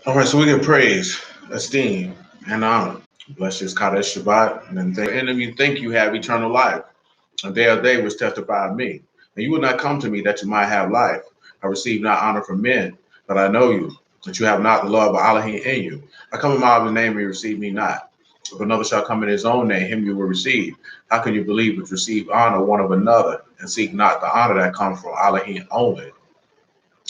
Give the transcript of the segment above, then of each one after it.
All right, so we give praise, esteem, and honor. Bless this Kadesh Shabbat, and then the end of you think you have eternal life. A day of day was testified of me. And you would not come to me that you might have life. I receive not honor from men, but I know you, that you have not the love of Elohim in you. I come in my other name, and you receive me not. If another shall come in his own name, him you will receive. How can you believe but receive honor one of another, and seek not the honor that comes from Elohim only?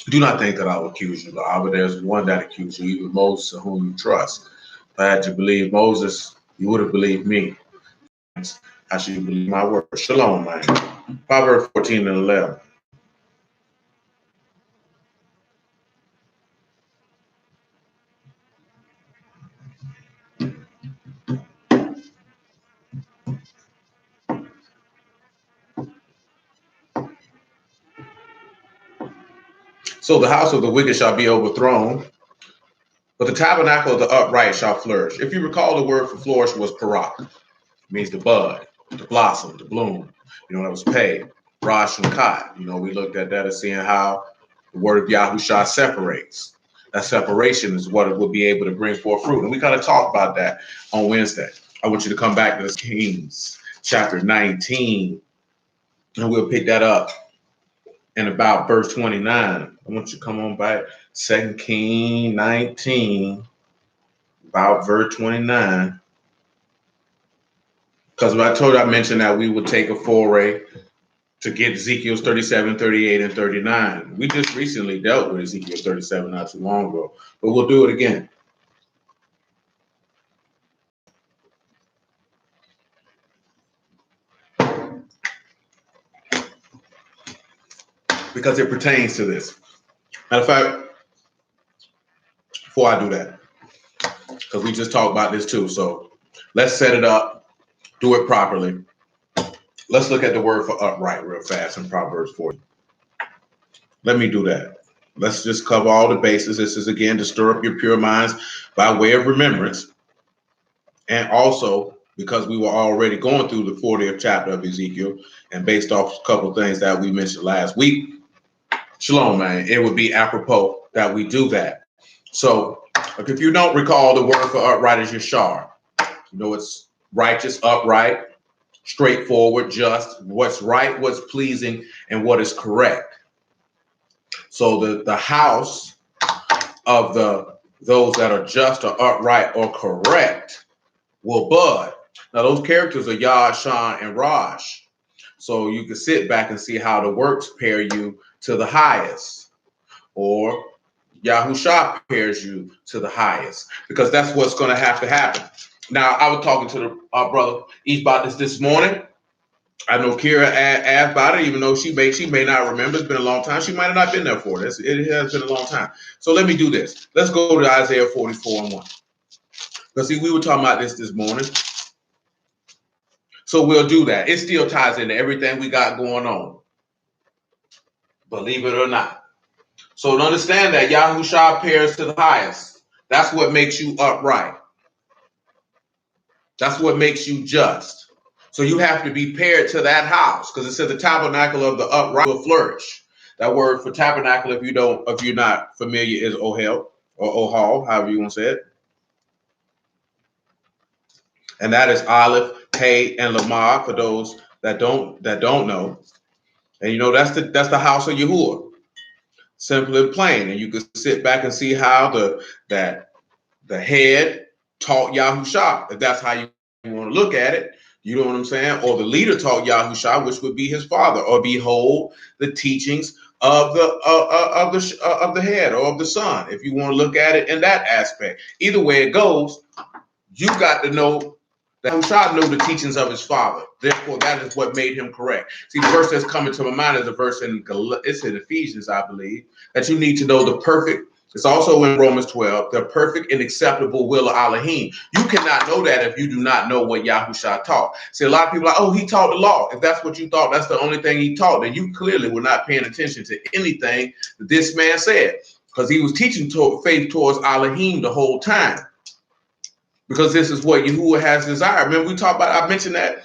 Do not think that I will accuse you, but there's one that accuses you, even Moses, whom you trust. If I had to believe Moses, you would have believed me. How should you believe my word? Shalom, man. Proverbs 14 and 11. So the house of the wicked shall be overthrown, but the tabernacle of the upright shall flourish. If you recall, the word for flourish was parak. It means the bud, the blossom, the bloom. That was pay, Rosh and Kot. We looked at that as seeing how the word of Yahusha separates. That separation is what it will be able to bring forth fruit. And we kind of talked about that on Wednesday. I want you to come back to this Kings chapter 19, and we'll pick that up in about verse 29. I want you to come on back. 2 Kings 19, about verse 29. Because I mentioned that we would take a foray to get Ezekiel's 37, 38, and 39. We just recently dealt with Ezekiel 37 not too long ago, but we'll do it again. Because it pertains to this. Matter of fact, before I do that, because we just talked about this too, so let's set it up, do it properly. Let's look at the word for upright real fast in Proverbs 40. Let me do that. Let's just cover all the bases. This is, again, to stir up your pure minds by way of remembrance. And also, because we were already going through the 40th chapter of Ezekiel, and based off a couple of things that we mentioned last week, shalom, man, it would be apropos that we do that. So, if you don't recall, the word for upright is yashar. It's righteous, upright, straightforward, just, what's right, what's pleasing, and what is correct. So the house of those that are just or upright or correct will bud. Now those characters are Yah, Shan, and Raj. So you can sit back and see how the works pair you to the highest, or Yahusha pairs you to the highest, because that's what's going to happen. Now, I was talking to the brother East about this morning. I know Kira asked about it, even though she may not remember. It's been a long time. She might have not been there for this. It has been a long time. So let me do this. Let's go to Isaiah 44 and 1. Because see, we were talking about this morning. So we'll do that. It still ties into everything we got going on. Believe it or not. So to understand that Yahusha pairs to the highest. That's what makes you upright. That's what makes you just. So you have to be paired to that house, because it says the tabernacle of the upright will flourish. That word for tabernacle, if you're not familiar, is ohel or ohal, however you want to say it. And that is Aleph, Hey, and Lamar for those that don't know. And that's the house of Yahuwah. Simple and plain. And you can sit back and see how the head taught Yahusha, if that's how you want to look at it. You know what I'm saying? Or the leader taught Yahusha, which would be his father. Or behold, the teachings of the head or of the son, if you want to look at it in that aspect. Either way it goes, you got to know that Yahusha knew the teachings of his father. Therefore, that is what made him correct. See, the verse that's coming to my mind is a verse it's in Ephesians, I believe, that you need to know the perfect. It's also in Romans 12, the perfect and acceptable will of Elohim. You cannot know that if you do not know what Yahusha taught. See, a lot of people are like, oh, he taught the law. If that's what you thought, that's the only thing he taught, then you clearly were not paying attention to anything that this man said, because he was teaching faith towards Elohim the whole time, because this is what Yahuwah has desired. Remember, I mentioned that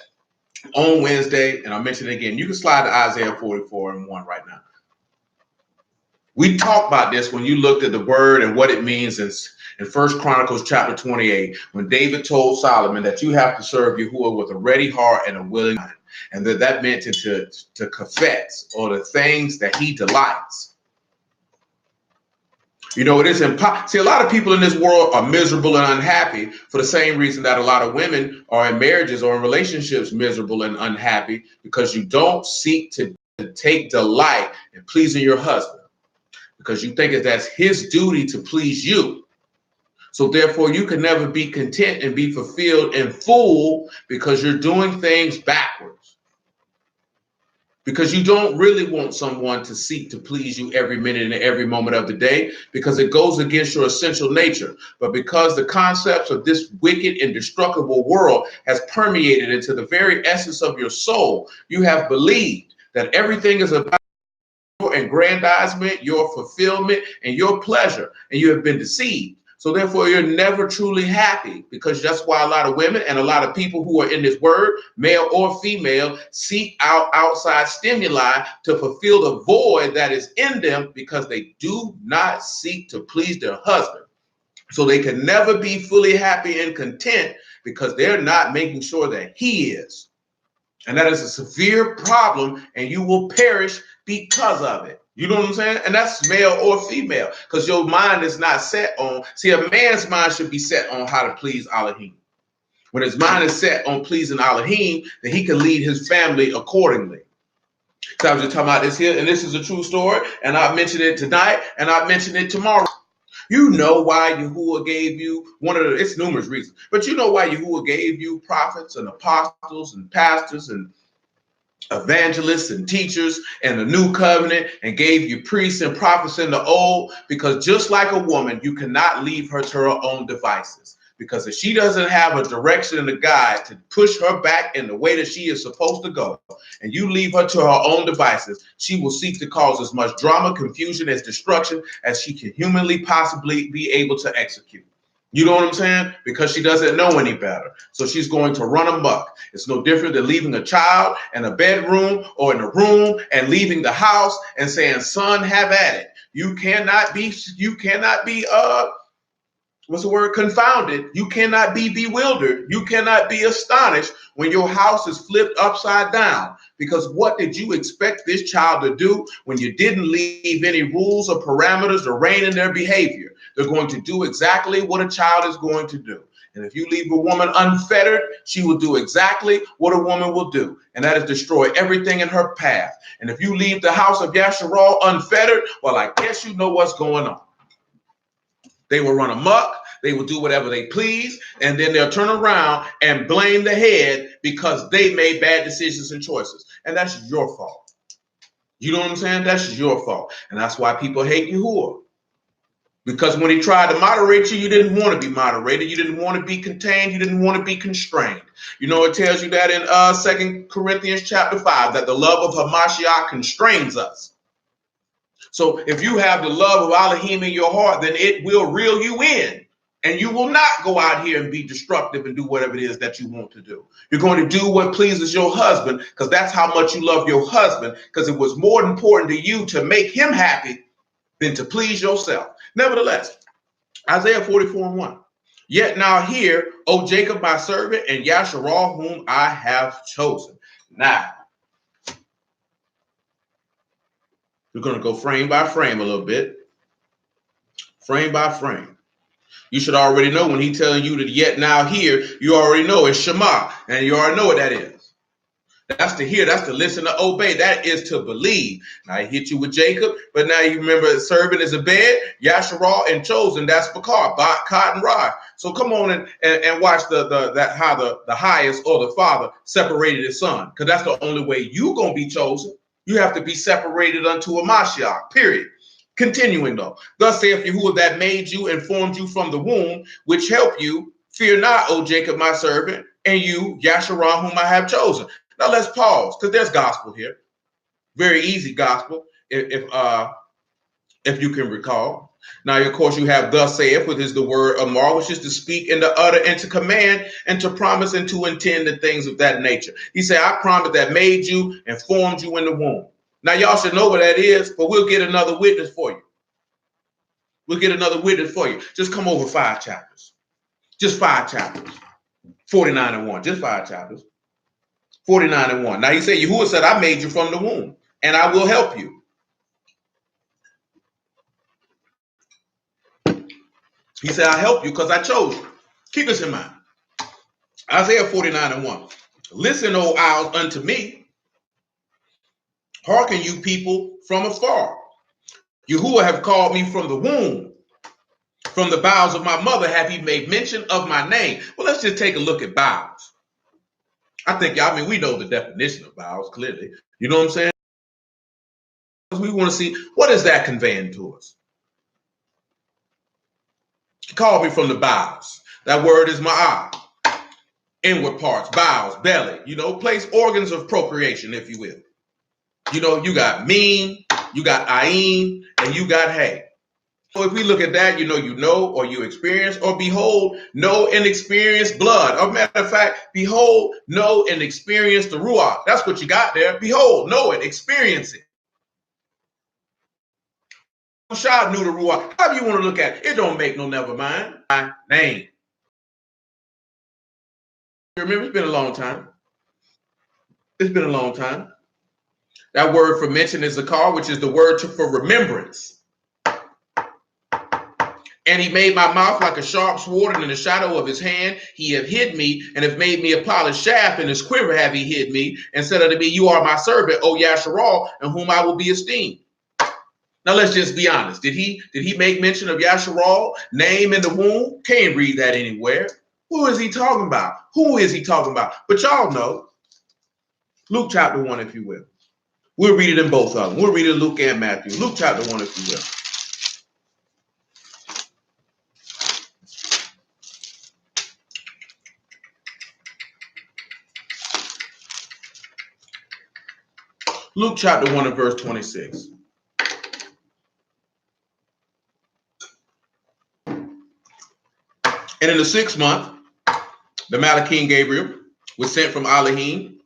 on Wednesday, and I'll mention it again. You can slide to Isaiah 44 and 1 right now. We talked about this when you looked at the word and what it means In 1 Chronicles chapter 28, when David told Solomon that you have to serve Yahuwah with a ready heart and a willing mind, and that meant to confess or the things that he delights. You know, it is impossible. See, a lot of people in this world are miserable and unhappy for the same reason that a lot of women are in marriages or in relationships miserable and unhappy, because you don't seek to take delight in pleasing your husband, because you think that's his duty to please you. So therefore, you can never be content and be fulfilled in full, because you're doing things backwards. Because you don't really want someone to seek to please you every minute and every moment of the day, because it goes against your essential nature. But because the concepts of this wicked and destructible world has permeated into the very essence of your soul, you have believed that everything is about your aggrandizement, your fulfillment, and your pleasure, and you have been deceived. So therefore, you're never truly happy, because that's why a lot of women and a lot of people who are in this word, male or female, seek out outside stimuli to fulfill the void that is in them, because they do not seek to please their husband. So they can never be fully happy and content, because they're not making sure that he is. And that is a severe problem, and you will perish because of it. You know what I'm saying? And that's male or female, because your mind is not set on. See, a man's mind should be set on how to please Elohim. When his mind is set on pleasing Elohim, then he can lead his family accordingly. So I was just talking about this here, and this is a true story, and I mentioned it tonight, and I mentioned it tomorrow. You know why Yahuwah gave you it's numerous reasons, but you know why Yahuwah gave you prophets and apostles and pastors and evangelists and teachers and the new covenant, and gave you priests and prophets in the old, because just like a woman, you cannot leave her to her own devices. Because if she doesn't have a direction and a guide to push her back in the way that she is supposed to go, and you leave her to her own devices, she will seek to cause as much drama, confusion, as destruction as she can humanly possibly be able to execute. You know what I'm saying? Because she doesn't know any better. So she's going to run amok. It's no different than leaving a child in a bedroom or in a room and leaving the house and saying, son, have at it. You cannot be confounded. You cannot be bewildered. You cannot be astonished when your house is flipped upside down. Because what did you expect this child to do when you didn't leave any rules or parameters to rein in their behavior? They're going to do exactly what a child is going to do. And if you leave a woman unfettered, she will do exactly what a woman will do, and that is destroy everything in her path. And if you leave the house of Yasharal unfettered, well, I guess you know what's going on. They will run amok. They will do whatever they please, and then they'll turn around and blame the head because they made bad decisions and choices. And that's your fault. You know what I'm saying? That's your fault. And that's why people hate Yahuwah. Because when he tried to moderate you, you didn't want to be moderated. You didn't want to be contained. You didn't want to be constrained. You know, it tells you that in 2 Corinthians chapter 5, that the love of Hamashiach constrains us. So if you have the love of Elohim in your heart, then it will reel you in. And you will not go out here and be destructive and do whatever it is that you want to do. You're going to do what pleases your husband, because that's how much you love your husband, because it was more important to you to make him happy than to please yourself. Nevertheless, Isaiah 44:1. Yet now hear, O Jacob, my servant, and Yasharal, whom I have chosen. Now, we're going to go frame by frame a little bit. Frame by frame. You should already know when he's telling you to yet now hear, you already know it's Shema, and you already know what that is. That's to hear, that's to listen, to obey. That is to believe. Now, I hit you with Jacob, but now you remember servant is a bed, Yasharal and chosen, that's Bakar, Ba'kat and Ra. So come on and watch how the highest or the father separated his son, because that's the only way you're going to be chosen. You have to be separated unto a Mashiach, period. Continuing though, thus saith Yahuwah that made you and formed you from the womb, which helped you. Fear not, O Jacob, my servant, and you, Yasharal, whom I have chosen. Now let's pause, because there's gospel here. Very easy gospel, if you can recall. Now, of course, you have thus saith, which is the word amar, which is to speak and to utter and to command and to promise and to intend and things of that nature. He said, I promise that made you and formed you in the womb. Now, y'all should know what that is, but we'll get another witness for you. We'll get another witness for you. Just come over 5 chapters. Just 5 chapters. 49 and 1. Just 5 chapters. 49 and 1. Now he said, Yahuwah said, I made you from the womb, and I will help you. He said, I help you because I chose you. Keep this in mind. Isaiah 49 and 1. Listen, O isles, unto me. Hearken, you people from afar. Yahuwah have called me from the womb. From the bowels of my mother have he made mention of my name. Well, let's just take a look at bowels. I think, we know the definition of bowels clearly. You know what I'm saying? We want to see, what is that conveying to us? He called me from the bowels. That word is ma'ah. Inward parts, bowels, belly, place organs of procreation, if you will. You got mean, you got ayin, and you got hay. So if we look at that, or you experience, or behold, know and experience blood. Or matter of fact, behold, know and experience the ruach. That's what you got there. Behold, know it, experience it. Mashal knew the ruach. However you want to look at it, it don't make no never mind. My name. Remember, it's been a long time. It's been a long time. That word for mention is zakar, which is the word for remembrance. And he made my mouth like a sharp sword, and in the shadow of his hand he have hid me, and have made me a polished shaft, in his quiver have he hid me, and said unto me, you are my servant, O Yasharal, in whom I will be esteemed. Now let's just be honest. Did he make mention of Yasharal, name in the womb? Can't read that anywhere. Who is he talking about? Who is he talking about? But y'all know. Luke chapter 1, if you will. We'll read it in both of them. We'll read it in Luke and Matthew. Luke chapter 1, if you will. Luke chapter 1 and verse 26. And in the 6th month, the Malachim Gabriel was sent from Elohim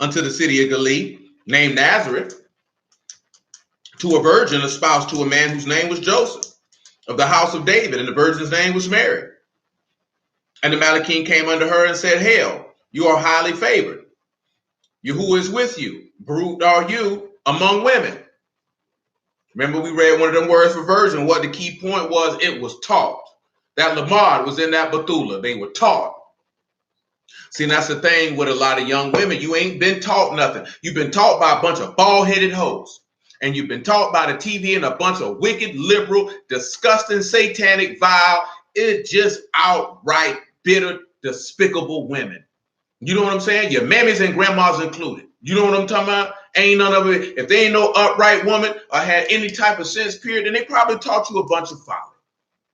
unto the city of Galilee, named Nazareth, to a virgin espoused to a man whose name was Joseph, of the house of David, and the virgin's name was Mary. And the Malachim came unto her and said, hail, you are highly favored. Yahuwah is with you. Beruched are you among women. Remember, we read one of them words for virgin. What the key point was, it was taught. That Lamar was in that Bethula. They were taught. See, that's the thing with a lot of young women. You ain't been taught nothing. You've been taught by a bunch of bald-headed hoes. And you've been taught by the TV and a bunch of wicked, liberal, disgusting, satanic, vile, just outright bitter, despicable women. You know what I'm saying? Your mammies and grandmas included. You know what I'm talking about? Ain't none of it. If they ain't no upright woman or had any type of sense, period, then they probably taught you a bunch of folly.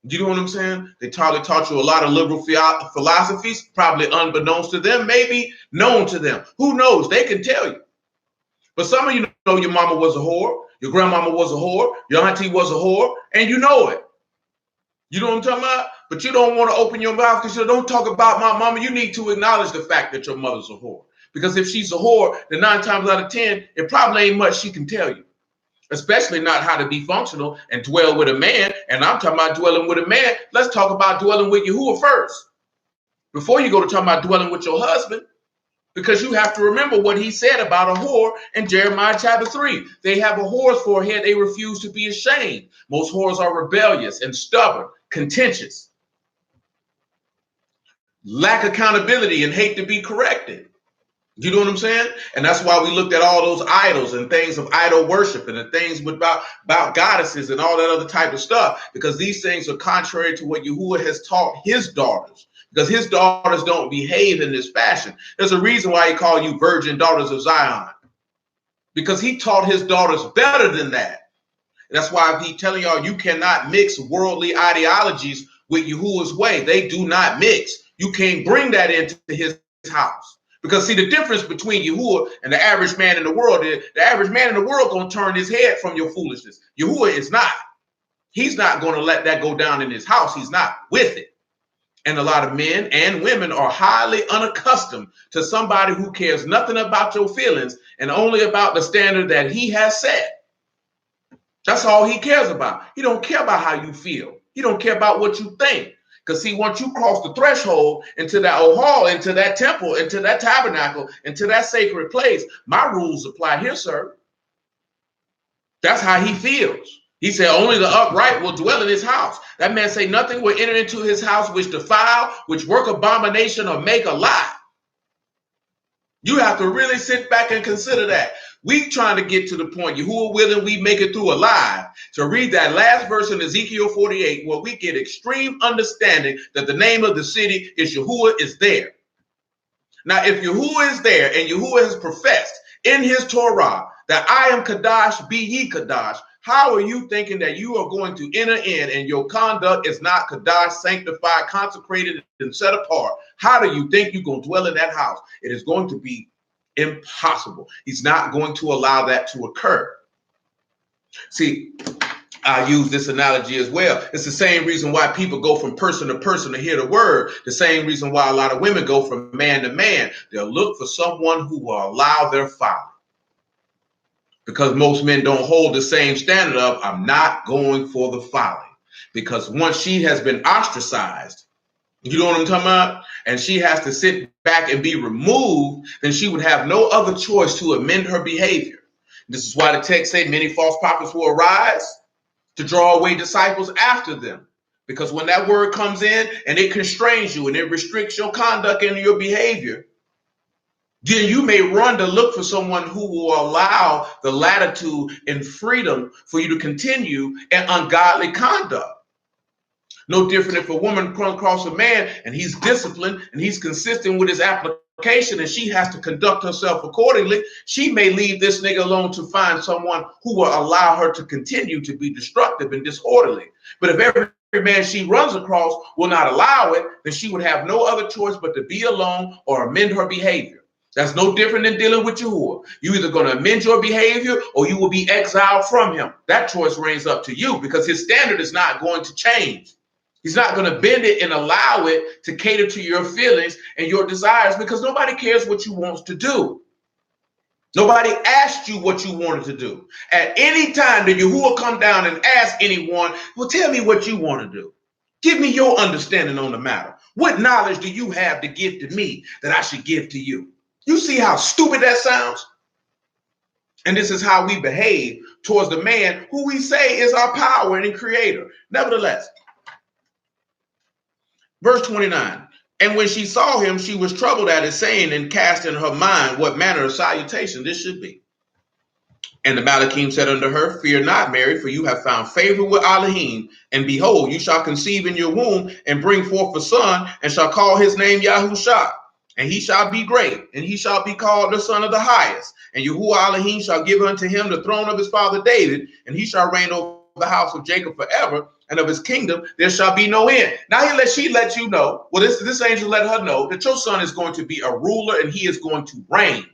You know what I'm saying? They probably taught you a lot of liberal philosophies, probably unbeknownst to them, maybe known to them. Who knows? They can tell you. But some of you know your mama was a whore, your grandmama was a whore, your auntie was a whore, and you know it. You know what I'm talking about? But you don't want to open your mouth because you don't talk about my mama. You need to acknowledge the fact that your mother's a whore. Because if she's a whore, then 9 times out of 10, it probably ain't much she can tell you. Especially not how to be functional and dwell with a man. And I'm talking about dwelling with a man. Let's talk about dwelling with Yahuwah first. Before you go to talking about dwelling with your husband. Because you have to remember what he said about a whore in Jeremiah chapter 3. They have a whore's forehead. They refuse to be ashamed. Most whores are rebellious and stubborn, contentious, lack accountability, and hate to be corrected. You know what I'm saying? And that's why we looked at all those idols and things of idol worship and the things about goddesses and all that other type of stuff, because these things are contrary to what Yahuwah has taught his daughters, because his daughters don't behave in this fashion. There's a reason why he called you virgin daughters of Zion, because he taught his daughters better than that. That's why he's telling y'all you cannot mix worldly ideologies with Yahuwah's way. They do not mix. You can't bring that into his house. Because see, the difference between Yahuwah and the average man in the world is the average man in the world going to turn his head from your foolishness. Yahuwah is not. He's not going to let that go down in his house. He's not with it. And a lot of men and women are highly unaccustomed to somebody who cares nothing about your feelings and only about the standard that he has set. That's all he cares about. He don't care about how you feel. He don't care about what you think. Because see, once you cross the threshold into that old hall, into that temple, into that tabernacle, into that sacred place, my rules apply here, sir. That's how he feels. He said, only the upright will dwell in his house. That man say, nothing will enter into his house which defile, which work abomination, or make a lie. You have to really sit back and consider that. We trying to get to the point, Yahuwah willing, we make it through alive, to read that last verse in Ezekiel 48, where we get extreme understanding that the name of the city is Yahuwah is there. Now, if Yahuwah is there and Yahuwah has professed in his Torah that I am Kadash, be ye Kadash, how are you thinking that you are going to enter in and your conduct is not Kadash, sanctified, consecrated, and set apart? How do you think you're going to dwell in that house? It is going to be impossible. He's not going to allow that to occur. See, I use this analogy as well. It's the same reason why people go from person to person to hear the word. The same reason why a lot of women go from man to man. They'll look for someone who will allow their folly. Because most men don't hold the same standard of, I'm not going for the folly. Because once she has been ostracized, you know what I'm talking about? And she has to sit back and be removed, then she would have no other choice to amend her behavior. This is why the text say many false prophets will arise to draw away disciples after them. Because when that word comes in and it constrains you and it restricts your conduct and your behavior, then you may run to look for someone who will allow the latitude and freedom for you to continue in ungodly conduct. No different if a woman comes across a man and he's disciplined and he's consistent with his application and she has to conduct herself accordingly, she may leave this nigga alone to find someone who will allow her to continue to be destructive and disorderly. But if every man she runs across will not allow it, then she would have no other choice but to be alone or amend her behavior. That's no different than dealing with Yahuwah. You're either going to amend your behavior or you will be exiled from him. That choice reigns up to you because his standard is not going to change. He's not going to bend it and allow it to cater to your feelings and your desires because nobody cares what you want to do. Nobody asked you what you wanted to do. At any time, did Yahuwah come down and ask anyone, well, tell me what you want to do. Give me your understanding on the matter. What knowledge do you have to give to me that I should give to you? You see how stupid that sounds? And this is how we behave towards the man who we say is our power and creator. Nevertheless, verse 29, and when she saw him, she was troubled at his saying and cast in her mind what manner of salutation this should be. And the Malachim said unto her, fear not, Mary, for you have found favor with Elohim. And behold, you shall conceive in your womb and bring forth a son and shall call his name Yahushua. And he shall be great, and he shall be called the Son of the Highest. And Yahuwah Elohim shall give unto him the throne of his father David, and he shall reign over the house of Jacob forever, and of his kingdom there shall be no end. Now she let you know, well, this angel let her know that your son is going to be a ruler, and he is going to reign.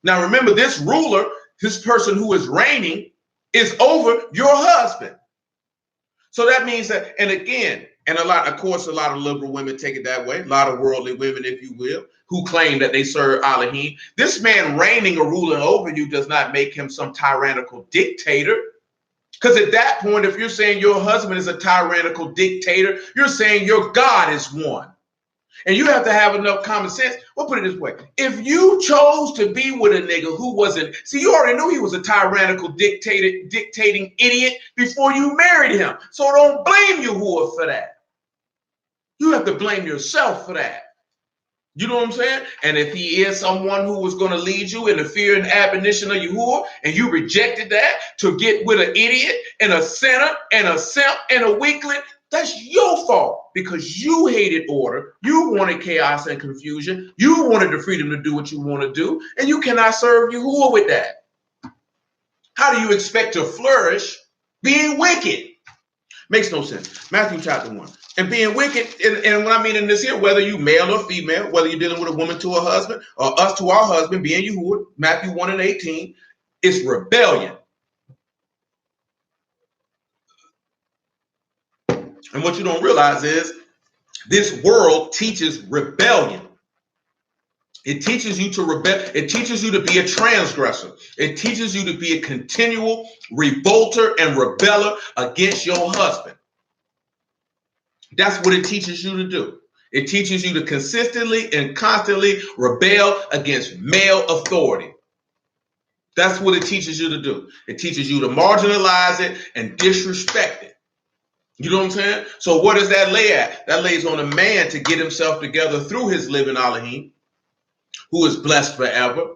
Now remember, this ruler, this person who is reigning, is over your husband. So that means that, and again, and a lot of liberal women take it that way, a lot of worldly women, if you will, who claim that they serve Elohim. This man reigning or ruling over you does not make him some tyrannical dictator. Because at that point, if you're saying your husband is a tyrannical dictator, you're saying your God is one. And you have to have enough common sense. We'll put it this way. If you chose to be with a nigga who wasn't, see, you already knew he was a tyrannical dictating idiot before you married him. So don't blame Yahuwah for that. You have to blame yourself for that. You know what I'm saying? And if he is someone who was going to lead you in the fear and admonition of Yahuwah, and you rejected that to get with an idiot and a sinner and a simp and a weakling, that's your fault because you hated order. You wanted chaos and confusion. You wanted the freedom to do what you want to do, and you cannot serve Yahuwah with that. How do you expect to flourish being wicked? Makes no sense. Matthew chapter 1. And being wicked, and what I mean in this here, whether you male or female, whether you're dealing with a woman to a husband or us to our husband, being Yahuwah, Matthew 1 and 18, it's rebellion. And what you don't realize is this world teaches rebellion. It teaches you to rebel. It teaches you to be a transgressor. It teaches you to be a continual revolter and rebeller against your husband. That's what it teaches you to do. It teaches you to consistently and constantly rebel against male authority. That's what it teaches you to do. It teaches you to marginalize it and disrespect it. You know what I'm saying? So what does that lay at? That lays on a man to get himself together through his living Elohim, who is blessed forever,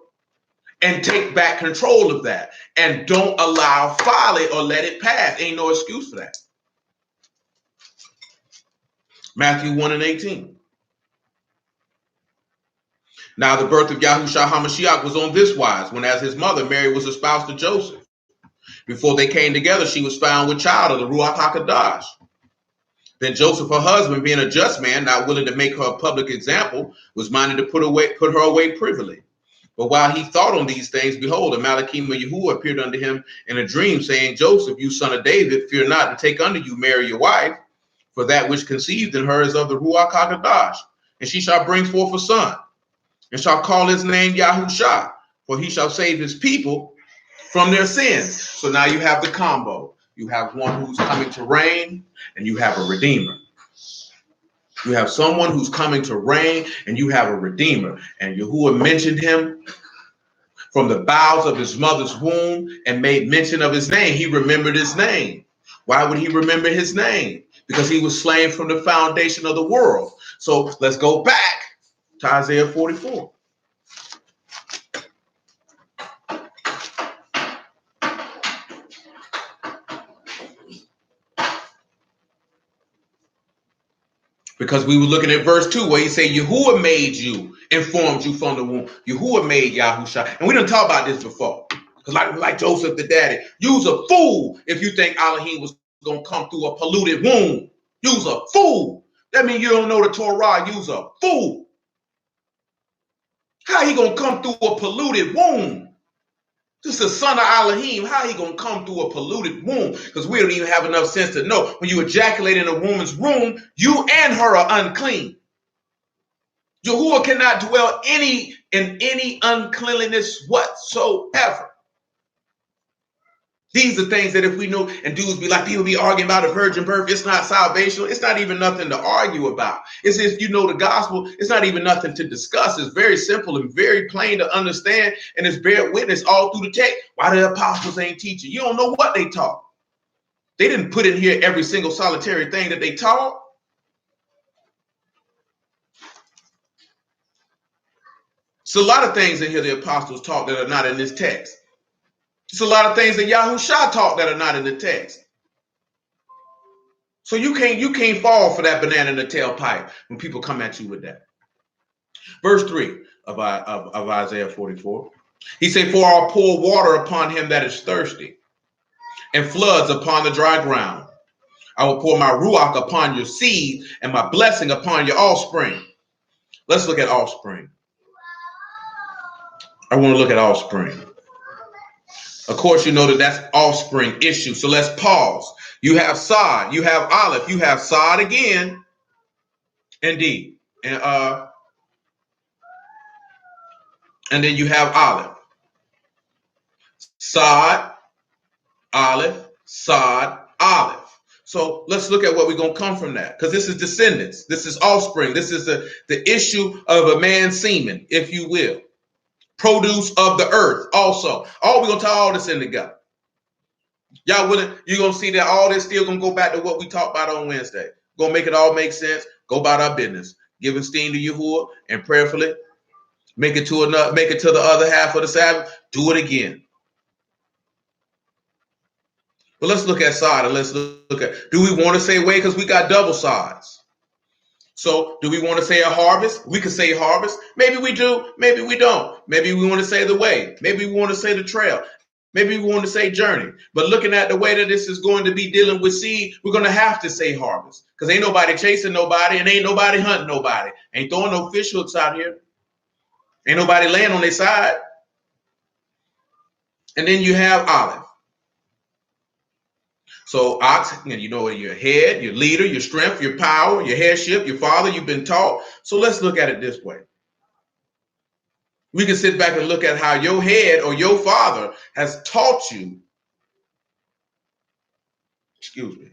and take back control of that. And don't allow folly or let it pass. Ain't no excuse for that. Matthew 1:18. Now the birth of Yahushua HaMashiach was on this wise, when as his mother Mary was espoused to Joseph. Before they came together, she was found with child of the Ruach HaKodesh. Then Joseph, her husband, being a just man, not willing to make her a public example, was minded to put her away privily. But while he thought on these things, behold, a Malachim of Yahuwah appeared unto him in a dream, saying, Joseph, you son of David, fear not to take unto you Mary your wife, for that which conceived in her is of the Ruach HaKodesh, and she shall bring forth a son, and shall call his name Yahushua, for he shall save his people from their sins. So now you have the combo. You have one who's coming to reign, and you have a redeemer. You have someone who's coming to reign, and you have a redeemer. And Yahuwah mentioned him from the bowels of his mother's womb and made mention of his name. He remembered his name. Why would he remember his name? Because he was slain from the foundation of the world. So let's go back to Isaiah 44. Because we were looking at verse 2 where he said, Yahuwah made you, informed you from the womb. Yahuwah made Yahusha. And we didn't talk about this before. Because like Joseph the daddy, you's a fool if you think Elohim was going to come through a polluted womb. You's a fool. That means you don't know the Torah. You's a fool. How he going to come through a polluted womb? This is the son of Elohim. How he going to come through a polluted womb? Because we don't even have enough sense to know. When you ejaculate in a woman's womb, you and her are unclean. Yahuwah cannot dwell in any uncleanliness whatsoever. These are things that if we know, and dudes be like, people be arguing about a virgin birth, it's not salvation. It's not even nothing to argue about. It's if you know the gospel, it's not even nothing to discuss. It's very simple and very plain to understand, and it's bear witness all through the text. Why the apostles ain't teaching? You don't know what they taught. They didn't put in here every single solitary thing that they taught. So a lot of things in here the apostles taught that are not in this text. It's a lot of things that Yahushua taught that are not in the text. So you can't fall for that banana in the tailpipe when people come at you with that. Verse 3 of Isaiah 44. He said, for I'll pour water upon him that is thirsty, and floods upon the dry ground. I will pour my ruach upon your seed, and my blessing upon your offspring. Let's look at offspring. I want to look at offspring. Of course, you know that's offspring issue. So let's pause. You have Sod, you have Aleph, you have Sod again, indeed, and then you have Aleph. Sod, Aleph, Sod, Aleph. So let's look at what we're going to come from that, because this is descendants. This is offspring. This is the issue of a man's semen, if you will. Produce of the earth also. We're going to tie all this in together. Y'all willing? You're going to see that all this still going to go back to what we talked about on Wednesday. Going to make it all make sense. Go about our business. Give esteem to Yahuwah and prayerfully make it to the other half of the Sabbath. Do it again. But let's look at Sod and let's look at, do we want to say way? Because we got double Sods. So do we want to say a harvest? We could say harvest. Maybe we do. Maybe we don't. Maybe we want to say the way. Maybe we want to say the trail. Maybe we want to say journey. But looking at the way that this is going to be dealing with seed, we're going to have to say harvest. Because ain't nobody chasing nobody and ain't nobody hunting nobody. Ain't throwing no fish hooks out here. Ain't nobody laying on their side. And then you have Olive. So ox, you know, your head, your leader, your strength, your power, your headship, your father, you've been taught. So let's look at it this way. We can sit back and look at how your head or your father has taught you, excuse me,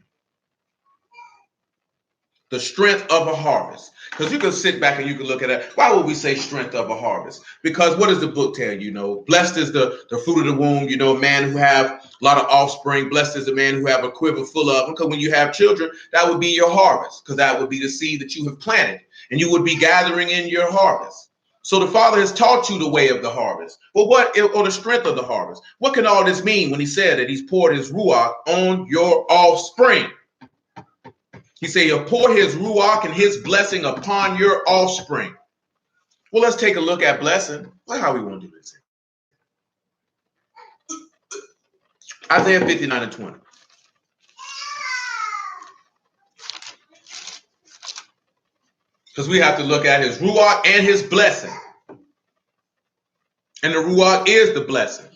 the strength of a harvest. Because you can sit back and you can look at it. Why would we say strength of a harvest? Because what does the book tell you? You know, blessed is the fruit of the womb, you know, a man who have a lot of offspring. Blessed is the man who have a quiver full of them. Because when you have children, that would be your harvest. Because that would be the seed that you have planted. And you would be gathering in your harvest. So the Father has taught you the way of the harvest. But what, or the strength of the harvest? What can all this mean when he said that he's poured his ruach on your offspring? He said he'll pour his ruach and his blessing upon your offspring. Well, let's take a look at blessing. Well, how we want to do this? Isaiah 59 and 20. Because we have to look at his ruach and his blessing. And the ruach is the blessing.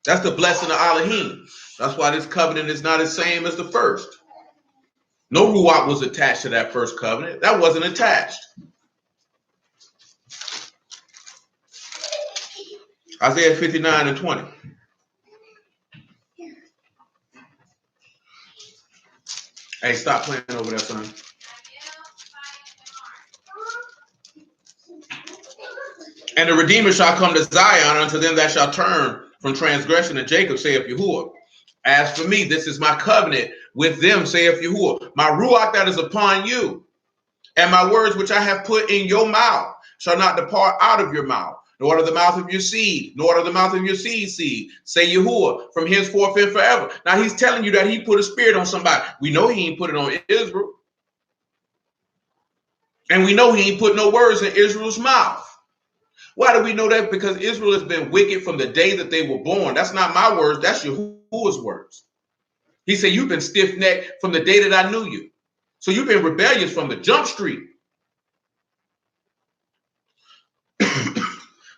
That's the blessing of Elohim. That's why this covenant is not the same as the first. No ruach was attached to that first covenant. That wasn't attached. Isaiah 59 and 20. Hey, stop playing over there, son. And the Redeemer shall come to Zion, unto them that shall turn from transgression of Jacob, saith Yahuwah. As for me, this is my covenant with them, saith Yahuwah. My ruach that is upon you, and my words which I have put in your mouth shall not depart out of your mouth, nor out of the mouth of your seed, nor out of the mouth of your seed, say Yahuwah, from henceforth and forever. Now he's telling you that he put a spirit on somebody. We know he ain't put it on Israel. And we know he ain't put no words in Israel's mouth. Why do we know that? Because Israel has been wicked from the day that they were born. That's not my words. That's Yahuwah's words. He said, you've been stiff-necked from the day that I knew you. So you've been rebellious from the jump street.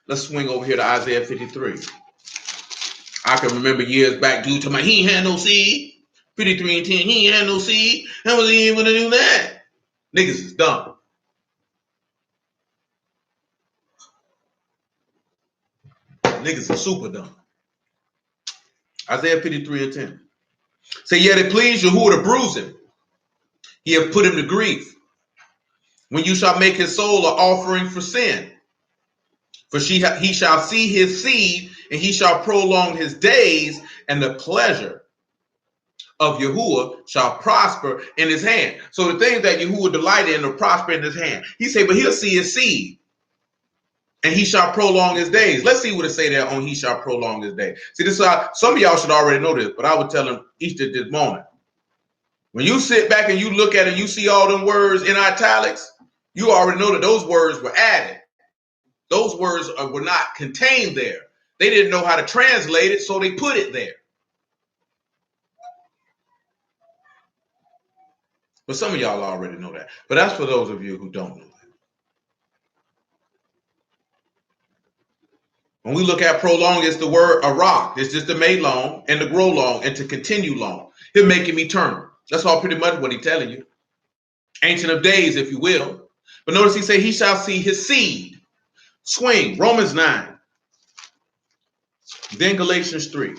Let's swing over here to Isaiah 53. I can remember years back, dude told me he ain't had no seed. 53 and 10, he ain't had no seed. How was he able to do that? Niggas is dumb. Niggas are super dumb. Isaiah 53 and 10. Say, yet it pleased Yahuwah to bruise him. He hath put him to grief. When you shall make his soul an offering for sin. For he shall see his seed, and he shall prolong his days, and the pleasure of Yahuwah shall prosper in his hand. So the things that Yahuwah delighted in will prosper in his hand. He said, but he'll see his seed, and he shall prolong his days. Let's see what it say there on he shall prolong his days. See, this is how, some of y'all should already know this, but I would tell them each at this moment. When you sit back and you look at it, and you see all them words in italics, you already know that those words were added. Those words were not contained there. They didn't know how to translate it, so they put it there. But some of y'all already know that. But that's for those of you who don't know that. When we look at prolong, it's the word arak. It's just to make long and to grow long and to continue long. He'll make him eternal. That's all pretty much what he's telling you. Ancient of days, if you will. But notice he say he shall see his seed. Swing, Romans 9. Then Galatians 3.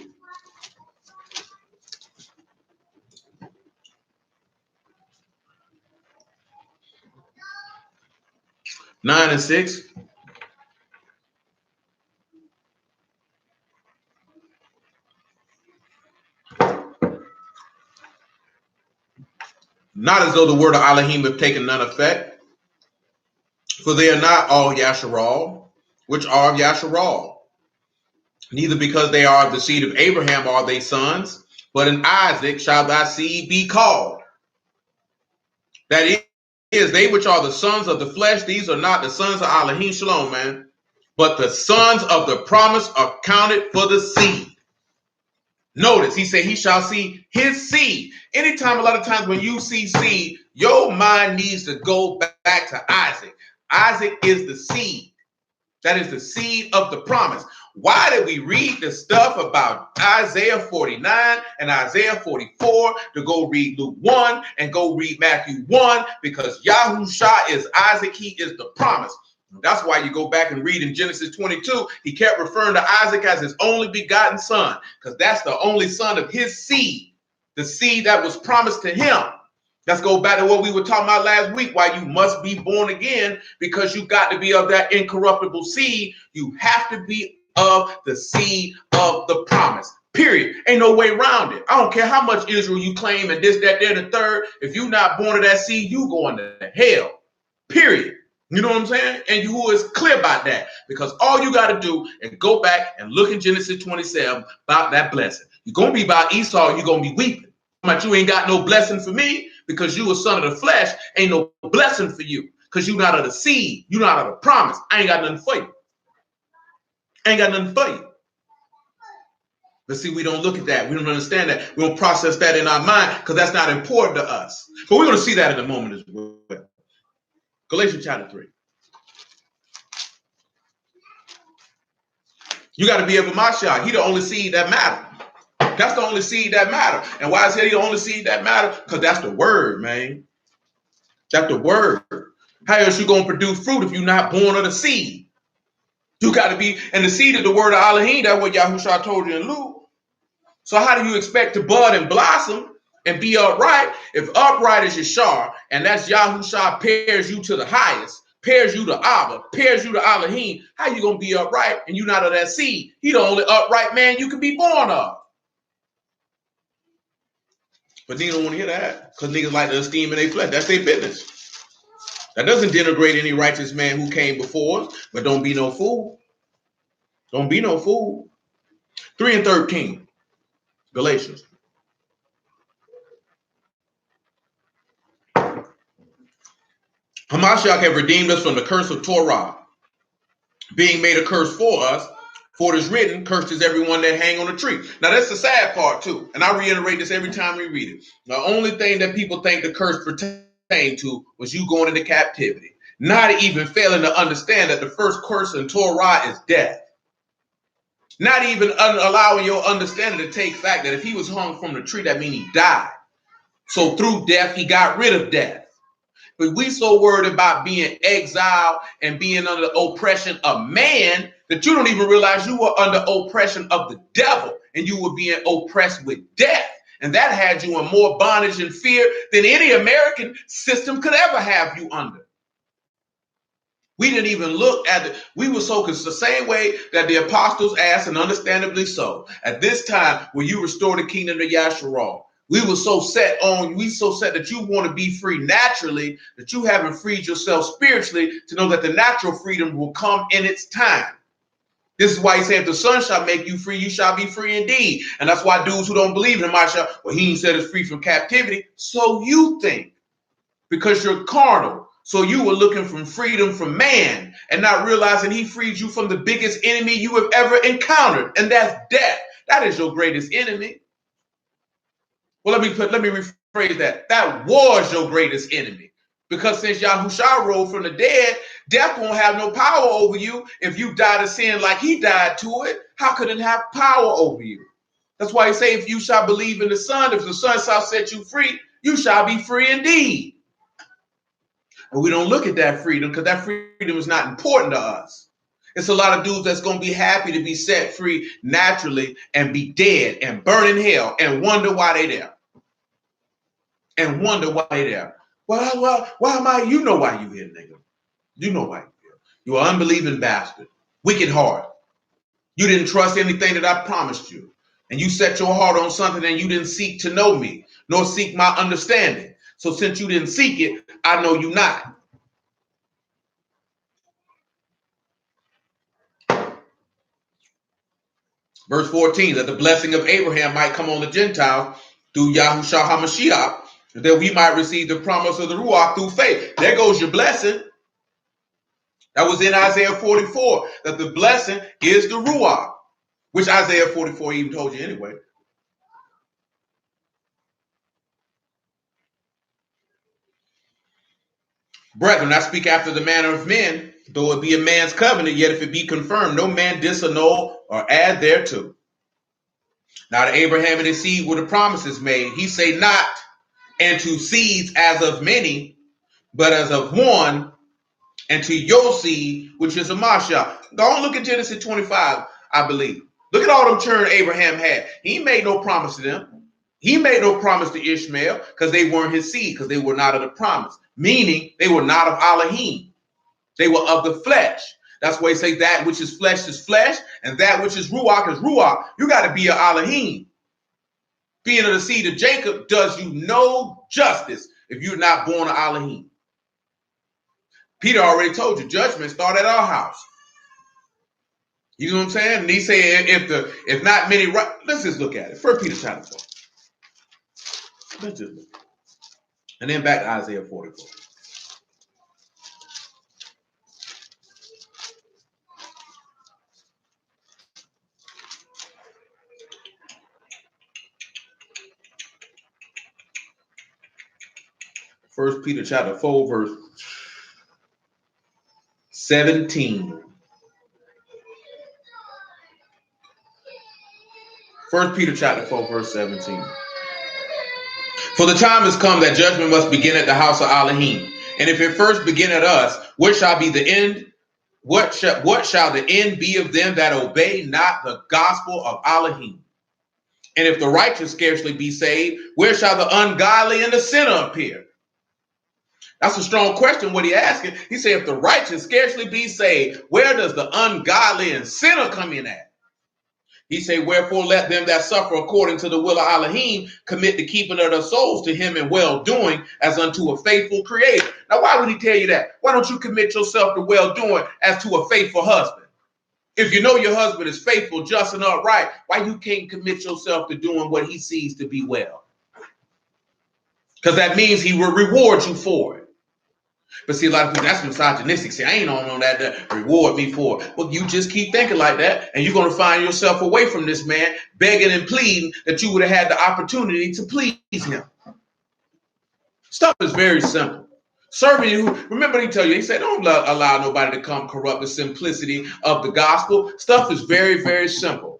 9 and 6. Not as though the word of Elohim have taken none effect, for they are not all Yasharal, which are of Yasharal. Neither because they are of the seed of Abraham are they sons, but in Isaac shall thy seed be called. That is, they which are the sons of the flesh, these are not the sons of Elohim, shalom, man, but the sons of the promise are counted for the seed. Notice, he said he shall see his seed. Anytime, a lot of times when you see seed, your mind needs to go back to Isaac. Isaac is the seed. That is the seed of the promise. Why did we read the stuff about Isaiah 49 and Isaiah 44 to go read Luke 1 and go read Matthew 1? Because Yahusha is Isaac. He is the promise. That's why you go back and read in Genesis 22, he kept referring to Isaac as his only begotten son, because that's the only son of his seed, the seed that was promised to him. Let's go back to what we were talking about last week, why you must be born again, because you got to be of that incorruptible seed. You have to be of the seed of the promise. Period. Ain't no way around it. I don't care how much Israel you claim and this, that, there, and the third. If you're not born of that seed, you going to hell. Period. You know what I'm saying? And you is clear about that, because all you got to do is go back and look in Genesis 27 about that blessing. You're going to be about Esau, you're going to be weeping. But you ain't got no blessing for me, because you a son of the flesh. Ain't no blessing for you, because you not of the seed. You not of the promise. I ain't got nothing for you. I ain't got nothing for you. But see, we don't look at that. We don't understand that. We don't process that in our mind, because that's not important to us. But we're going to see that in a moment as well. Galatians chapter 3. You got to be able to Mashal. He the only seed that matter. That's the only seed that matter. And why is he the only seed that matter? Because that's the word, man. That's the word. How else you going to produce fruit if you're not born of the seed? You got to be, and the seed is the word of Elohim. That's what Yahushua told you in Luke. So how do you expect to bud and blossom and be upright if upright is Yashar, and that's Yahushua pairs you to the highest, pairs you to Abba, pairs you to Elohim? How you going to be upright and you not of that seed? He the only upright man you can be born of. But niggas don't want to hear that, because niggas like to esteem in their flesh. That's their business. That doesn't denigrate any righteous man who came before us, but don't be no fool. Don't be no fool. 3 and 13, Galatians. Hamashiach have redeemed us from the curse of Torah, being made a curse for us. For it is written, cursed is everyone that hang on a tree. Now, that's the sad part, too. And I reiterate this every time we read it. The only thing that people think the curse pertained to was you going into captivity. Not even failing to understand that the first curse in Torah is death. Not even allowing your understanding to take fact that if he was hung from the tree, that means he died. So through death, he got rid of death. But we so worried about being exiled and being under the oppression of man that you don't even realize you were under oppression of the devil, and you were being oppressed with death. And that had you in more bondage and fear than any American system could ever have you under. We didn't even look at it. We were so, because the same way that the apostles asked, and understandably so, at this time, when you restore the kingdom to Yasharal, we were so set that you want to be free naturally, that you haven't freed yourself spiritually to know that the natural freedom will come in its time. This is why he said, if the Son shall make you free, you shall be free indeed. And that's why dudes who don't believe in Mashal, well, he ain't said it's free from captivity. So you think, because you're carnal. So you were looking for freedom from man and not realizing he freed you from the biggest enemy you have ever encountered, and that's death. That is your greatest enemy. Well, let me rephrase that. That was your greatest enemy. Because since Yahushua rose from the dead, death won't have no power over you. If you die to sin like he died to it, how could it have power over you? That's why he say, if you shall believe in the Son, if the Son shall set you free, you shall be free indeed. But we don't look at that freedom, because that freedom is not important to us. It's a lot of dudes that's going to be happy to be set free naturally and be dead and burn in hell and wonder why they there. And wonder why they there. Well, why am I? You know why you here, nigga. You know why you here. You're an unbelieving bastard. Wicked heart. You didn't trust anything that I promised you. And you set your heart on something and you didn't seek to know me, nor seek my understanding. So since you didn't seek it, I know you not. Verse 14, that the blessing of Abraham might come on the Gentiles through Yahushua HaMashiach, that we might receive the promise of the Ruach through faith. There goes your blessing. That was in Isaiah 44, that the blessing is the Ruach, which Isaiah 44 even told you anyway. Brethren, I speak after the manner of men, though it be a man's covenant, yet if it be confirmed, no man disannul or add thereto. Now to Abraham and his seed were the promises made. He say not, and to seeds as of many, but as of one, and to your seed, which is a Mashal. Go on, look at Genesis 25, I believe. Look at all them children Abraham had. He made no promise to them. He made no promise to Ishmael because they weren't his seed, because they were not of the promise. Meaning they were not of Elohim. They were of the flesh. That's why he says that which is flesh, and that which is ruach is ruach. You got to be a Elohim. Being of the seed of Jacob does you no justice if you're not born of Elohim. Peter already told you, judgment start at our house. You know what I'm saying? And he said, if not many, let's just look at it. 1 Peter chapter 4. Let's just look. And then back to Isaiah 44. First Peter chapter 4, verse 17. 1 Peter chapter 4, verse 17. For the time has come that judgment must begin at the house of Elohim. And if it first begin at us, what shall be the end? What shall the end be of them that obey not the gospel of Elohim? And if the righteous scarcely be saved, where shall the ungodly and the sinner appear? That's a strong question, what he asking. He said, if the righteous scarcely be saved, where does the ungodly and sinner come in at? He said, wherefore let them that suffer according to the will of Elohim commit the keeping of their souls to him in well-doing as unto a faithful creator. Now, why would he tell you that? Why don't you commit yourself to well-doing as to a faithful husband? If you know your husband is faithful, just, and upright, why you can't commit yourself to doing what he sees to be well? Because that means he will reward you for it. But see, a lot of people, that's misogynistic. See, I ain't on that to reward me for it. Well, you just keep thinking like that, and you're going to find yourself away from this man, begging and pleading that you would have had the opportunity to please him. Stuff is very simple. Serving you, remember he tell you, he said, don't allow nobody to come corrupt the simplicity of the gospel. Stuff is very, very simple.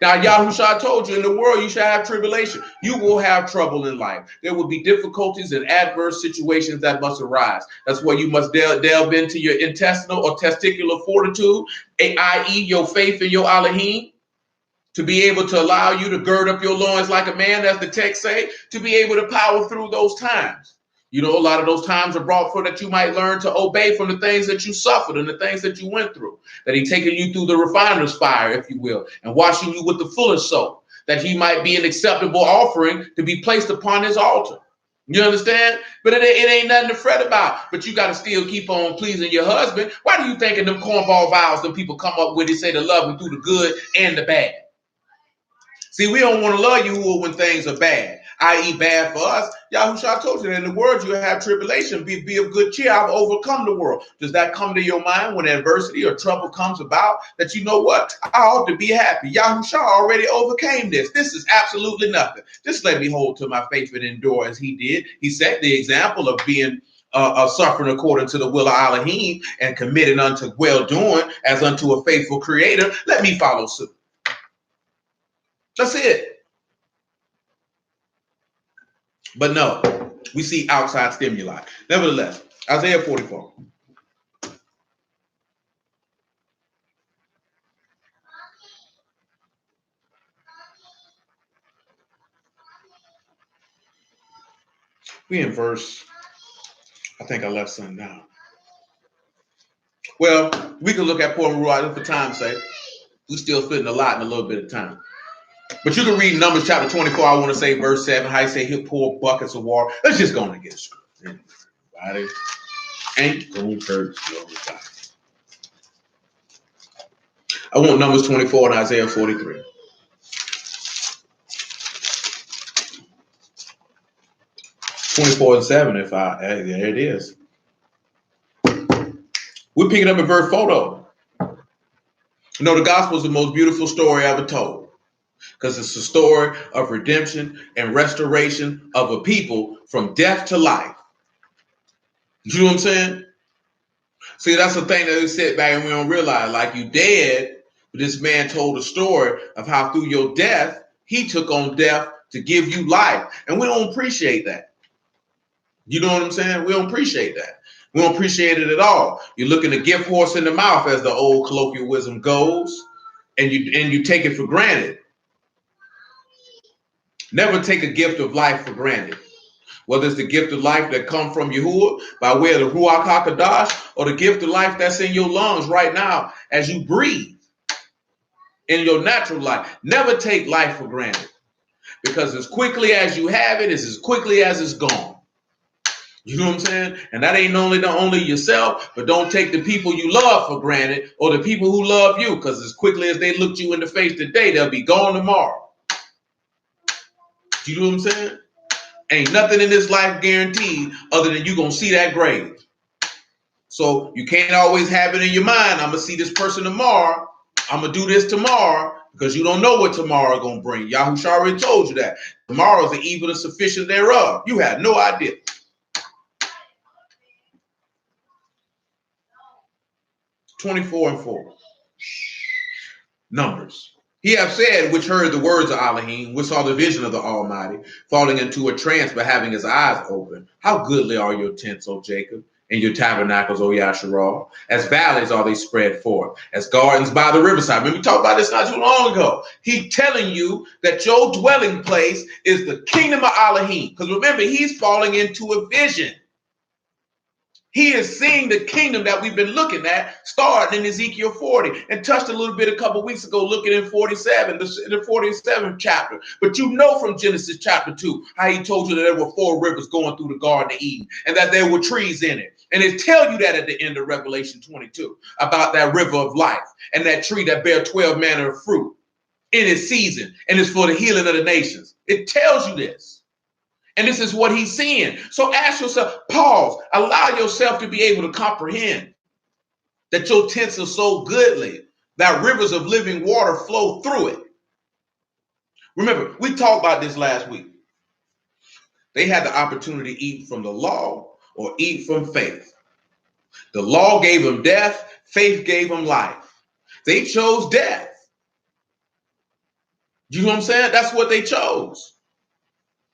Now, Yahushua told you, in the world you shall have tribulation. You will have trouble in life. There will be difficulties and adverse situations that must arise. That's why you must delve into your intestinal or testicular fortitude, i.e. your faith in your Elohim, to be able to allow you to gird up your loins like a man, as the text say, to be able to power through those times. You know, a lot of those times are brought for that you might learn to obey from the things that you suffered and the things that you went through, that he taken you through the refiner's fire, if you will, and washing you with the fullest soap, that he might be an acceptable offering to be placed upon his altar. You understand? But it ain't nothing to fret about. But you got to still keep on pleasing your husband. Why do you think in them cornball vows that people come up with, they say to love him through the good and the bad? See, we don't want to love you when things are bad, i.e. bad for us. Yahushua told you that in the world you have tribulation. Be of good cheer. I've overcome the world. Does that come to your mind when adversity or trouble comes about, that you know what? I ought to be happy. Yahushua already overcame this. This is absolutely nothing. Just let me hold to my faith and endure as he did. He set the example of being suffering according to the will of Elohim and committing unto well-doing as unto a faithful creator. Let me follow suit. That's it. But no, we see outside stimuli. Nevertheless, Isaiah 44. We in verse, I think I left something down. Well, we can look at Poor Ruach for time's sake. We still fitting a lot in a little bit of time. But you can read Numbers chapter 24, I want to say verse 7, how he say he'll pour buckets of water. Let's just go on and get it. Everybody ain't going to church. I want Numbers 24 and Isaiah 43. And 7, there it is. We're picking up in verse 4 though. You know, the gospel is the most beautiful story ever told, because it's a story of redemption and restoration of a people from death to life. You know what I'm saying? See, that's the thing that we sit back and we don't realize. Like, you dead, but this man told a story of how through your death, he took on death to give you life. And we don't appreciate that. You know what I'm saying? We don't appreciate that. We don't appreciate it at all. You're looking a gift horse in the mouth, as the old colloquialism goes, and you take it for granted. Never take a gift of life for granted. Whether it's the gift of life that come from Yahuwah by way of the Ruach HaKodesh, or the gift of life that's in your lungs right now as you breathe in your natural life. Never take life for granted, because as quickly as you have it is as quickly as it's gone. You know what I'm saying? And that ain't only yourself, but don't take the people you love for granted, or the people who love you, because as quickly as they look you in the face today, they'll be gone tomorrow. You know what I'm saying? Ain't nothing in this life guaranteed other than you gonna see that grave. So you can't always have it in your mind, I'm gonna see this person tomorrow, I'm gonna do this tomorrow, because you don't know what tomorrow gonna bring. Yahushua already told you that. Tomorrow is the evil and sufficient thereof. You had no idea. 24:4. Numbers. He have said, which heard the words of Elohim, which saw the vision of the Almighty, falling into a trance but having his eyes open. How goodly are your tents, O Jacob, and your tabernacles, O Yasharal. As valleys are they spread forth, as gardens by the riverside. Remember, we talked about this not too long ago. He's telling you that your dwelling place is the kingdom of Elohim. Because remember, he's falling into a vision. He is seeing the kingdom that we've been looking at, starting in Ezekiel 40, and touched a little bit a couple weeks ago, looking in 47, the 47th chapter. But you know from Genesis chapter 2, how he told you that there were 4 rivers going through the Garden of Eden, and that there were trees in it. And it tells you that at the end of Revelation 22, about that river of life, and that tree that bear 12 manner of fruit in its season, and it's for the healing of the nations. It tells you this. And this is what he's seeing. So ask yourself, pause, allow yourself to be able to comprehend that your tents are so goodly that rivers of living water flow through it. Remember, we talked about this last week. They had the opportunity to eat from the law or eat from faith. The law gave them death, faith gave them life. They chose death. You know what I'm saying? That's what they chose.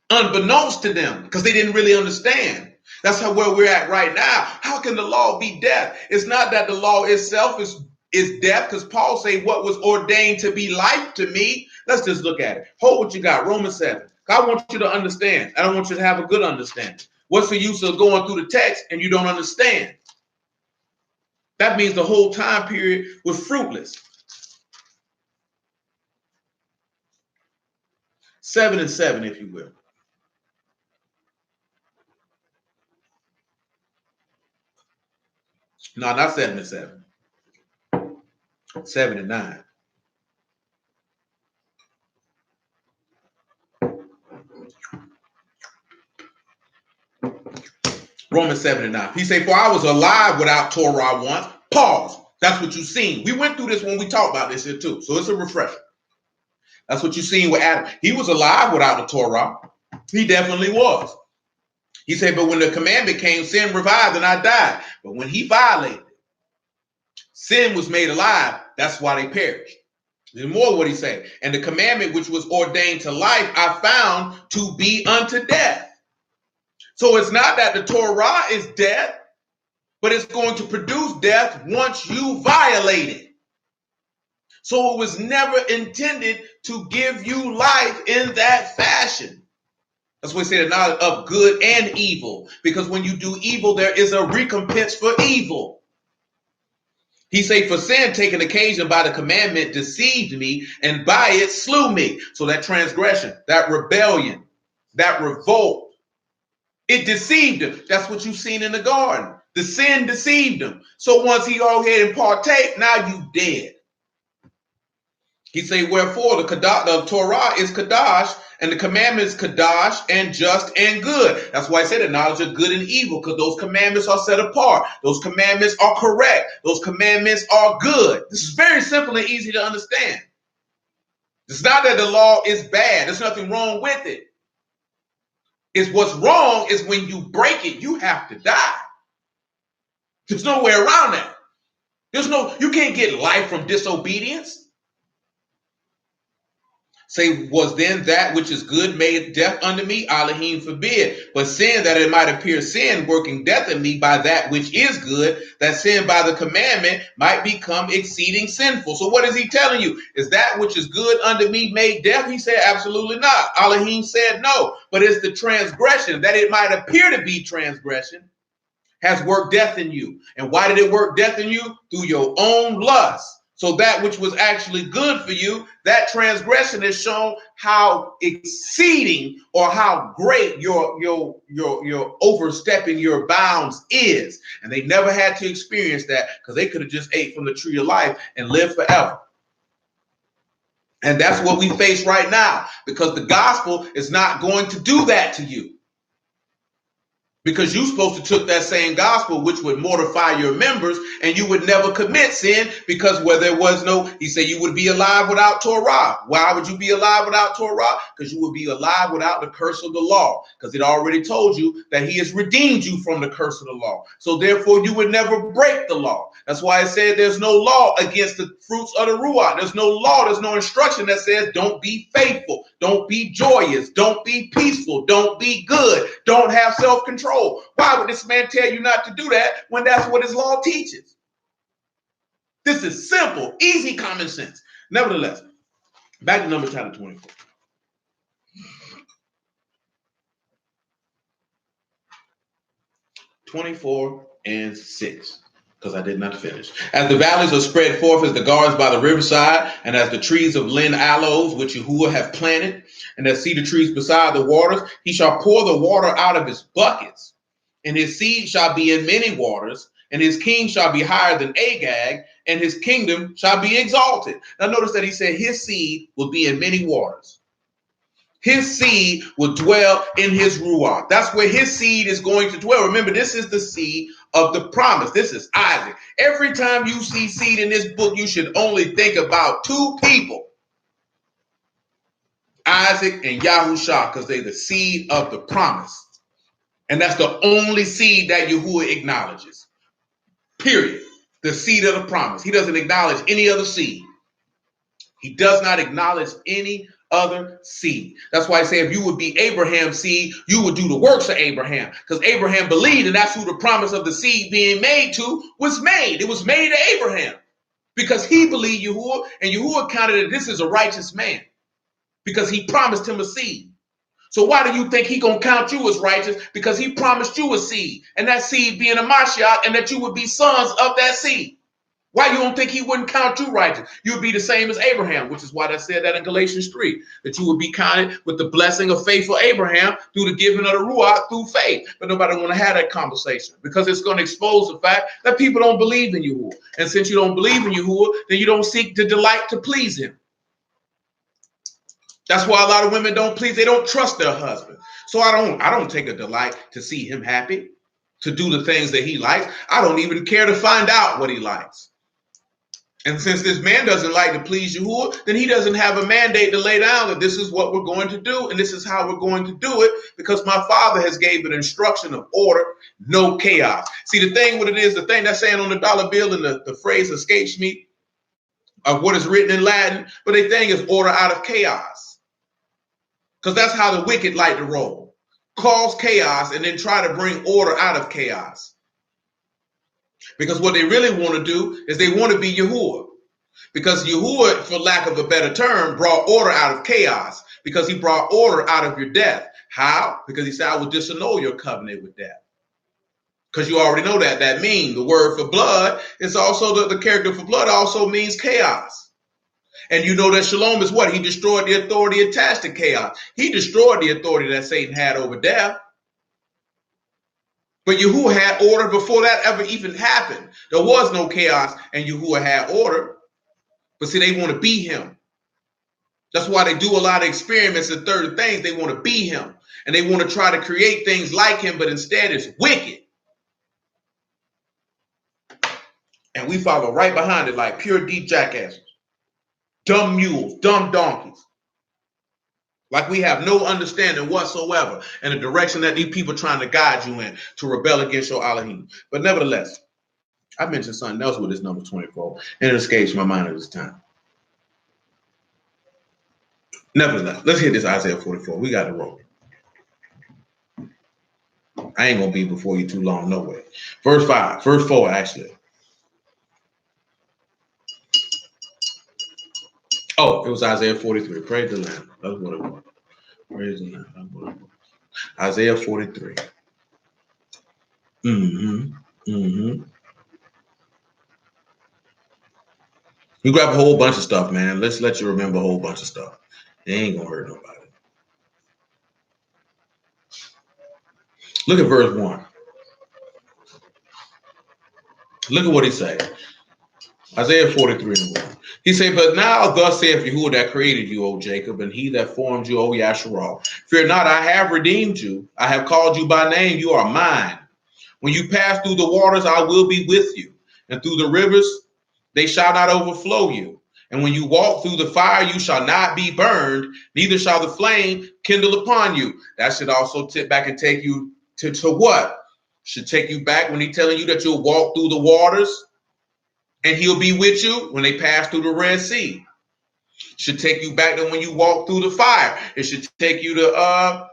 Unbeknownst to them, because they didn't really understand. That's where we're at right now. How can the law be death? It's not that the law itself is death, because Paul say what was ordained to be life to me. Let's just look at it. Hold what you got, Romans 7. I want you to understand. I don't want you to have a good understanding. What's the use of going through the text and you don't understand? That means the whole time period was fruitless. 7 and 7, if you will. No, not 7 and 7. 7 and 9. Romans 7 and 9. He said, for I was alive without Torah once. Pause. That's what you've seen. We went through this when we talked about this here too. So it's a refresher. That's what you've seen with Adam. He was alive without the Torah. He definitely was. He said, but when the commandment came, sin revived and I died. But when he violated, sin was made alive. That's why they perished. There's more what he said. And the commandment which was ordained to life, I found to be unto death. So it's not that the Torah is death, but it's going to produce death once you violate it. So it was never intended to give you life in that fashion. That's why we say the knowledge of good and evil, because when you do evil, there is a recompense for evil. He say, for sin taken occasion by the commandment deceived me, and by it slew me. So that transgression, that rebellion, that revolt, it deceived him. That's what you've seen in the garden. The sin deceived him. So once he go ahead and partake, now you dead. He say, wherefore the Torah is Kadash, and the commandments Kadash and just and good. That's why I say the knowledge of good and evil, because those commandments are set apart. Those commandments are correct. Those commandments are good. This is very simple and easy to understand. It's not that the law is bad. There's nothing wrong with it. It's what's wrong is when you break it, you have to die. There's no way around that. You can't get life from disobedience. Say, was then that which is good made death unto me? Elohim forbid. But sin, that it might appear sin, working death in me by that which is good, that sin by the commandment might become exceeding sinful. So what is he telling you? Is that which is good unto me made death? He said, absolutely not. Elohim said no. But it's the transgression, that it might appear to be transgression, has worked death in you. And why did it work death in you? Through your own lust. So that which was actually good for you, that transgression has shown how exceeding or how great your overstepping your bounds is. And they never had to experience that, because they could have just ate from the tree of life and lived forever. And that's what we face right now, because the gospel is not going to do that to you. Because you're supposed to took that same gospel, which would mortify your members, and you would never commit sin, because where there was no, he said you would be alive without Torah. Why would you be alive without Torah? Because you would be alive without the curse of the law, because it already told you that he has redeemed you from the curse of the law. So therefore you would never break the law. That's why it said there's no law against the fruits of the Ruach. There's no law, there's no instruction that says don't be faithful, don't be joyous, don't be peaceful, don't be good, don't have self-control. Why would this man tell you not to do that when that's what his law teaches? This is simple, easy common sense. Nevertheless, back to Numbers chapter 24. 24:6, because I did not finish. As the valleys are spread forth as the gardens by the riverside, and as the trees of lin aloes which Yahuwah have planted, and as cedar trees beside the waters, he shall pour the water out of his buckets, and his seed shall be in many waters, and his king shall be higher than Agag, and his kingdom shall be exalted. Now notice that he said his seed will be in many waters. His seed will dwell in his ruach. That's where his seed is going to dwell. Remember, this is the seed of the promise. This is Isaac. Every time you see seed in this book, you should only think about two people, Isaac and Yahusha, because they're the seed of the promise. And that's the only seed that Yahuwah acknowledges. Period. The seed of the promise. He doesn't acknowledge any other seed. He does not acknowledge any other seed. That's why I say if you would be Abraham's seed, you would do the works of Abraham. Because Abraham believed, and that's who the promise of the seed being made to was made. It was made to Abraham. Because he believed Yahuwah, and Yahuwah counted that this is a righteous man. Because he promised him a seed. So why do you think he gonna count you as righteous? Because he promised you a seed, and that seed being a Mashiach, and that you would be sons of that seed. Why you don't think he wouldn't count you righteous? You would be the same as Abraham, which is why I said that in Galatians 3, that you would be counted with the blessing of faithful Abraham through the giving of the Ruach through faith. But nobody want to have that conversation, because it's going to expose the fact that people don't believe in Yahuwah. And since you don't believe in Yahuwah, then you don't seek to delight to please him. That's why a lot of women don't please. They don't trust their husband. So I don't take a delight to see him happy, to do the things that he likes. I don't even care to find out what he likes. And since this man doesn't like to please Yahuwah, then he doesn't have a mandate to lay down that this is what we're going to do, and this is how we're going to do it, because my father has gave an instruction of order, no chaos. See, the thing what it is, the thing that's saying on the dollar bill, and the phrase escapes me of what is written in Latin, but the thing is order out of chaos. Because that's how the wicked like to roll. Cause chaos and then try to bring order out of chaos. Because what they really want to do is they want to be Yahuwah. Because Yahuwah, for lack of a better term, brought order out of chaos. Because he brought order out of your death. How? Because he said, I will disannul your covenant with death. Because you already know that means the word for blood is also the character for blood also means chaos. And you know that shalom is what? He destroyed the authority attached to chaos. He destroyed the authority that Satan had over death. But Yahuwah had order before that ever even happened. There was no chaos, and Yahuwah had order. But see, they want to be him. That's why they do a lot of experiments and third things. They want to be him. And they want to try to create things like him, but instead it's wicked. And we follow right behind it like pure deep jackasses. Dumb mules, dumb donkeys. Like we have no understanding whatsoever in the direction that these people are trying to guide you in to rebel against your Elohim. But nevertheless, I mentioned something else with this number 24, and it escapes my mind at this time. Nevertheless, let's hit this Isaiah 44. We got to roll. I ain't going to be before you too long, no way. Verse 4, actually. Oh, it was Isaiah 43. Praise the Lamb. That's what it was. Praise the Lamb. That's what it was. Isaiah 43. You grab a whole bunch of stuff, man. Let's let you remember a whole bunch of stuff. It ain't going to hurt nobody. Look at verse 1. Look at what he said. Isaiah 43 and 1. He said, but now thus saith Yahuwah that created you, O Jacob, and he that formed you, O Yasharal. Fear not, I have redeemed you. I have called you by name. You are mine. When you pass through the waters, I will be with you. And through the rivers, they shall not overflow you. And when you walk through the fire, you shall not be burned, neither shall the flame kindle upon you. That should also tip back and take you to what? Should take you back when he's telling you that you'll walk through the waters and he'll be with you when they pass through the Red Sea. Should take you back to when you walk through the fire. It should take you to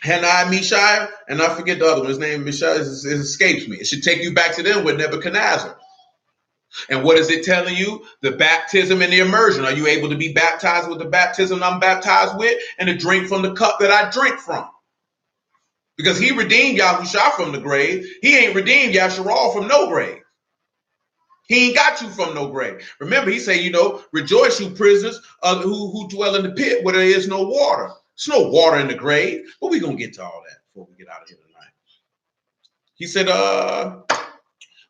Hanai, Mishai, and I forget the other one. His name Mishai, it escapes me. It should take you back to them with Nebuchadnezzar. And what is it telling you? The baptism and the immersion. Are you able to be baptized with the baptism I'm baptized with and to drink from the cup that I drink from? Because he redeemed Yahushua from the grave. He ain't redeemed Yasharal from no grave. He ain't got you from no grave. Remember, he said, rejoice, you prisoners who dwell in the pit where there is no water. There's no water in the grave. But we're going to get to all that before we get out of here tonight. He said,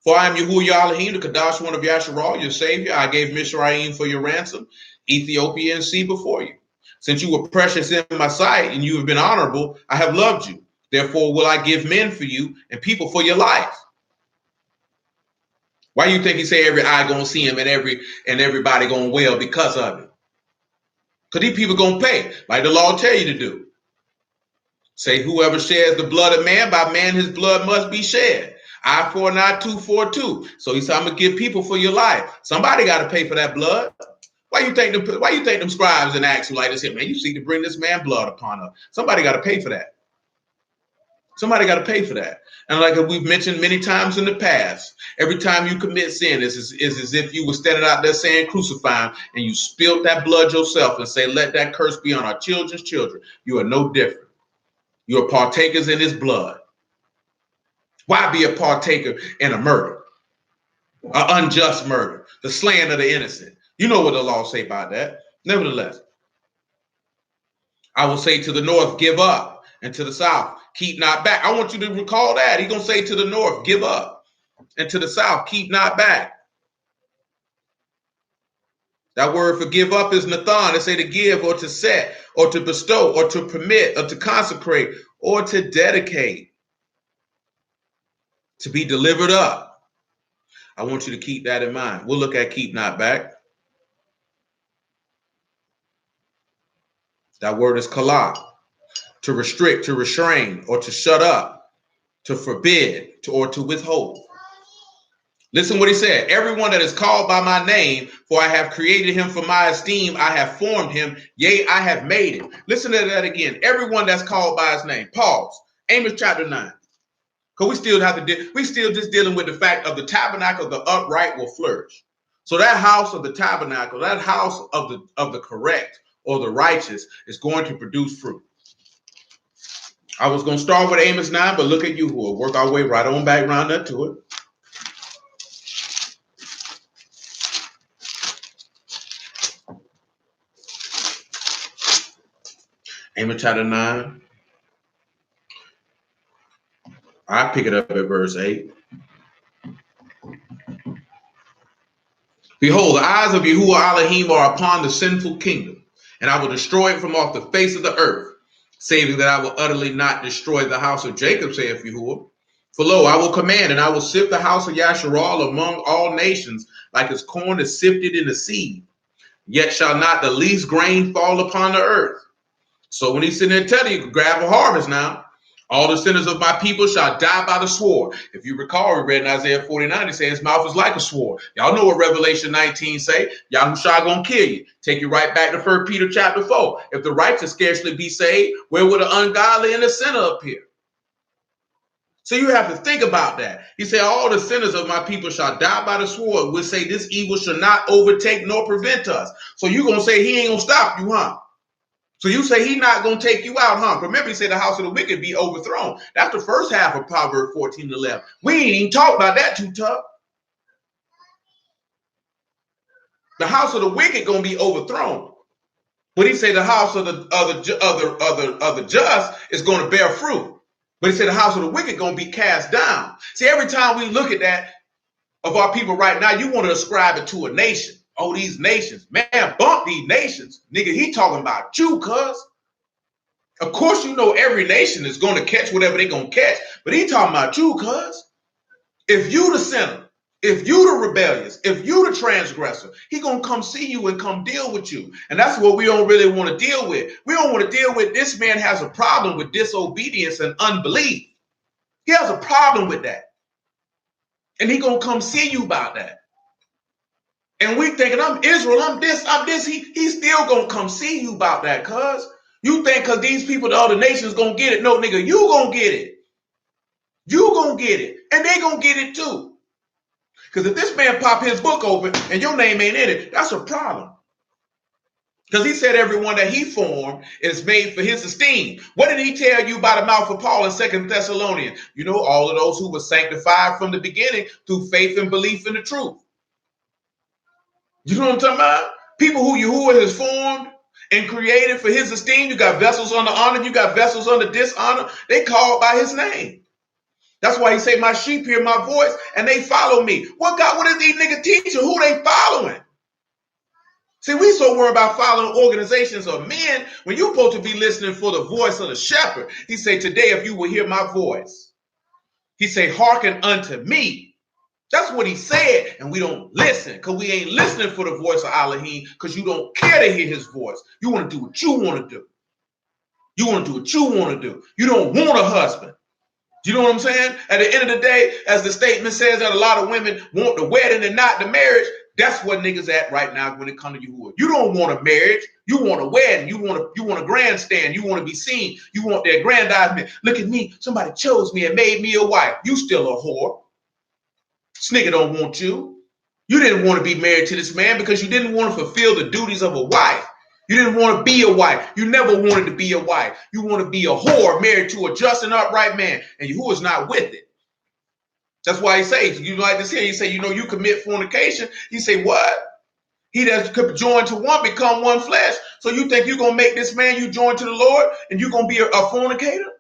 for I am Yahuwah Elohim, the Kadash one of Yasharal, your savior. I gave Mizraim for your ransom, Ethiopia and sea before you. Since you were precious in my sight and you have been honorable, I have loved you. Therefore will I give men for you and people for your life. Why you think he say every eye gonna see him and everybody gonna wail because of it? Because these people gonna pay, like the law tell you to do. Say whoever sheds the blood of man, by man his blood must be shed. Eye for an eye, tooth for a tooth. So he said, I'm gonna give people for your life. Somebody got to pay for that blood. Why you think them scribes and acts like this here, man? You seek to bring this man blood upon us. Somebody got to pay for that. Somebody got to pay for that. And like we've mentioned many times in the past, every time you commit sin, it's as if you were standing out there saying crucify him and you spilled that blood yourself and say, let that curse be on our children's children. You are no different. You are partakers in his blood. Why be a partaker in a murder, an unjust murder, the slaying of the innocent? You know what the law say about that. Nevertheless, I will say to the north, give up, and to the south, keep not back. I want you to recall that. He's going to say to the north, give up, and to the south, keep not back. That word for give up is Nathan. They say to give or to set or to bestow or to permit or to consecrate or to dedicate, to be delivered up. I want you to keep that in mind. We'll look at keep not back. That word is kala, to restrict, to restrain, or to shut up, to forbid, or to withhold. Listen what he said. Everyone that is called by my name, for I have created him for my esteem, I have formed him, yea, I have made him. Listen to that again. Everyone that's called by his name. Pause. Amos chapter 9. Because we still just dealing with the fact of the tabernacle, the upright will flourish. So that house of the tabernacle, that house of the correct or the righteous is going to produce fruit. I was going to start with Amos 9, but look at you, who will work our way right on back around up to it. Amos chapter 9. I pick it up at verse 8. Behold, the eyes of Yahuwah Elohim are upon the sinful kingdom, and I will destroy it from off the face of the earth, saving that I will utterly not destroy the house of Jacob, saith Yahuwah. For lo, I will command, and I will sift the house of Yasharal among all nations, like as corn is sifted in the seed. Yet shall not the least grain fall upon the earth. So when he's sitting there telling you, grab a harvest now, All the sinners of my people shall die by the sword. If you recall, we read in Isaiah 49, it says his mouth is like a sword. Y'all know what Revelation 19 say. Yahushua gonna kill you. Take you right back to 1 Peter chapter 4. If the righteous scarcely be saved, where will the ungodly and the sinner appear? So you have to think about that. He said, all the sinners of my people shall die by the sword. We'll say this evil shall not overtake nor prevent us. So you're going to say he ain't going to stop you, huh? So you say he's not going to take you out, huh? Remember, he said the house of the wicked be overthrown. That's the first half of Proverbs 14 and 11. We ain't even talked about that too tough. The house of the wicked going to be overthrown. But he said the house of the just is going to bear fruit. But he said the house of the wicked going to be cast down. See, every time we look at that of our people right now, you want to ascribe it to a nation. Oh, these nations. Man, bump these nations. Nigga, he talking about you, cuz. Of course, you know every nation is going to catch whatever they going to catch. But he talking about you, cuz. If you the sinner, if you the rebellious, if you the transgressor, he going to come see you and come deal with you. And that's what we don't really want to deal with. We don't want to deal with this man has a problem with disobedience and unbelief. He has a problem with that. And he going to come see you about that. And we thinking, I'm Israel, I'm this. He's still going to come see you about that, cuz. You think because these people, the other nations going to get it. No, nigga, you going to get it. You going to get it. And they going to get it too. Because if this man pop his book open and your name ain't in it, that's a problem. Because he said everyone that he formed is made for his esteem. What did he tell you by the mouth of Paul in 2 Thessalonians? You know, all of those who were sanctified from the beginning through faith and belief in the truth. You know what I'm talking about? People who Yahuwah has formed and created for his esteem. You got vessels under honor. You got vessels under dishonor. They called by his name. That's why he say, my sheep hear my voice and they follow me. What is these niggas teaching? Who they following? See, we so worried about following organizations of men when you're supposed to be listening for the voice of the shepherd. He say, today, if you will hear my voice, he say, hearken unto me. That's what he said. And we don't listen because we ain't listening for the voice of Elohim because you don't care to hear his voice. You want to do what you want to do. You want to do what you want to do. You don't want a husband. You know what I'm saying? At the end of the day, as the statement says that a lot of women want the wedding and not the marriage, that's what niggas at right now when it comes to you. You don't want a marriage. You want a wedding. You want a grandstand. You want to be seen. You want their aggrandizement. Look at me. Somebody chose me and made me a wife. You still a whore. This nigga don't want you. You didn't want to be married to this man because you didn't want to fulfill the duties of a wife. You didn't want to be a wife. You never wanted to be a wife. You want to be a whore married to a just and upright man, and who is not with it. That's why he says, you like this here, he say, you know, you commit fornication. He say, what? He that could join to one become one flesh. So you think you're going to make this man you join to the Lord and you're going to be a fornicator?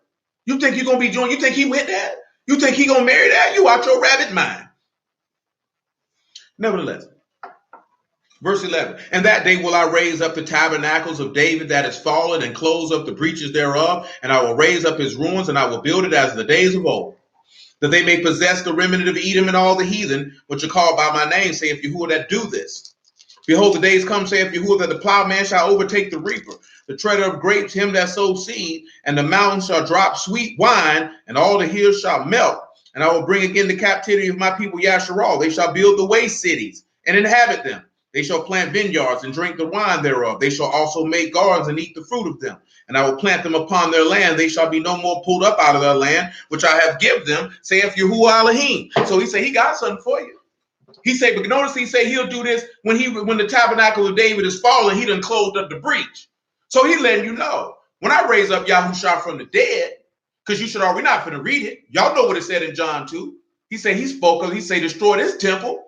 You think you're going to be joined? You think he with that? You think he going to marry that? You out your rabbit mind. Nevertheless. Verse 11, and that day will I raise up the tabernacles of David that is fallen and close up the breaches thereof, and I will raise up his ruins, and I will build it as the days of old, that they may possess the remnant of Edom and all the heathen, which are called by my name, saith Yahuwah that do this. Behold, the days come, saith Yahuwah, that the plowman shall overtake the reaper, the treader of grapes, him that sows seed, and the mountains shall drop sweet wine, and all the hills shall melt. And I will bring again the captivity of my people Yasharal. They shall build the waste cities and inhabit them. They shall plant vineyards and drink the wine thereof. They shall also make gardens and eat the fruit of them. And I will plant them upon their land. They shall be no more pulled up out of their land, which I have given them, saith Yahuwah Elohim. So he said, he got something for you. He said, but notice he said he'll do this when the tabernacle of David is fallen, he done closed up the breach. So he letting you know, when I raise up Yahushua from the dead, because you should already, we're not going to read it. Y'all know what it said in John 2. He said he spoke of, he said, destroy this temple.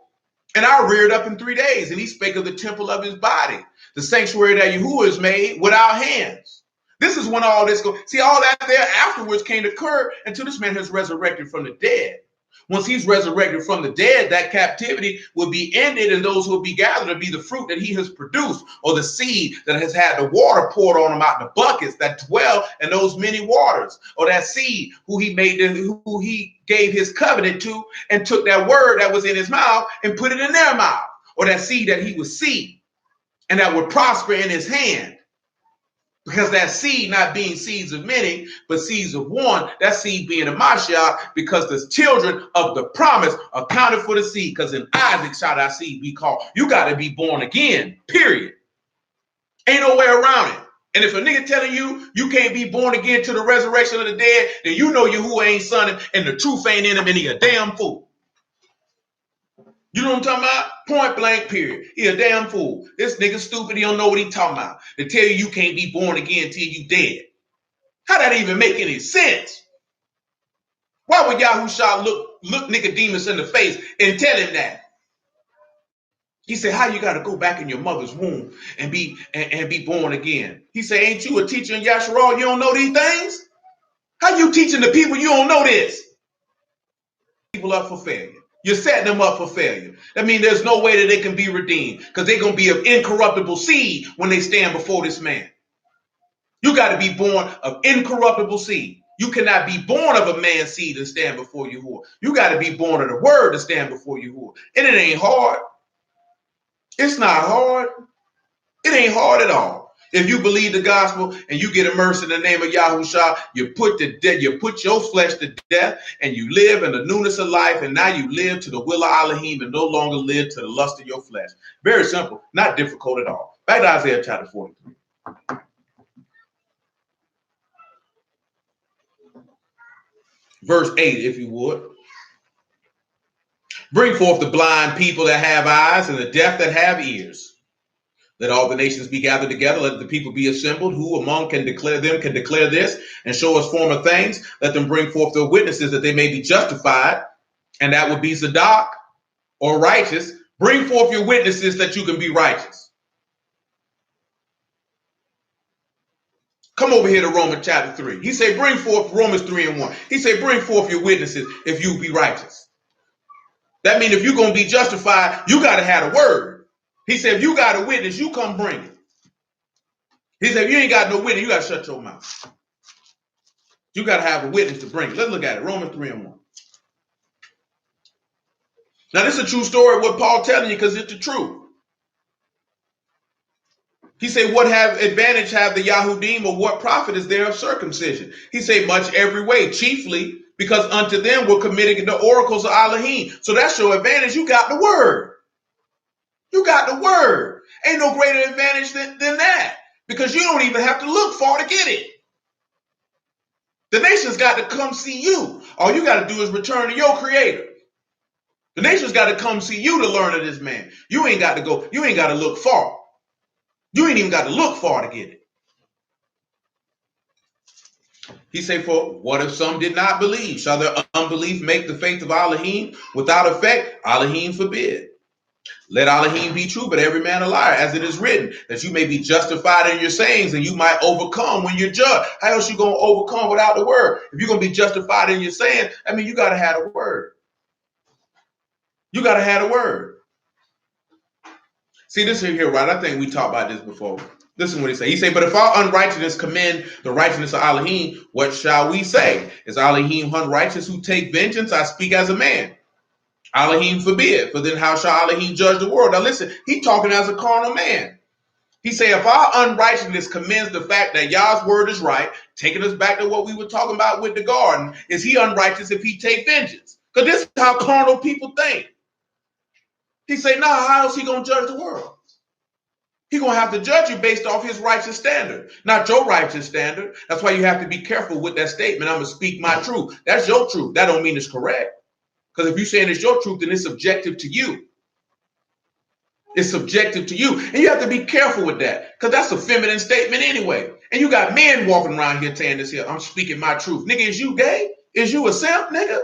And I reared up in 3 days. And he spake of the temple of his body, the sanctuary that Yahuwah has made without hands. This is when all this goes. See, all that there afterwards came to occur until this man has resurrected from the dead. Once he's resurrected from the dead, that captivity will be ended, and those who will be gathered will be the fruit that he has produced, or the seed that has had the water poured on him out the buckets that dwell in those many waters, or that seed who he gave his covenant to and took that word that was in his mouth and put it in their mouth, or that seed that he would see and that would prosper in his hand. Because that seed not being seeds of many, but seeds of one, that seed being a Mashal, because the children of the promise are counted for the seed. Because in Isaac shall thy seed be called. You got to be born again, period. Ain't no way around it. And if a nigga telling you you can't be born again to the resurrection of the dead, then you know Yahuwah ain't son and the truth ain't in him and he a damn fool. You know what I'm talking about? Point blank, period. He a damn fool. This nigga stupid. He don't know what he talking about. They tell you can't be born again till you dead. How that even make any sense? Why would Yahushua look Nicodemus in the face and tell him that? He said, how you got to go back in your mother's womb and be born again? He said, ain't you a teacher in Yasharal? You don't know these things? How you teaching the people you don't know this? People up for failure. You're setting them up for failure. That means there's no way that they can be redeemed because they're going to be of incorruptible seed when they stand before this man. You got to be born of incorruptible seed. You cannot be born of a man's seed and stand before Yahuwah. You got to be born of the word to stand before Yahuwah. And it ain't hard. It's not hard. It ain't hard at all. If you believe the gospel and you get immersed in the name of Yahushua, you put your flesh to death and you live in the newness of life, and now you live to the will of Elohim and no longer live to the lust of your flesh. Very simple, not difficult at all. Back to Isaiah chapter 43. Verse 8, if you would. Bring forth the blind people that have eyes and the deaf that have ears. Let all the nations be gathered together. Let the people be assembled. Who among can declare this and show us former things. Let them bring forth their witnesses that they may be justified. And that would be Zadok or righteous. Bring forth your witnesses that you can be righteous. Come over here to Romans chapter 3. He said, bring forth Romans 3 and 1. He said, bring forth your witnesses if you be righteous. That means if you're going to be justified, you got to have a word. He said, if you got a witness, you come bring it. He said, if you ain't got no witness, you got to shut your mouth. You got to have a witness to bring it. Let's look at it. Romans 3 and 1. Now, this is a true story of what Paul telling you because it's the truth. He said, what advantage have the Yahudim, or what profit is there of circumcision? He said, much every way, chiefly because unto them were committed the oracles of Elohim. So that's your advantage. You got the word. You got the word. Ain't no greater advantage than that, because you don't even have to look far to get it. The nations got to come see you. All you got to do is return to your creator. The nations got to come see you to learn of this man. You ain't got to go. You ain't got to look far. You ain't even got to look far to get it. He said, for what if some did not believe? Shall their unbelief make the faith of Elohim without effect? Elohim forbid. Let Elohim be true, but every man a liar, as it is written, that you may be justified in your sayings and you might overcome when you're judged. How else you going to overcome without the word? If you're going to be justified in your saying, I mean, you got to have a word. You got to have a word. See, this here, right? I think we talked about this before. Listen what he said. He said, but if our unrighteousness commend the righteousness of Elohim, what shall we say? Is Elohim unrighteous who take vengeance? I speak as a man. Elohim forbid, for then how shall Elohim judge the world? Now listen, he talking as a carnal man. He say, if our unrighteousness commends the fact that Yah's word is right, taking us back to what we were talking about with the garden, is he unrighteous if he take vengeance? Because this is how carnal people think. He say, nah, how else he going to judge the world? He going to have to judge you based off his righteous standard, not your righteous standard. That's why you have to be careful with that statement. I'm going to speak my truth. That's your truth. That don't mean it's correct. Because if you're saying it's your truth, then it's subjective to you. It's subjective to you. And you have to be careful with that, because that's a feminine statement anyway. And you got men walking around here saying this here, I'm speaking my truth. Nigga, is you gay? Is you a simp, nigga?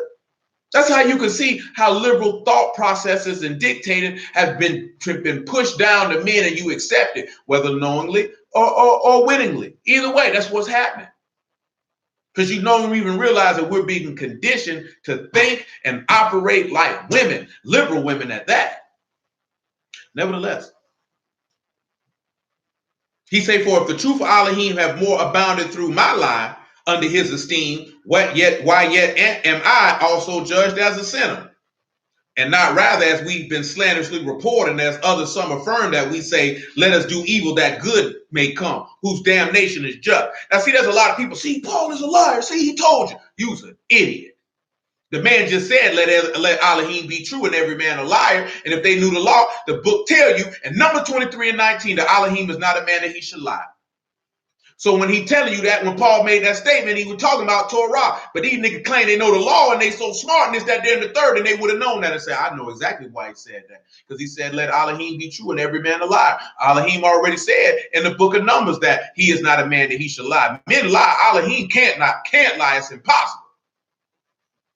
That's how you can see how liberal thought processes and dictated have been pushed down to men, and you accept it, whether knowingly or wittingly. Either way, that's what's happening. Because you don't even realize that we're being conditioned to think and operate like women, liberal women at that. Nevertheless, he say, for if the truth of Elohim have more abounded through my lie under his esteem, why yet am I also judged as a sinner? And not rather, as we've been slanderously reporting, as others some affirm, that we say, let us do evil that good may come, whose damnation is just. Now, see, there's a lot of people, see, Paul is a liar. See, he told you. You's an idiot. The man just said, let Elohim be true and every man a liar. And if they knew the law, the book tell you, in number 23 and 19, that Elohim is not a man that he should lie. So when he telling you that, when Paul made that statement, he was talking about Torah. But these niggas claim they know the law and they so smart and this, that, they're in the third, and they would have known that and said, I know exactly why he said that. Because he said, let Elohim be true and every man a liar. Elohim already said in the book of Numbers that he is not a man that he should lie. Men lie. Elohim can't lie. It's impossible.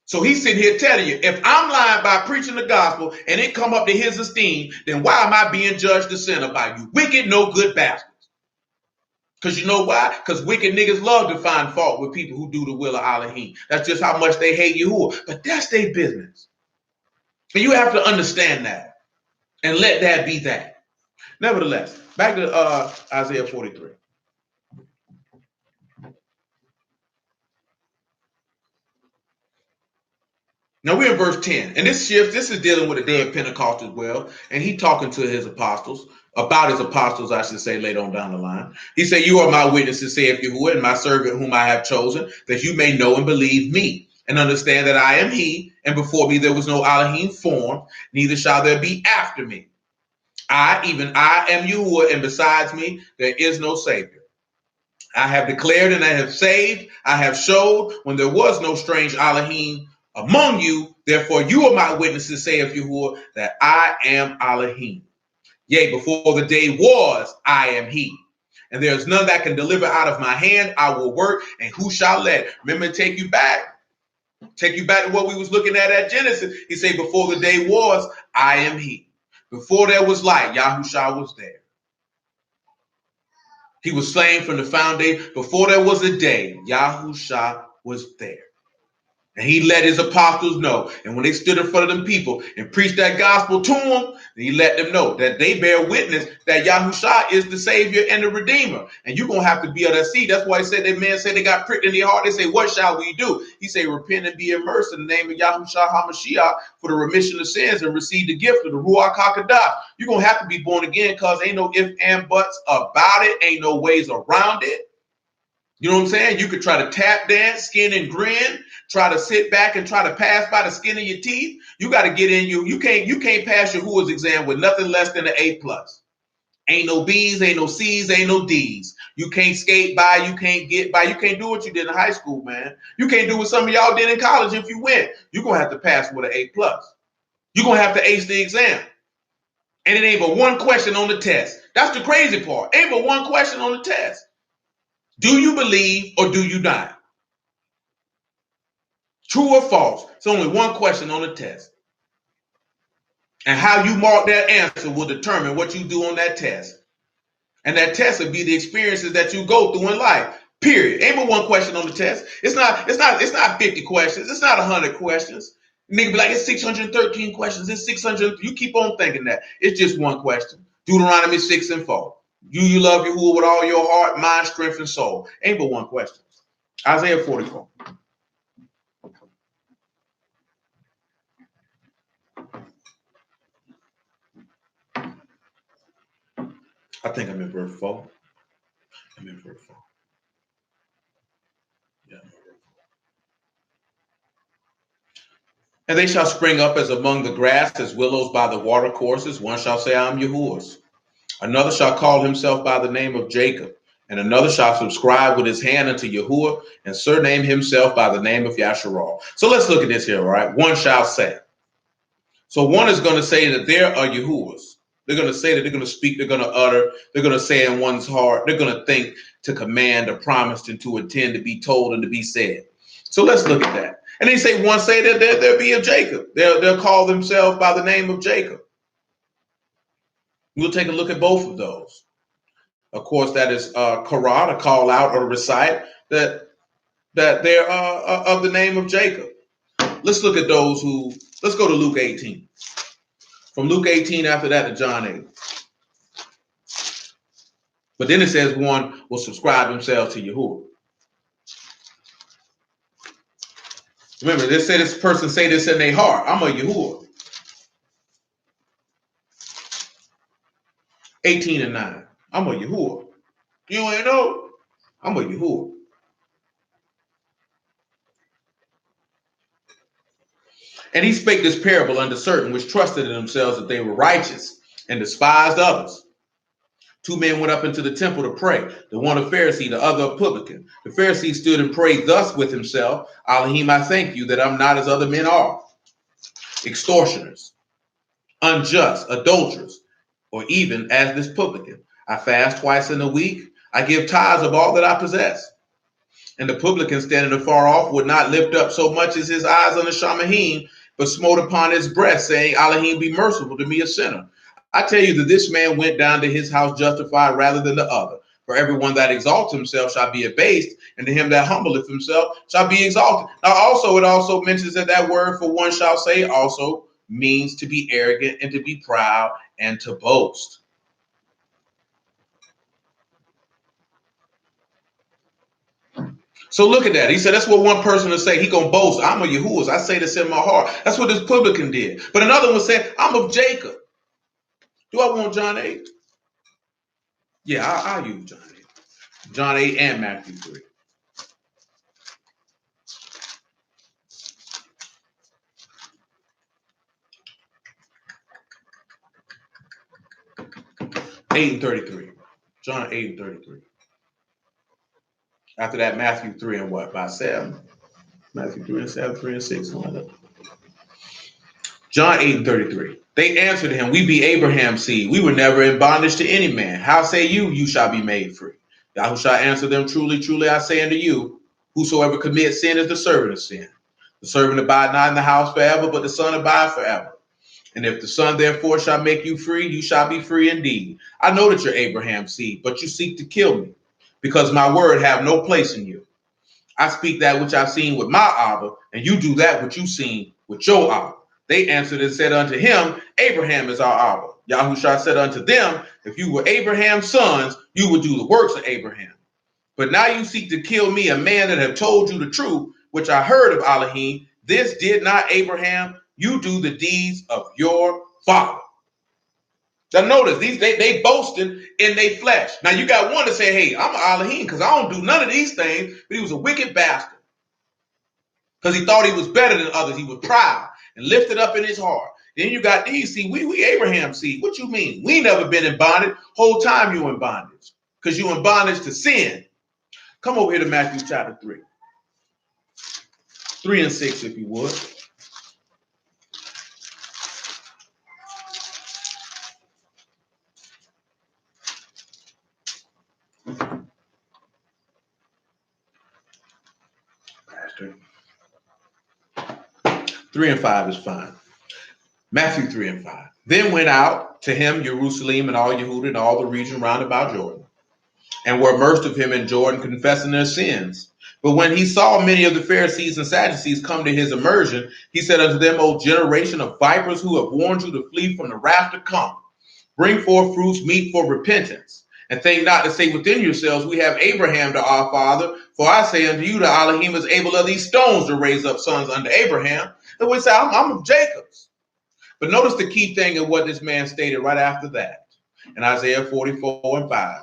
So he's sitting here telling you, if I'm lying by preaching the gospel and it come up to his esteem, then why am I being judged a sinner by you? Wicked, no good bastards. Because you know why? Because wicked niggas love to find fault with people who do the will of Elohim. That's just how much they hate Yahuwah. But that's their business. And you have to understand that and let that be that. Nevertheless, back to Isaiah 43. Now we're in verse 10. And this is dealing with the day of Pentecost as well. And he talking to his apostles, about his apostles, I should say, later on down the line. He said, you are my witnesses, saith Yahuwah, and my servant whom I have chosen, that you may know and believe me, and understand that I am he, and before me there was no Elohim formed, neither shall there be after me. I am Yahuwah, and besides me there is no Savior. I have declared and I have saved, I have showed when there was no strange Elohim among you, therefore you are my witnesses, saith Yahuwah, that I am Elohim. Yea, before the day was, I am he. And there is none that can deliver out of my hand. I will work, and who shall let? Remember, take you back to what we was looking at Genesis. He said, before the day was, I am he. Before there was light, Yahushua was there. He was slain from the foundation. Before there was a day, Yahushua was there. And he let his apostles know. And when they stood in front of them people and preached that gospel to them, he let them know that they bear witness that Yahushua is the Savior and the Redeemer. And you're going to have to be able to see. That's why he said that man said they got pricked in their heart. They say, what shall we do? He said, repent and be immersed in the name of Yahushua HaMashiach for the remission of sins and receive the gift of the Ruach HaKodesh. You're going to have to be born again because ain't no ifs and buts about it. Ain't no ways around it. You know what I'm saying? You could try to tap dance, skin and grin, try to sit back and try to pass by the skin of your teeth. You got to get in you can't pass your Yahuwah's exam with nothing less than an A+. Ain't no B's, ain't no C's, ain't no D's. You can't skate by, you can't get by, you can't do what you did in high school, man. You can't do what some of y'all did in college if you went. You're gonna have to pass with an A+. You're gonna have to ace the exam. And it ain't but one question on the test. That's the crazy part. Ain't but one question on the test. Do you believe or do you not? True or false? It's only one question on the test. And how you mark that answer will determine what you do on that test. And that test will be the experiences that you go through in life. Period. Ain't but one question on the test. It's not 50 questions. It's not 100 questions. Nigga be like, it's 613 questions. It's 600. You keep on thinking that. It's just one question. Deuteronomy 6 and 4. You love Yahuwah with all your heart, mind, strength, and soul. Ain't but one question. Isaiah 44. I think I'm in verse 4. I'm in verse 4. Yeah. And they shall spring up as among the grass, as willows by the watercourses. One shall say, I am Yahuwah's. Another shall call himself by the name of Jacob. And another shall subscribe with his hand unto Yahuwah and surname himself by the name of Yasharal. So let's look at this here, all right? One shall say. So one is going to say that there are Yahuwahs. They're going to say that they're going to speak, they're going to utter, they're going to say in one's heart, they're going to think, to command, to promise, and to intend, to be told, and to be said. So let's look at that. And they say one say that there be a Jacob. They'll call themselves by the name of Jacob. We'll take a look at both of those. Of course, that is Korah, to call out or recite that they're of the name of Jacob. Let's look at those who, let's go to Luke 18. From Luke 18 after that to John 8. But then it says one will subscribe himself to Yahuwah. Remember, they say this person say this in their heart. I'm a Yahuwah. 18 and 9. I'm a Yahuwah. You ain't know? I'm a Yahuwah. And he spake this parable unto certain which trusted in themselves that they were righteous and despised others. Two men went up into the temple to pray, the one a Pharisee, the other a publican. The Pharisee stood and prayed thus with himself, Elohim, I thank you that I'm not as other men are, extortioners, unjust, adulterers, or even as this publican. I fast twice in a week. I give tithes of all that I possess. And the publican standing afar off would not lift up so much as his eyes on the Shamahim, but smote upon his breast, saying, Elohim, be merciful to me, a sinner. I tell you that this man went down to his house justified rather than the other. For everyone that exalts himself shall be abased, and to him that humbleth himself shall be exalted. Now also, it also mentions that word for one shall say also means to be arrogant and to be proud and to boast. So look at that. He said that's what one person will say. He gonna boast. I'm a Yahuwah. I say this in my heart. That's what this publican did. But another one said, I'm of Jacob. Do I want John 8? Yeah, I'll use John 8. John 8 and Matthew 3. Eight and 33. John 8 and 33. After that, Matthew 3 and what? By 7. Matthew 3 and 7, 3 and 6. John 8 and 33. They answered him, we be Abraham's seed. We were never in bondage to any man. How say you, you shall be made free? Yahushua answered them, truly, truly, I say unto you, whosoever commits sin is the servant of sin. The servant abide not in the house forever, but the son abide forever. And if the son therefore shall make you free, you shall be free indeed. I know that you're Abraham's seed, but you seek to kill me, because my word have no place in you. I speak that which I've seen with my Abba, and you do that which you've seen with your Abba. They answered and said unto him, Abraham is our Abba. Yahushua said unto them, if you were Abraham's sons, you would do the works of Abraham. But now you seek to kill me, a man that have told you the truth, which I heard of Elohim. This did not Abraham. You do the deeds of your father. Now notice, they boasting in their flesh. Now you got one to say, hey, I'm an Elohim because I don't do none of these things, but he was a wicked bastard. Because he thought he was better than others. He was proud and lifted up in his heart. Then you got these, see, we Abraham's seed. What you mean? We never been in bondage. Whole time you in bondage. Because you in bondage to sin. Come over here to Matthew chapter 3. 3 and 6, if you would. Pastor. 3 and 5 is fine. Matthew 3 and 5. Then went out to him Jerusalem and all Yehuda and all the region round about Jordan, and were immersed of him in Jordan, confessing their sins. But when he saw many of the Pharisees and Sadducees come to his immersion, he said unto them, O generation of vipers, who have warned you to flee from the wrath to come, bring forth fruits meet for repentance. And think not to say within yourselves, we have Abraham to our father. For I say unto you, that Elohim is able of these stones to raise up sons unto Abraham. And we say, I'm of Jacob's. But notice the key thing of what this man stated right after that. In Isaiah 44 and 5.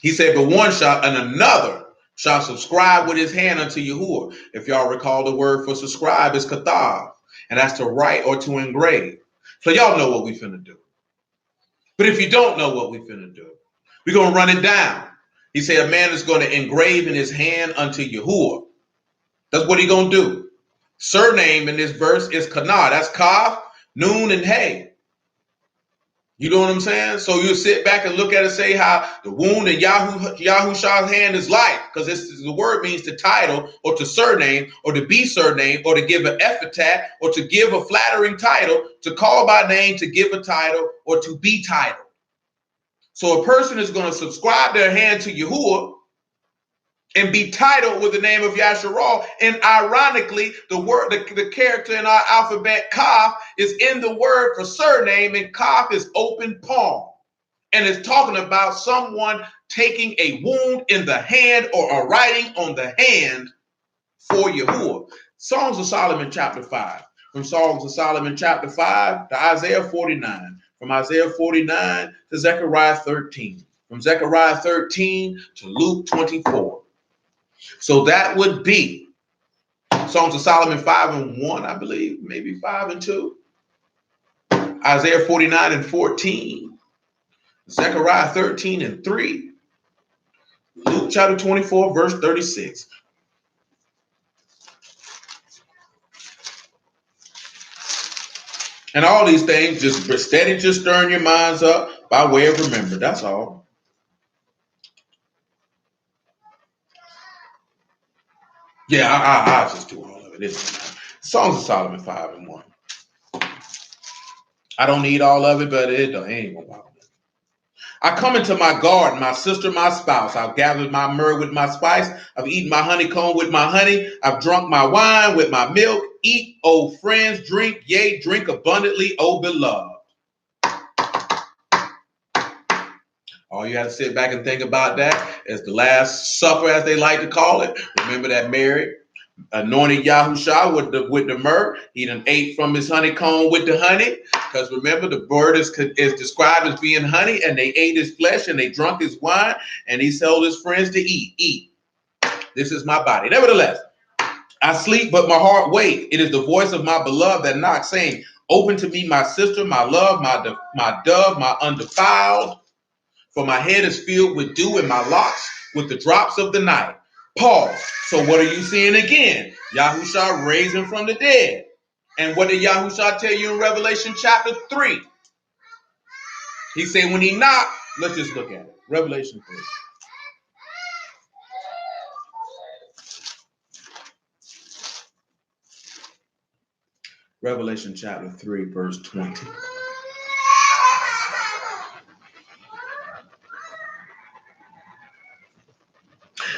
He said, but one shall, and another shall subscribe with his hand unto Yahuwah. If y'all recall, the word for subscribe is katav, and that's to write or to engrave. So y'all know what we finna do. But if you don't know what we finna do, we're going to run it down. He said a man is going to engrave in his hand unto Yahuwah. That's what he's going to do. Surname in this verse is Kana. That's Kaf, Noon, and Hey. You know what I'm saying? So you sit back and look at it and say how the wound in Yahushua's hand is life, because the word means to title or to surname or to be surname or to give an epithet or to give a flattering title, to call by name, to give a title, or to be titled. So a person is going to subscribe their hand to Yahuwah and be titled with the name of Yasharal. And ironically, the word, the character in our alphabet, Kaf, is in the word for surname, and Kaf is open palm. And it's talking about someone taking a wound in the hand or a writing on the hand for Yahuwah. Songs of Solomon chapter 5. From Songs of Solomon chapter 5 to Isaiah 49. from Isaiah 49 to Zechariah 13, from Zechariah 13 to Luke 24. So that would be Songs of Solomon 5 and 1, I believe, maybe 5 and 2, Isaiah 49 and 14, Zechariah 13 and 3, Luke chapter 24, verse 36. And all these things, just steady, just stirring your minds up by way of remember. That's all. Yeah, I'll just do all of it. It's Songs of Solomon 5 and 1. I don't need all of it, but it ain't gonna bother me. I come into my garden, my sister, my spouse. I've gathered my myrrh with my spice. I've eaten my honeycomb with my honey. I've drunk my wine with my milk. Eat, O friends, drink, yea, drink abundantly, O beloved. All you have to sit back and think about that is the Last Supper, as they like to call it. Remember that Mary anointed Yahusha with the myrrh. He done ate from his honeycomb with the honey. Because remember, the bird is described as being honey, and they ate his flesh and they drunk his wine, and he told his friends to eat. Eat. This is my body. Nevertheless, I sleep, but my heart wakes. It is the voice of my beloved that knocks, saying, open to me, my sister, my love, my dove, my undefiled. For my head is filled with dew and my locks with the drops of the night. Pause. So what are you seeing again? Yahusha raising from the dead. And what did Yahusha tell you in Revelation chapter 3? He said when he knocked, let's just look at it. Revelation 3. Revelation chapter 3, verse 20.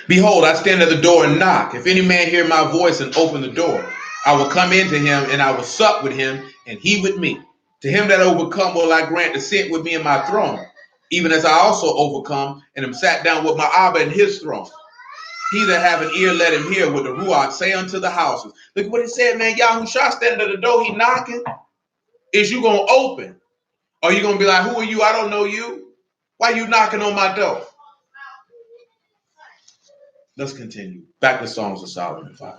Behold, I stand at the door and knock. If any man hear my voice and open the door, I will come into him and I will sup with him and he with me. To him that overcome will I grant to sit with me in my throne, even as I also overcome and am sat down with my Abba in his throne. He that have an ear, let him hear what the Ruach say unto the houses. Look what he said, man. Yahusha standing at the door, he knocking. Is you going to open? Or you going to be like, who are you? I don't know you. Why are you knocking on my door? Let's continue. Back to Songs of Solomon 5.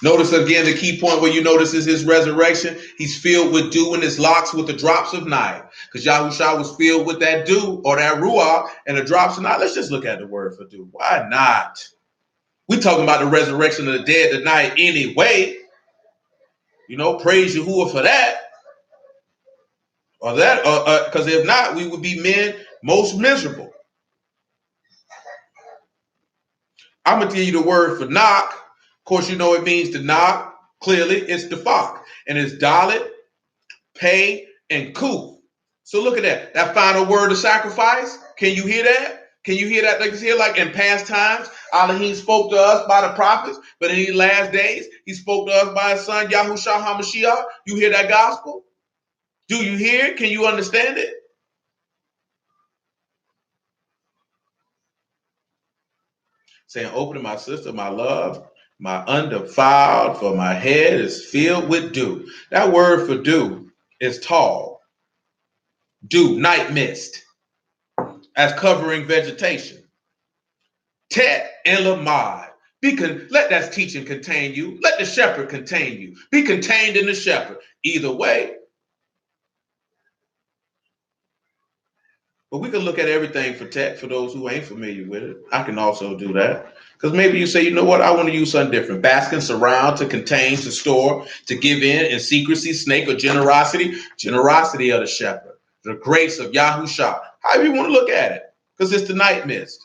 Notice again the key point where you notice is his resurrection. He's filled with dew in his locks with the drops of night. Because Yahusha was filled with that dew or that ruach and the drops of night. Let's just look at the word for dew. Why not? We're talking about the resurrection of the dead tonight anyway. You know, praise Yahuwah for that. Or that, because if not, we would be men most miserable. I'm going to tell you the word for knock. Of course, you know it means to knock. Clearly, it's dafak. And it's dalit, pay, and kuf. So look at that. That final word of sacrifice. Can you hear that? Can you hear that? Like in past times, Elohim spoke to us by the prophets, but in these last days, he spoke to us by his son, Yahushua HaMashiach. You hear that gospel? Do you hear it? Can you understand it? Saying, open to my sister, my love, my undefiled, for my head is filled with dew. That word for dew is tall. Dew, night mist, as covering vegetation. Tet and lamad. Let that teaching contain you. Let the shepherd contain you. Be contained in the shepherd. Either way. But we can look at everything for tet for those who ain't familiar with it. I can also do that. Because maybe you say, you know what, I want to use something different. Basking, surround, to contain, to store, to give in secrecy, snake, or generosity. Generosity of the shepherd. The grace of Yahusha. However you want to look at it. Because it's the night mist.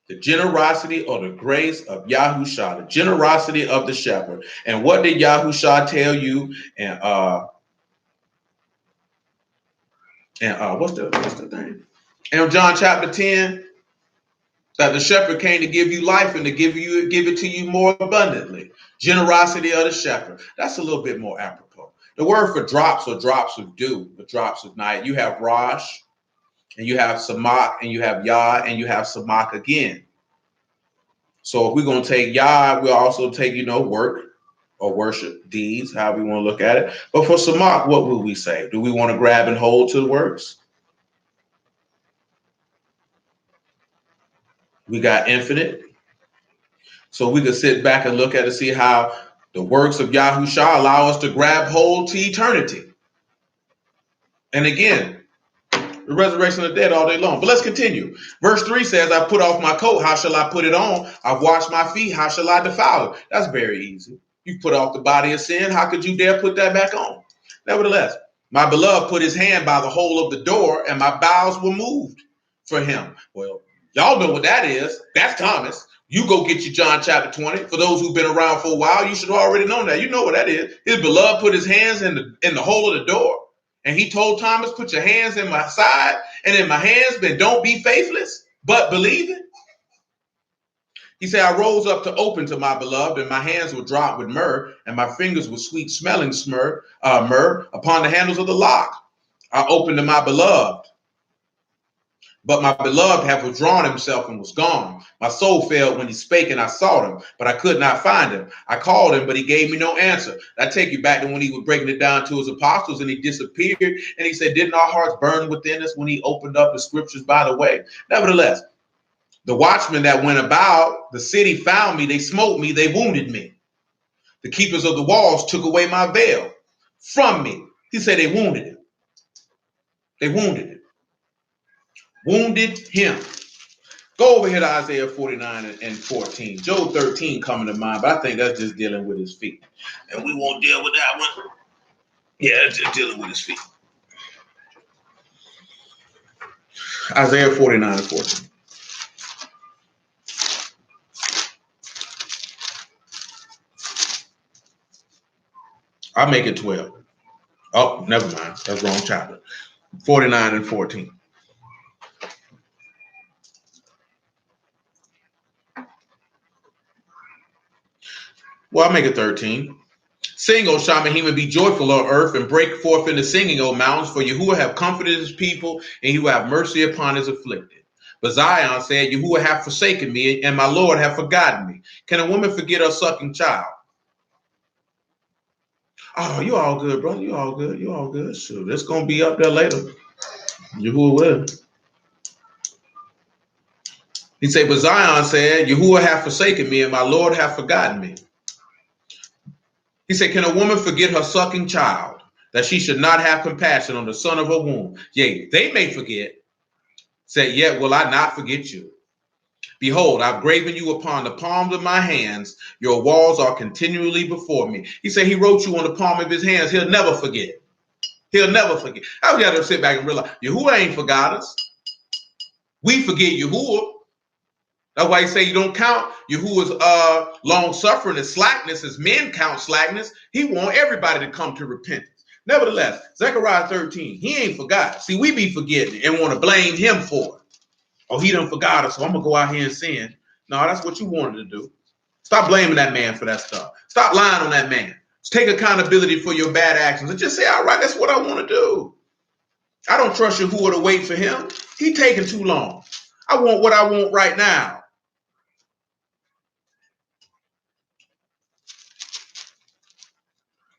The generosity or the grace of Yahusha, the generosity of the shepherd. And what did Yahusha tell you? And what's the thing? In John chapter 10, that the shepherd came to give you life and to give it to you more abundantly. Generosity of the shepherd. That's a little bit more apropos. The word for drops or drops of dew, the drops of night. You have Rosh, and you have Samak, and you have Yah, and you have Samak again. So if we're going to take Yah, we'll also take, work. or worship deeds, however we want to look at it. But for Samak, what will we say? Do we want to grab and hold to the works? We got infinite. So we could sit back and look at it, see how the works of Yahushua allow us to grab hold to eternity. And again, the resurrection of the dead all day long. But let's continue. Verse 3 says, I put off my coat. How shall I put it on? I've washed my feet. How shall I defile it? That's very easy. You put off the body of sin. How could you dare put that back on? Nevertheless, my beloved put his hand by the hole of the door, and my bowels were moved for him. Well, y'all know what that is. That's Thomas. You go get your John chapter 20. For those who've been around for a while, you should already know that. You know what that is. His beloved put his hands in the hole of the door. And he told Thomas, put your hands in my side and in my hands, but don't be faithless, but believe it. He said, I rose up to open to my beloved, and my hands were dropped with myrrh, and my fingers were sweet smelling myrrh upon the handles of the lock. I opened to my beloved, but my beloved had withdrawn himself and was gone. My soul failed when he spake, and I sought him, but I could not find him. I called him, but he gave me no answer. I take you back to when he was breaking it down to his apostles, and he disappeared, and he said, didn't our hearts burn within us when he opened up the scriptures by the way? Nevertheless, the watchmen that went about the city found me. They smote me. They wounded me. The keepers of the walls took away my veil from me. He said they wounded him. They wounded him. Wounded him. Go over here to Isaiah 49 and 14. Job 13 coming to mind, but I think that's just dealing with his feet. And we won't deal with that one. Yeah, it's just dealing with his feet. Isaiah 49 and 14. I'll make it 12. Oh, never mind. That's wrong chapter. 49 and 14. Well, I'll make it 13. Sing, O Shamahim, and be joyful, O earth, and break forth into singing, O mountains, for Yahuwah have comforted his people, and he will have mercy upon his afflicted. But Zion said, Yahuwah have forsaken me, and my Lord have forgotten me. Can a woman forget her sucking child? Oh, you all good, brother. You all good. You all good. Sure, it's going to be up there later. Yahuwah will. He said, but Zion said, Yahuwah have forsaken me, and my Lord have forgotten me. He said, can a woman forget her sucking child, that she should not have compassion on the son of her womb? Yea, they may forget. Said, yet will I not forget you. Behold, I've graven you upon the palms of my hands. Your walls are continually before me. He said he wrote you on the palm of his hands. He'll never forget. He'll never forget. I was got to sit back and realize, Yahuwah ain't forgot us. We forget Yahuwah. That's why he say you don't count Yahuwah's long suffering and slackness as men count slackness. He want everybody to come to repentance. Nevertheless, Zechariah 13, he ain't forgot. See, we be forgetting and want to blame him for it. Oh, he done forgot us, so I'm gonna go out here and sin. No, that's what you wanted to do. Stop blaming that man for that stuff. Stop lying on that man. Just take accountability for your bad actions and just say, all right, that's what I want to do. I don't trust Yahuwah to wait for him. He taking too long. I want what I want right now.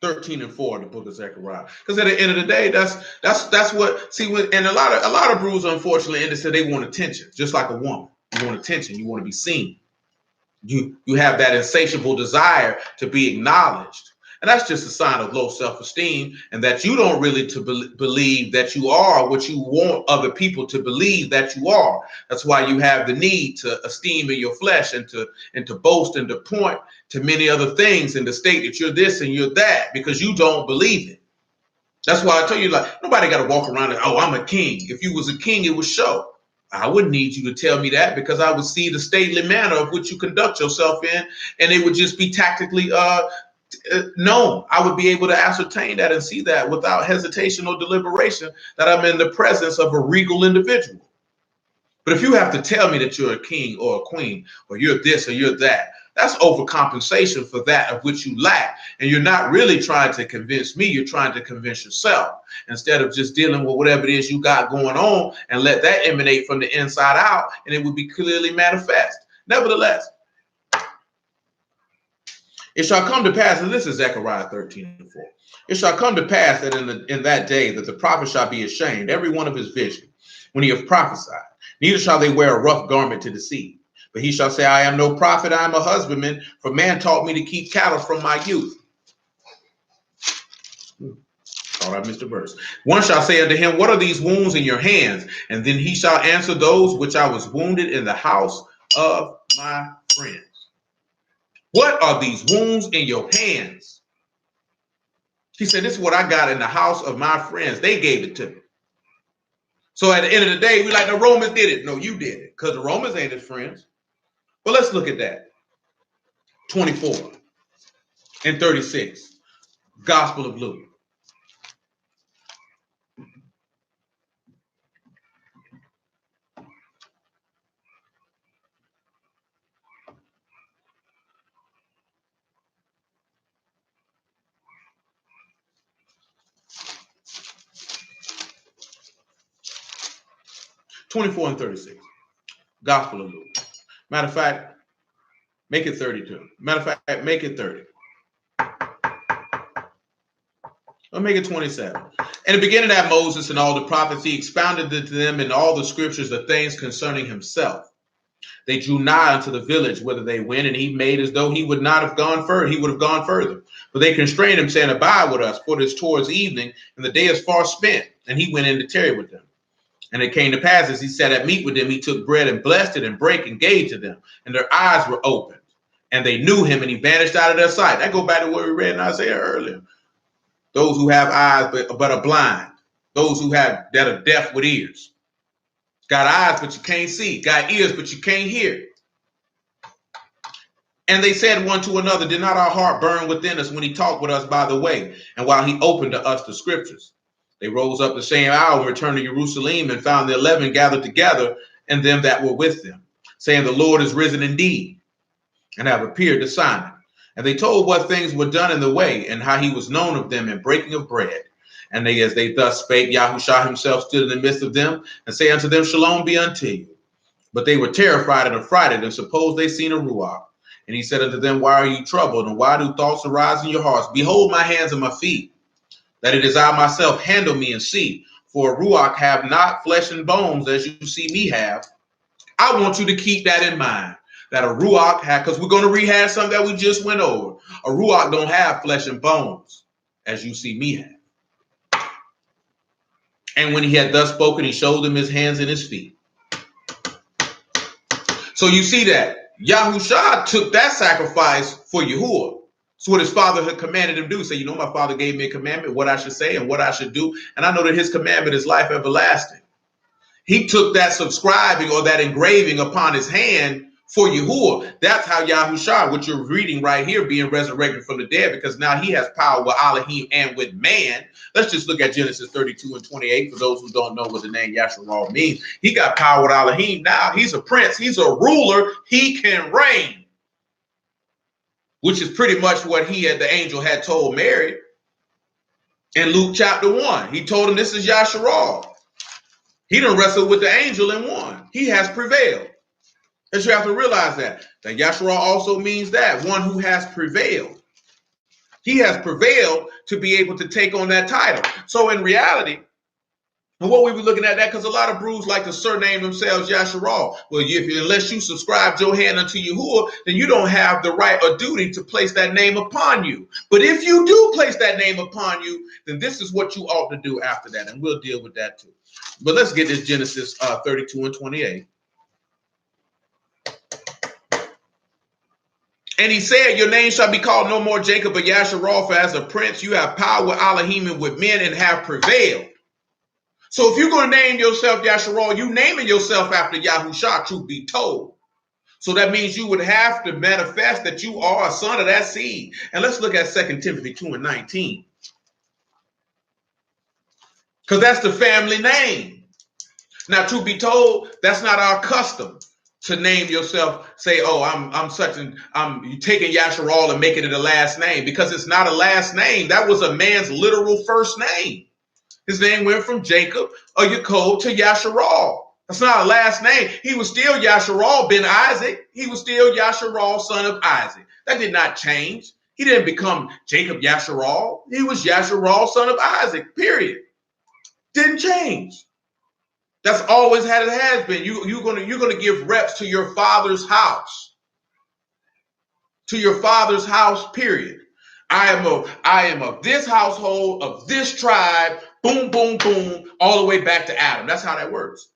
13 and 4 in the book of Zechariah. Because at the end of the day, that's what, see, and a lot of brews, unfortunately, in this, they want attention, just like a woman. You want attention, you want to be seen. You have that insatiable desire to be acknowledged. And that's just a sign of low self-esteem, and that you don't really believe that you are what you want other people to believe that you are. That's why you have the need to esteem in your flesh and to boast and to point to many other things and to state that you're this and you're that, because you don't believe it. That's why I tell you, like, nobody got to walk around and, oh, I'm a king. If you was a king, it would show. I wouldn't need you to tell me that, because I would see the stately manner of which you conduct yourself in, and it would just be tactically known. I would be able to ascertain that and see that without hesitation or deliberation, that I'm in the presence of a regal individual. But if you have to tell me that you're a king or a queen, or you're this or you're that, that's overcompensation for that of which you lack. And you're not really trying to convince me, you're trying to convince yourself, instead of just dealing with whatever it is you got going on and let that emanate from the inside out, and it would be clearly manifest. Nevertheless, It shall come to pass, and this is Zechariah 13:4. It shall come to pass that in that day that the prophet shall be ashamed, every one of his vision, when he hath prophesied. Neither shall they wear a rough garment to deceive. But he shall say, I am no prophet, I am a husbandman, for man taught me to keep cattle from my youth. Thought I missed a verse. One shall say unto him, what are these wounds in your hands? And then he shall answer, those which I was wounded in the house of my friends. What are these wounds in your hands? He said, this is what I got in the house of my friends. They gave it to me. So at the end of the day, we like the Romans did it. No, you did it, because the Romans ain't his friends. But let's look at that. 24 and 36. Gospel of Luke. (24 and 36). Gospel of Luke. Matter of fact, make it 32. Matter of fact, make it 30. I'll make it 27. In the beginning that Moses and all the prophets, he expounded to them in all the scriptures the things concerning himself. They drew nigh unto the village whither they went, and he made as though he would not have gone further. He would have gone further. But they constrained him, saying, abide with us, for it is towards evening, and the day is far spent. And he went in to tarry with them. And it came to pass, as he sat at meat with them, he took bread and blessed it and brake and gave to them. And their eyes were opened, and they knew him, and he vanished out of their sight. That go back to what we read in Isaiah earlier. Those who have eyes but are blind. Those who have that are deaf with ears. Got eyes, but you can't see. Got ears, but you can't hear. And they said one to another, did not our heart burn within us when he talked with us by the way, and while he opened to us the scriptures? They rose up the same hour and returned to Jerusalem, and found the 11 gathered together, and them that were with them, saying, the Lord is risen indeed, and have appeared to Simon. And they told what things were done in the way, and how he was known of them in breaking of bread. And they, as they thus spake, Yahushua himself stood in the midst of them, and say unto them, Shalom be unto you. But they were terrified and affrighted, and supposed they seen a ruach. And he said unto them, why are you troubled, and why do thoughts arise in your hearts? Behold my hands and my feet, that it is I myself. Handle me and see. For a ruach have not flesh and bones, as you see me have. I want you to keep that in mind, that a ruach have, because we're going to rehash something that we just went over. A ruach don't have flesh and bones, as you see me have. And when he had thus spoken, he showed them his hands and his feet. So you see that Yahushua took that sacrifice for Yahuwah. It's what his father had commanded him to do. Say, you know, my father gave me a commandment, what I should say and what I should do. And I know that his commandment is life everlasting. He took that subscribing or that engraving upon his hand for Yahuwah. That's how Yahushua, what you're reading right here, being resurrected from the dead, because now he has power with Elohim and with man. Let's just look at Genesis 32 and 28 for those who don't know what the name Yasharal means. He got power with Elohim. Now he's a prince. He's a ruler. He can reign, which is pretty much what the angel had told Mary in Luke chapter 1. He told him, this is Yasharal. He done wrestled with the angel and won. He has prevailed. And you have to realize that Yasharal also means that one who has prevailed. He has prevailed to be able to take on that title. So in reality, and what we were looking at that, because a lot of brews like to surname themselves Yasharal. Well, unless you subscribe your hand unto Yahuwah, then you don't have the right or duty to place that name upon you. But if you do place that name upon you, then this is what you ought to do after that. And we'll deal with that too. But let's get this Genesis 32 and 28. And he said, your name shall be called no more Jacob, but Yasharal, for as a prince you have power with Elohim and with men, and have prevailed. So if you're going to name yourself Yasharal, you naming yourself after Yahushua, truth be told. So that means you would have to manifest that you are a son of that seed. And let's look at 2 Timothy 2 and 19. Because that's the family name. Now, truth be told, that's not our custom to name yourself, say, oh, I'm taking Yasharal and making it a last name, because it's not a last name. That was a man's literal first name. His name went from Jacob or Yaakov to Yasharal. That's not a last name. He was still Yasharal ben Isaac. He was still Yasharal, son of Isaac. That did not change. He didn't become Jacob Yasharal. He was Yasharal, son of Isaac, period. Didn't change. That's always how it has been. You're gonna give reps to your father's house. To your father's house, period. I am of this household, of this tribe, boom, boom, boom, all the way back to Adam. That's how that works.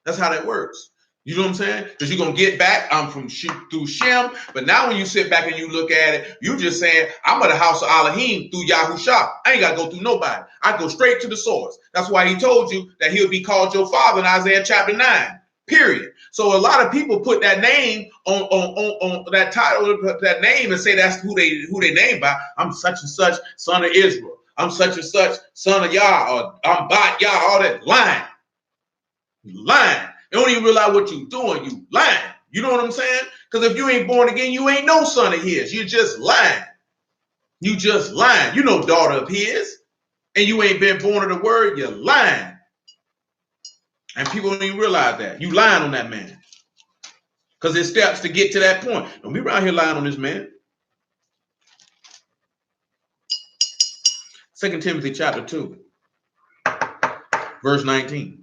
That's how that works. You know what I'm saying? Because you're going to get back, I'm from through Shem, but now when you sit back and you look at it, you just saying, I'm of the house of Elohim through Yahusha. I ain't got to go through nobody. I go straight to the source. That's why he told you that he'll be called your father in Isaiah chapter 9, period. So a lot of people put that name on that title, that name, and say that's who they name by. I'm such and such, son of Israel. I'm such and such, son of Yah, or I'm Bat Yah, all that lying. Lying. You don't even realize what you're doing. You lying. You know what I'm saying? Because if you ain't born again, you ain't no son of his. You're just lying. You just lying. You no daughter of his. And you ain't been born of the word. You're lying. And people don't even realize that. You lying on that man. Because there's steps to get to that point. Don't be around here lying on this man. 2 Timothy chapter 2, verse 19.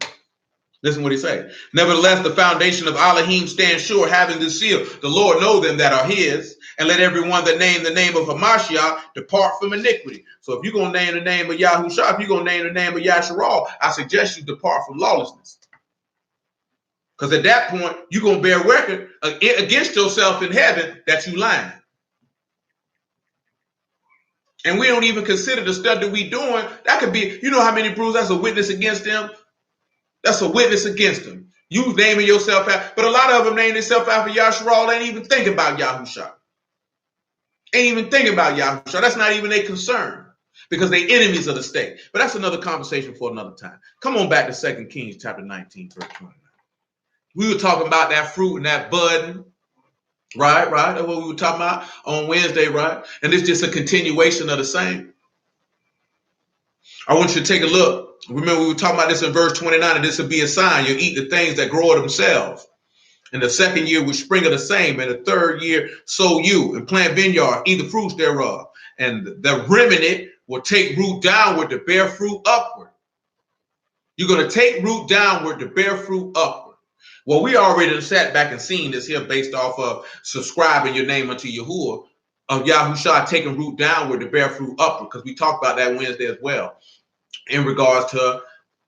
Listen what he say. Nevertheless, the foundation of Elohim stands sure, having this seal. The Lord know them that are his, and let everyone that name the name of Hamashiach depart from iniquity. So if you're going to name the name of Yahusha, if you're going to name the name of Yasharal, I suggest you depart from lawlessness. Because at that point, you're going to bear record against yourself in heaven that you lying. And we don't even consider the stuff that we doing. That could be, you know how many brews, that's a witness against them? That's a witness against them. You naming yourself out, but a lot of them name themselves after Yasharal, ain't even think about Yahusha. Ain't even think about Yahusha. That's not even their concern because they enemies of the state. But that's another conversation for another time. Come on back to 2 Kings chapter 19, verse 29. We were talking about that fruit and that budding. Right. That's what we were talking about on Wednesday, right? And it's just a continuation of the same. I want you to take a look. Remember, we were talking about this in verse 29, and this will be a sign. You'll eat the things that grow of themselves. In the second year, we spring of the same. In the third year, sow you and plant vineyard, eat the fruits thereof. And the remnant will take root downward to bear fruit upward. You're going to take root downward to bear fruit upward. Well, we already sat back and seen this here based off of subscribing your name unto Yahuwah, of Yahusha taking root downward to bear fruit upward, because we talked about that Wednesday as well. In regards to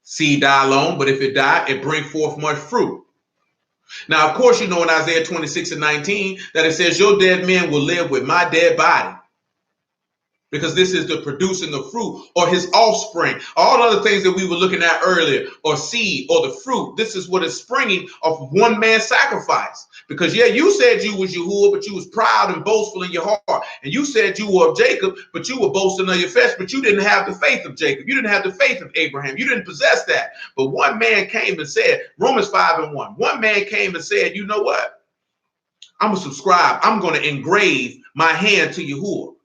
seed die alone, but if it die, it bring forth much fruit. Now, of course, you know in Isaiah 26 and 19 that it says your dead men will live with my dead body. Because this is the producing of fruit or his offspring. All other things that we were looking at earlier, or seed or the fruit. This is what is springing of one man's sacrifice. Because yeah, you said you was Yahuwah, but you was proud and boastful in your heart. And you said you were of Jacob, but you were boasting of your flesh, but you didn't have the faith of Jacob. You didn't have the faith of Abraham. You didn't possess that. But one man came and said, Romans 5:1. One man came and said, you know what? I'm going to subscribe. I'm going to engrave my hand to Yahuwah,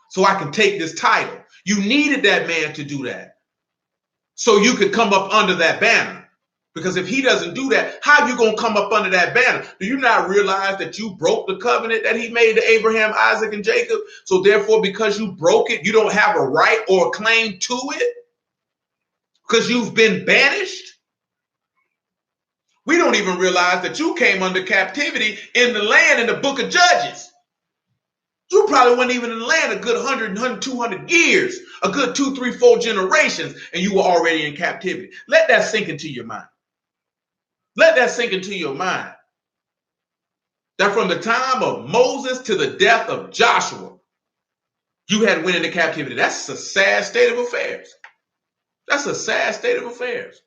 so I can take this title. You needed that man to do that, so you could come up under that banner. Because if he doesn't do that, how you going to come up under that banner? Do you not realize that you broke the covenant that he made to Abraham, Isaac, and Jacob? So therefore, because you broke it, you don't have a right or a claim to it? Because you've been banished? We don't even realize that you came under captivity in the land in the book of Judges. You probably weren't even in the land a good 100, 200 years, a good 2, 3, 4 generations, and you were already in captivity. Let that sink into your mind. Let that sink into your mind. That from the time of Moses to the death of Joshua, you had went into captivity. That's a sad state of affairs. That's a sad state of affairs.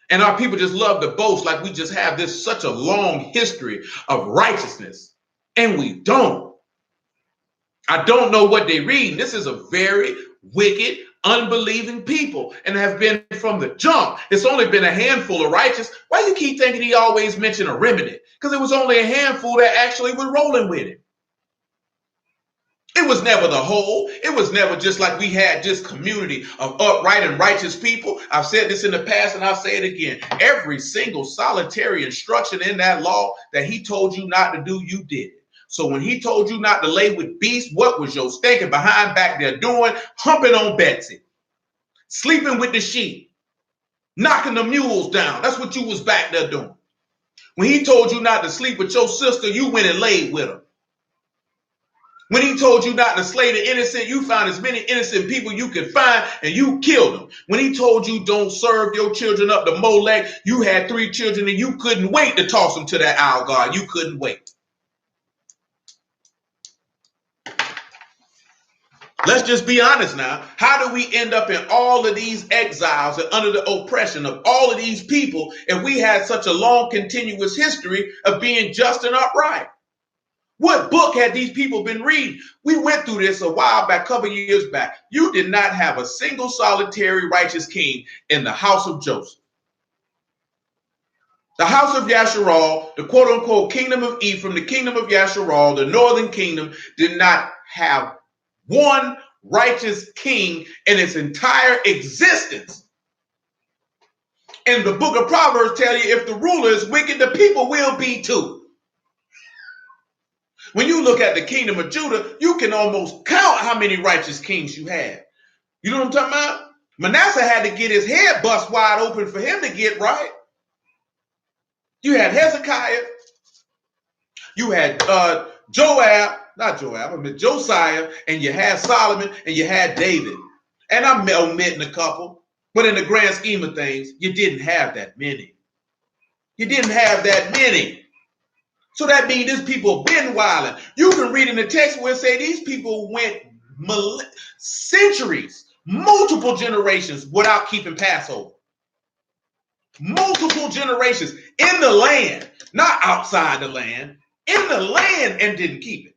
And our people just love to boast like we just have this such a long history of righteousness. And we don't. I don't know what they read. This is a very wicked, unbelieving people, and have been from the jump. It's only been a handful of righteous. Why you keep thinking he always mentioned a remnant? Because it was only a handful that actually were rolling with him. It was never the whole. It was never just like we had this community of upright and righteous people. I've said this in the past and I'll say it again. Every single solitary instruction in that law that he told you not to do, you did it. So when he told you not to lay with beasts, what was your stinking behind back there doing? Humping on Betsy, sleeping with the sheep, knocking the mules down. That's what you was back there doing. When he told you not to sleep with your sister, you went and laid with her. When he told you not to slay the innocent, you found as many innocent people you could find and you killed them. When he told you don't serve your children up to Molech, you had 3 children and you couldn't wait to toss them to that owl god. You couldn't wait. Let's just be honest now. How do we end up in all of these exiles and under the oppression of all of these people if we had such a long continuous history of being just and upright? What book had these people been reading? We went through this a while back, a couple years back. You did not have a single solitary righteous king in the house of Joseph. The house of Yasharal, the quote unquote kingdom of Ephraim, the kingdom of Yasharal, the northern kingdom did not have one righteous king in its entire existence. And the book of Proverbs tell you if the ruler is wicked, the people will be too. When you look at the kingdom of Judah, you can almost count how many righteous kings you had. You know what I'm talking about? Manasseh had to get his head bust wide open for him to get right. You had Hezekiah. You had Josiah, and you had Solomon, and you had David. And I'm omitting a couple, but in the grand scheme of things, you didn't have that many. You didn't have that many. So that means these people been wilding. You can read in the text where it say these people went centuries, multiple generations without keeping Passover. Multiple generations in the land, not outside the land, in the land and didn't keep it.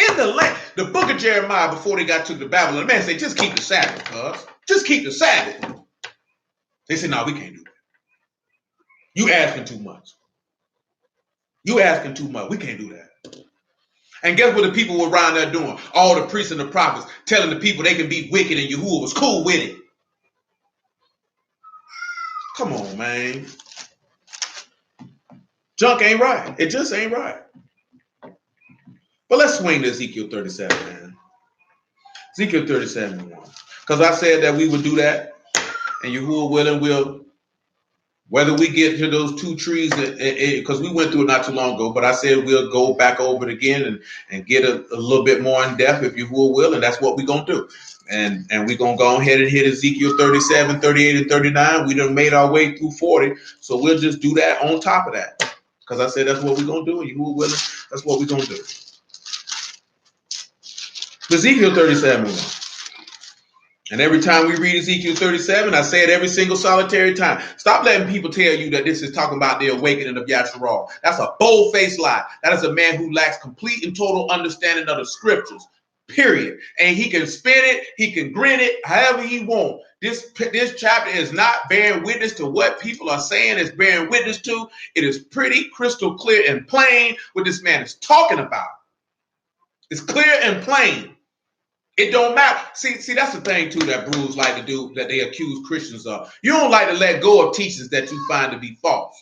In the land. The book of Jeremiah, before they got to the Babylon, the man said, just keep the Sabbath, cuz. Just keep the Sabbath. They said, no, we can't do that. You asking too much. You asking too much. We can't do that. And guess what the people were around there doing? All the priests and the prophets telling the people they can be wicked and Yahuwah was cool with it. Come on, man. Junk ain't right. It just ain't right. But let's swing to Ezekiel 37, man. Ezekiel 37:1. Because I said that we would do that. And Yahuwah willing will. Whether we get to those 2 trees, because we went through it not too long ago, but I said we'll go back over it again and get a little bit more in depth if you will, and that's what we're going to do. And we're going to go ahead and hit Ezekiel 37, 38, and 39. We done made our way through 40, so we'll just do that on top of that. Because I said that's what we're going to do, and you will willing, that's what we're going to do. Ezekiel 37:1. And every time we read Ezekiel 37, I say it every single solitary time. Stop letting people tell you that this is talking about the awakening of Yasharal. That's a bold-faced lie. That is a man who lacks complete and total understanding of the scriptures, period. And he can spin it, he can grin it, however he wants. This chapter is not bearing witness to what people are saying it's bearing witness to. It is pretty crystal clear and plain what this man is talking about. It's clear and plain. It don't matter. See, that's the thing too that brews like to do, that they accuse Christians of. You don't like to let go of teachings that you find to be false.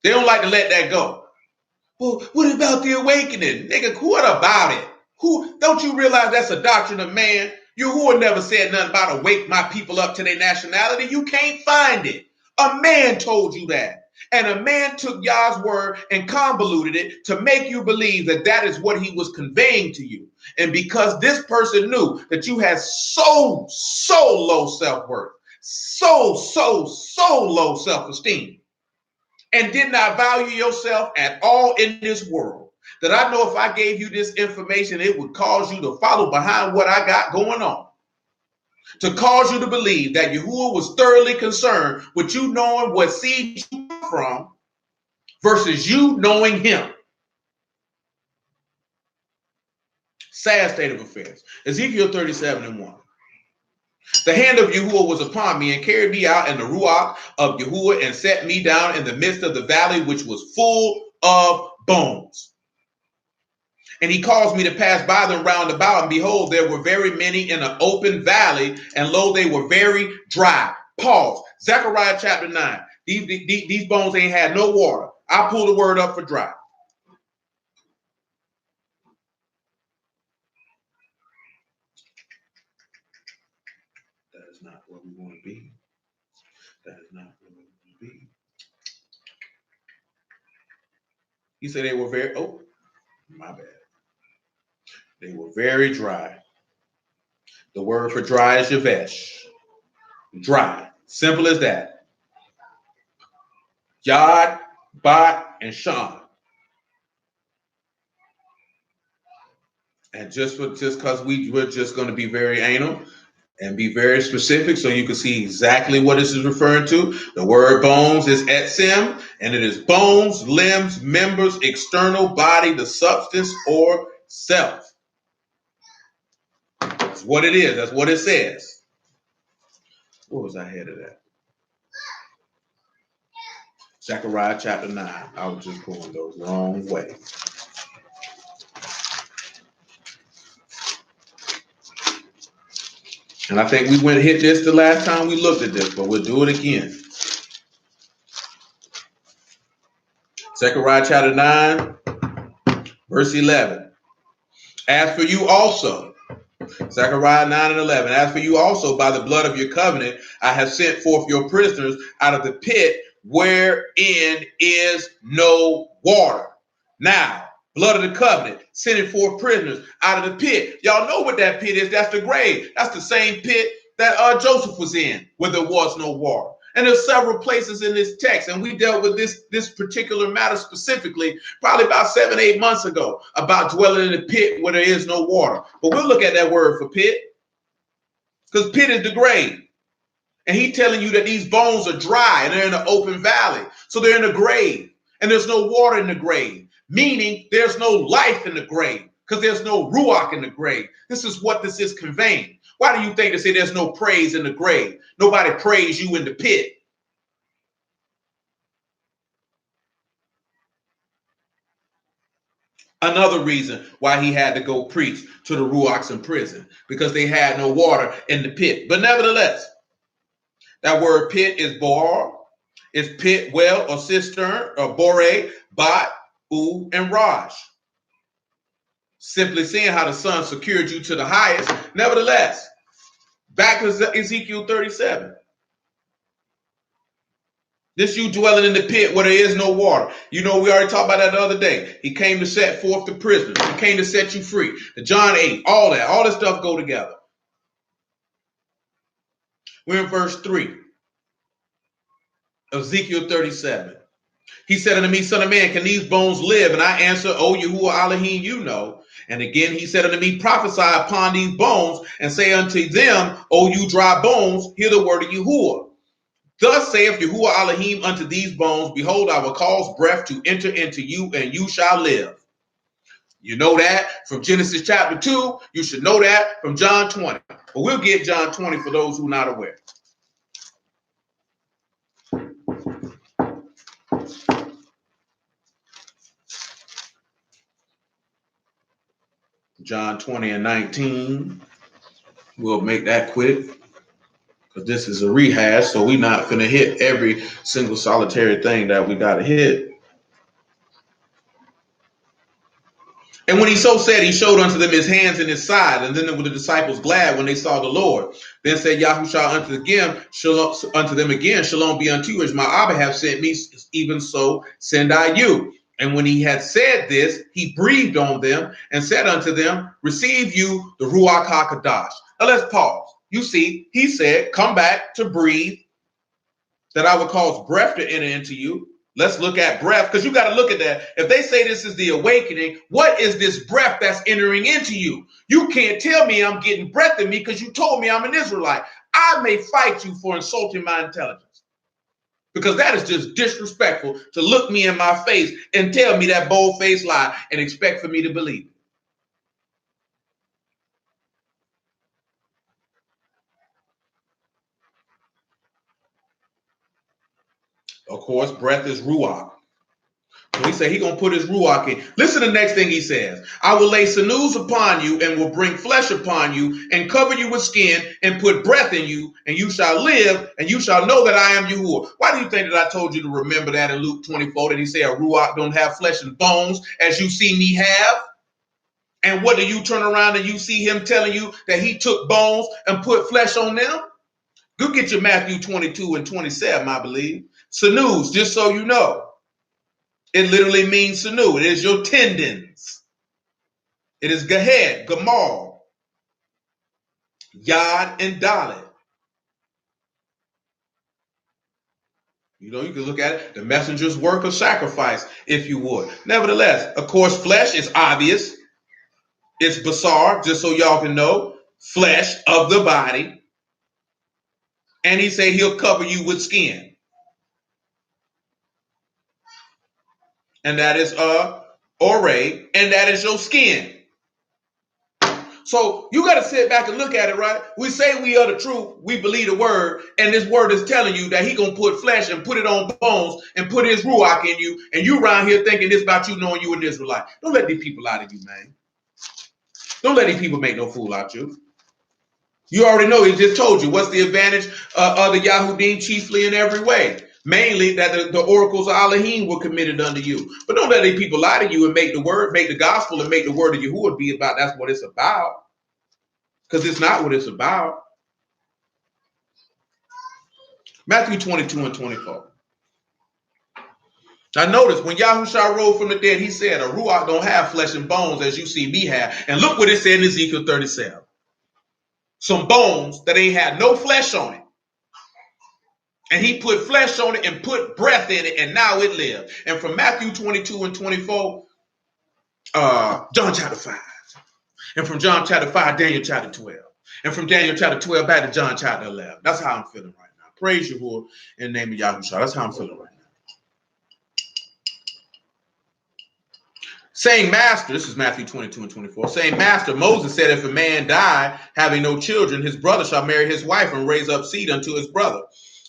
They don't like to let that go. Well, what about the awakening? Nigga, what about it? Don't you realize that's a doctrine of man? Yahuwah never said nothing about awake my people up to their nationality. You can't find it. A man told you that. And a man took Yah's word and convoluted it to make you believe that that is what he was conveying to you. And because this person knew that you had so low self-worth, so low self-esteem, and did not value yourself at all in this world, that I know if I gave you this information, it would cause you to follow behind what I got going on. To cause you to believe that Yahuwah was thoroughly concerned with you knowing what seed you come from versus you knowing him. Sad state of affairs. Ezekiel 37:1. The hand of Yahuwah was upon me and carried me out in the ruach of Yahuwah and set me down in the midst of the valley, which was full of bones. And he caused me to pass by them round about, and behold, there were very many in an open valley, and lo, they were very dry. Pause. Zechariah chapter 9. These bones ain't had no water. I pull the word up for dry. That is not where we want to be. That is not where we want to be. He said they were very, oh, my bad. They were very dry. The word for dry is yavesh. Dry. Simple as that. Yod, Bat, and Shan. And just because we're just going to be very anal and be very specific so you can see exactly what this is referring to. The word bones is etzem, and it is bones, limbs, members, external body, the substance or self. That's what it is. That's what it says. What was I headed at? Zechariah chapter 9. I was just going the wrong way. And I think we hit this the last time we looked at this, but we'll do it again. Zechariah chapter 9, verse 11. As for you also, Zechariah 9 and 11, as for you also, by the blood of your covenant, I have sent forth your prisoners out of the pit wherein is no water. Now, blood of the covenant, sending forth prisoners out of the pit. Y'all know what that pit is. That's the grave. That's the same pit that Joseph was in, where there was no water. And there's several places in this text, and we dealt with this particular matter specifically probably about 7-8 months ago about dwelling in the pit where there is no water. But we'll look at that word for pit, because pit is the grave. And he's telling you that these bones are dry and they're in an open valley. So they're in a grave, and there's no water in the grave, meaning there's no life in the grave because there's no ruach in the grave. This is what this is conveying. Why do you think they say there's no praise in the grave? Nobody praise you in the pit. Another reason why he had to go preach to the ruachs in prison, because they had no water in the pit. But nevertheless, that word pit is bor, it's pit, well, or cistern, or bore, bat, u, and raj. Simply seeing how the sun secured you to the highest. Nevertheless, back to Ezekiel 37. This you dwelling in the pit where there is no water. You know, we already talked about that the other day. He came to set forth the prisoners. He came to set you free. The John 8, all this stuff go together. We're in verse 3 of Ezekiel 37. He said unto me, Son of man, can these bones live? And I answer, O Yahuwah Elohim, you know. And again he said unto me, prophesy upon these bones, and say unto them, O you dry bones, hear the word of Yahuwah. Thus saith Yahuwah Elohim unto these bones, behold, I will cause breath to enter into you, and you shall live. You know that from Genesis chapter 2. You should know that from John 20. But we'll get John 20 for those who are not aware. John 20 and 19. We'll make that quick, because this is a rehash, so we're not going to hit every single solitary thing that we got to hit. And when he so said, he showed unto them his hands and his side. And then were the disciples glad when they saw the Lord. Then said Yahushua unto them again, Shalom be unto you, as my Abba have sent me, even so send I you. And when he had said this, he breathed on them and said unto them, receive you the Ruach HaKadosh. Now let's pause. You see, he said, come back to breathe, that I would cause breath to enter into you. Let's look at breath, because you got to look at that. If they say this is the awakening, what is this breath that's entering into you? You can't tell me I'm getting breath in me because you told me I'm an Israelite. I may fight you for insulting my intelligence, because that is just disrespectful to look me in my face and tell me that bold-faced lie and expect for me to believe it. Of course, breath is ruach. So he said he gonna put his ruach in. Listen to the next thing he says. I will lay sinews upon you and will bring flesh upon you and cover you with skin and put breath in you and you shall live and you shall know that I am Yahuwah. Why do you think that I told you to remember that in Luke 24 that he said a ruach don't have flesh and bones as you see me have? And what do you turn around and you see him telling you that he took bones and put flesh on them? Go get your Matthew 22 and 27, I believe. Sinews, just so you know. It literally means sinew. It is your tendons. It is Gahed, Gamal, Yod, and Dalet. You know, you can look at it, the messenger's work of sacrifice, if you would. Nevertheless, of course, flesh is obvious. It's basar, just so y'all can know. Flesh of the body. And he said he'll cover you with skin. And that is ore, and that is your skin. So you got to sit back and look at it, right? We say we are the truth. We believe the word. And this word is telling you that he going to put flesh and put it on bones and put his ruach in you. And you around here thinking this about you knowing you an Israelite. Don't let these people out of you, man. Don't let these people make no fool out of you. You already know. He just told you. What's the advantage of the Yahudim chiefly in every way? Mainly that the oracles of Elohim were committed unto you. But don't let these people lie to you and make the word, make the gospel, and make the word of Yahuwah be about. That's what it's about. Because it's not what it's about. Matthew 22 and 24. Now notice, when Yahushua rose from the dead, he said, a ruach don't have flesh and bones as you see me have. And look what it said in Ezekiel 37. Some bones that ain't had no flesh on it. And he put flesh on it and put breath in it, and now it lives. And from Matthew 22 and 24, John chapter 5. And from John chapter 5, Daniel chapter 12. And from Daniel chapter 12 back to John chapter 11. That's how I'm feeling right now. Praise Yahuwah in the name of Yahushua. That's how I'm feeling right now. Saying master, this is Matthew 22 and 24. Saying master, Moses said, if a man die having no children, his brother shall marry his wife and raise up seed unto his brother.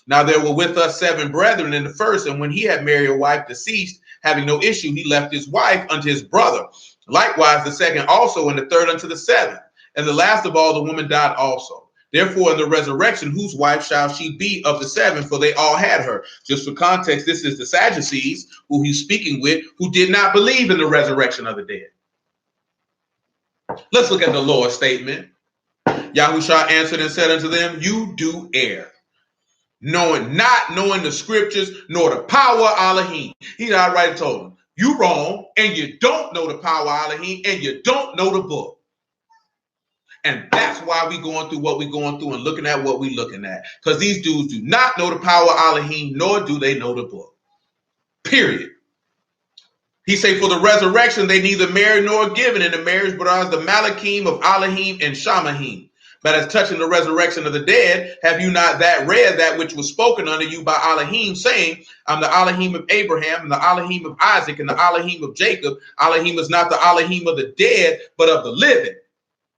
Now there were with us 7 brethren in the first, and when he had married a wife deceased, having no issue, he left his wife unto his brother. Likewise the second also, and the third unto the 7th. And the last of all, the woman died also. Therefore, in the resurrection, whose wife shall she be of the 7? For they all had her. Just for context, this is the Sadducees who he's speaking with, who did not believe in the resurrection of the dead. Let's look at the Lord's statement. Yahushua answered and said unto them, you do err, not knowing the scriptures nor the power of Elohim. He already told them, you wrong, and you don't know the power of Elohim, and you don't know the book. And that's why we going through what we're going through and looking at what we're looking at. Because these dudes do not know the power of Elohim, nor do they know the book. Period. He say, for the resurrection, they neither marry nor are given in the marriage, but are the Malachim of Elohim and Shamahim. But as touching the resurrection of the dead, have you not read that which was spoken unto you by Elohim, saying, I'm the Elohim of Abraham, and the Elohim of Isaac, and the Elohim of Jacob. Elohim is not the Elohim of the dead, but of the living.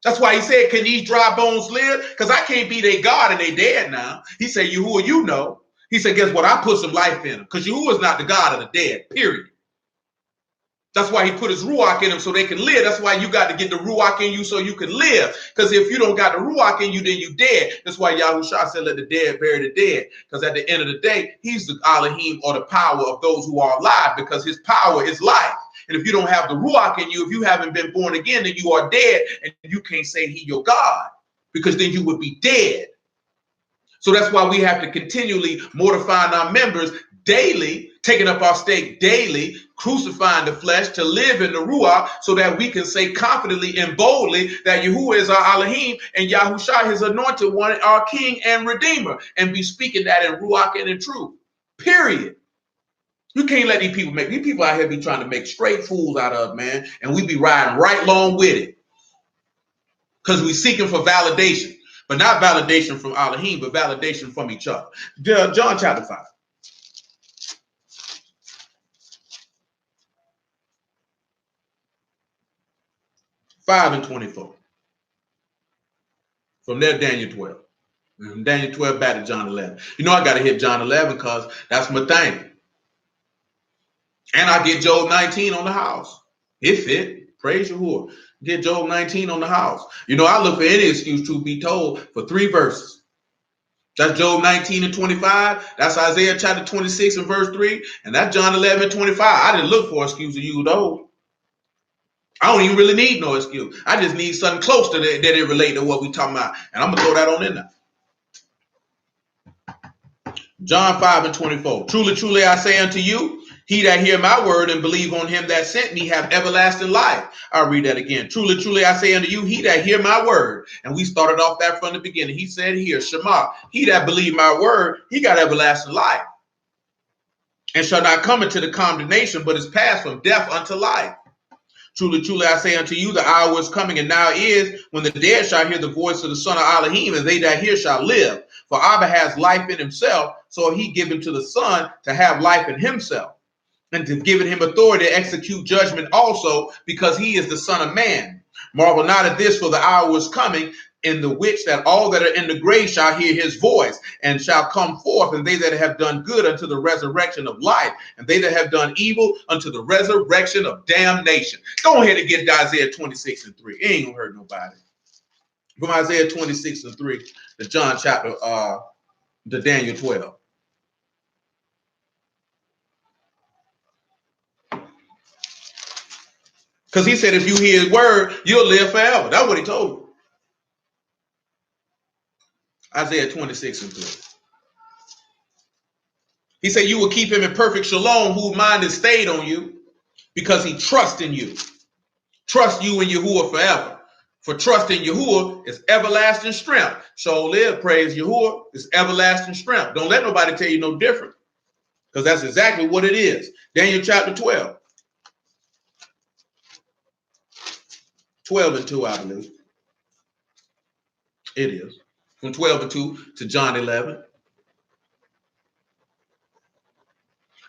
That's why he said, can these dry bones live? Because I can't be their God and they dead now. He said, Yahuwah, you know. He said, guess what? I put some life in them. Because Yahuwah is not the God of the dead, period. That's why he put his ruach in them so they can live. That's why you got to get the ruach in you so you can live. Because if you don't got the ruach in you, then you dead. That's why Yahushua said, let the dead bury the dead. Because at the end of the day, he's the Elohim, or the power of those who are alive, because his power is life. And if you don't have the ruach in you, if you haven't been born again, then you are dead, and you can't say he your God, because then you would be dead. So that's why we have to continually mortify our members daily, taking up our stake daily, crucifying the flesh to live in the ruach, so that we can say confidently and boldly that Yahuwah is our Elohim and Yahushua his anointed one, our King and Redeemer, and be speaking that in ruach and in truth. Period. You can't let these people out here be trying to make straight fools out of, man, and we be riding right along with it because we seeking for validation, but not validation from Elohim, but validation from each other. John chapter 5. Five and 24. From there, Daniel 12. From Daniel 12 back to John 11. You know I got to hit John 11 because that's my thing. And I get Job 19 on the house. It fit. Praise Yahuwah. Get Job 19 on the house. You know, I look for any excuse, truth be told, for 3 verses. That's Job 19 and 25. That's Isaiah chapter 26 and verse 3. And that's John 11 and 25. I didn't look for an excuse to use those. I don't even really need no excuse. I just need something close to that it relate to what we talking about. And I'm going to throw that on in there. John 5 and 24. Truly, truly, I say unto you, he that hear my word and believe on him that sent me have everlasting life. I'll read that again. Truly, truly, I say unto you, he that hear my word. And we started off that from the beginning. He said here, Shema, he that believe my word, he got everlasting life. And shall not come into the condemnation, but is passed from death unto life. Truly, truly, I say unto you, the hour is coming, and now is, when the dead shall hear the voice of the Son of Elohim, and they that hear shall live. For Abba has life in himself, so he given to the Son to have life in himself, and to give him authority to execute judgment also, because he is the Son of Man. Marvel not at this, for the hour is coming, in the which that all that are in the grave shall hear his voice, and shall come forth, and they that have done good unto the resurrection of life, and they that have done evil unto the resurrection of damnation. Go ahead and get to Isaiah 26 and 3. It ain't gonna hurt nobody. From Isaiah 26 and 3 to John chapter to Daniel 12. Because he said, if you hear his word, you'll live forever. That's what he told you. Isaiah 26 and 3. He said, you will keep him in perfect shalom, whose mind is stayed on you, because he trusts in you. Trust you in Yahuwah forever. For trust in Yahuwah is everlasting strength. So live, praise Yahuwah, is everlasting strength. Don't let nobody tell you no different, because that's exactly what it is. Daniel chapter 12. 12 and 2, I believe. It is. From 12 and 2 to John 11.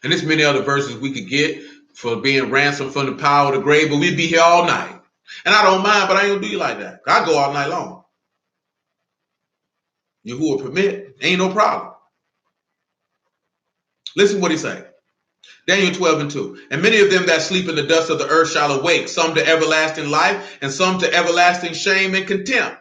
And there's many other verses we could get for being ransomed from the power of the grave, but we'd be here all night. And I don't mind, but I ain't gonna do you like that. I go all night long. Yahuwah permit, ain't no problem. Listen what he say. Daniel 12 and 2. And many of them that sleep in the dust of the earth shall awake, some to everlasting life, and some to everlasting shame and contempt.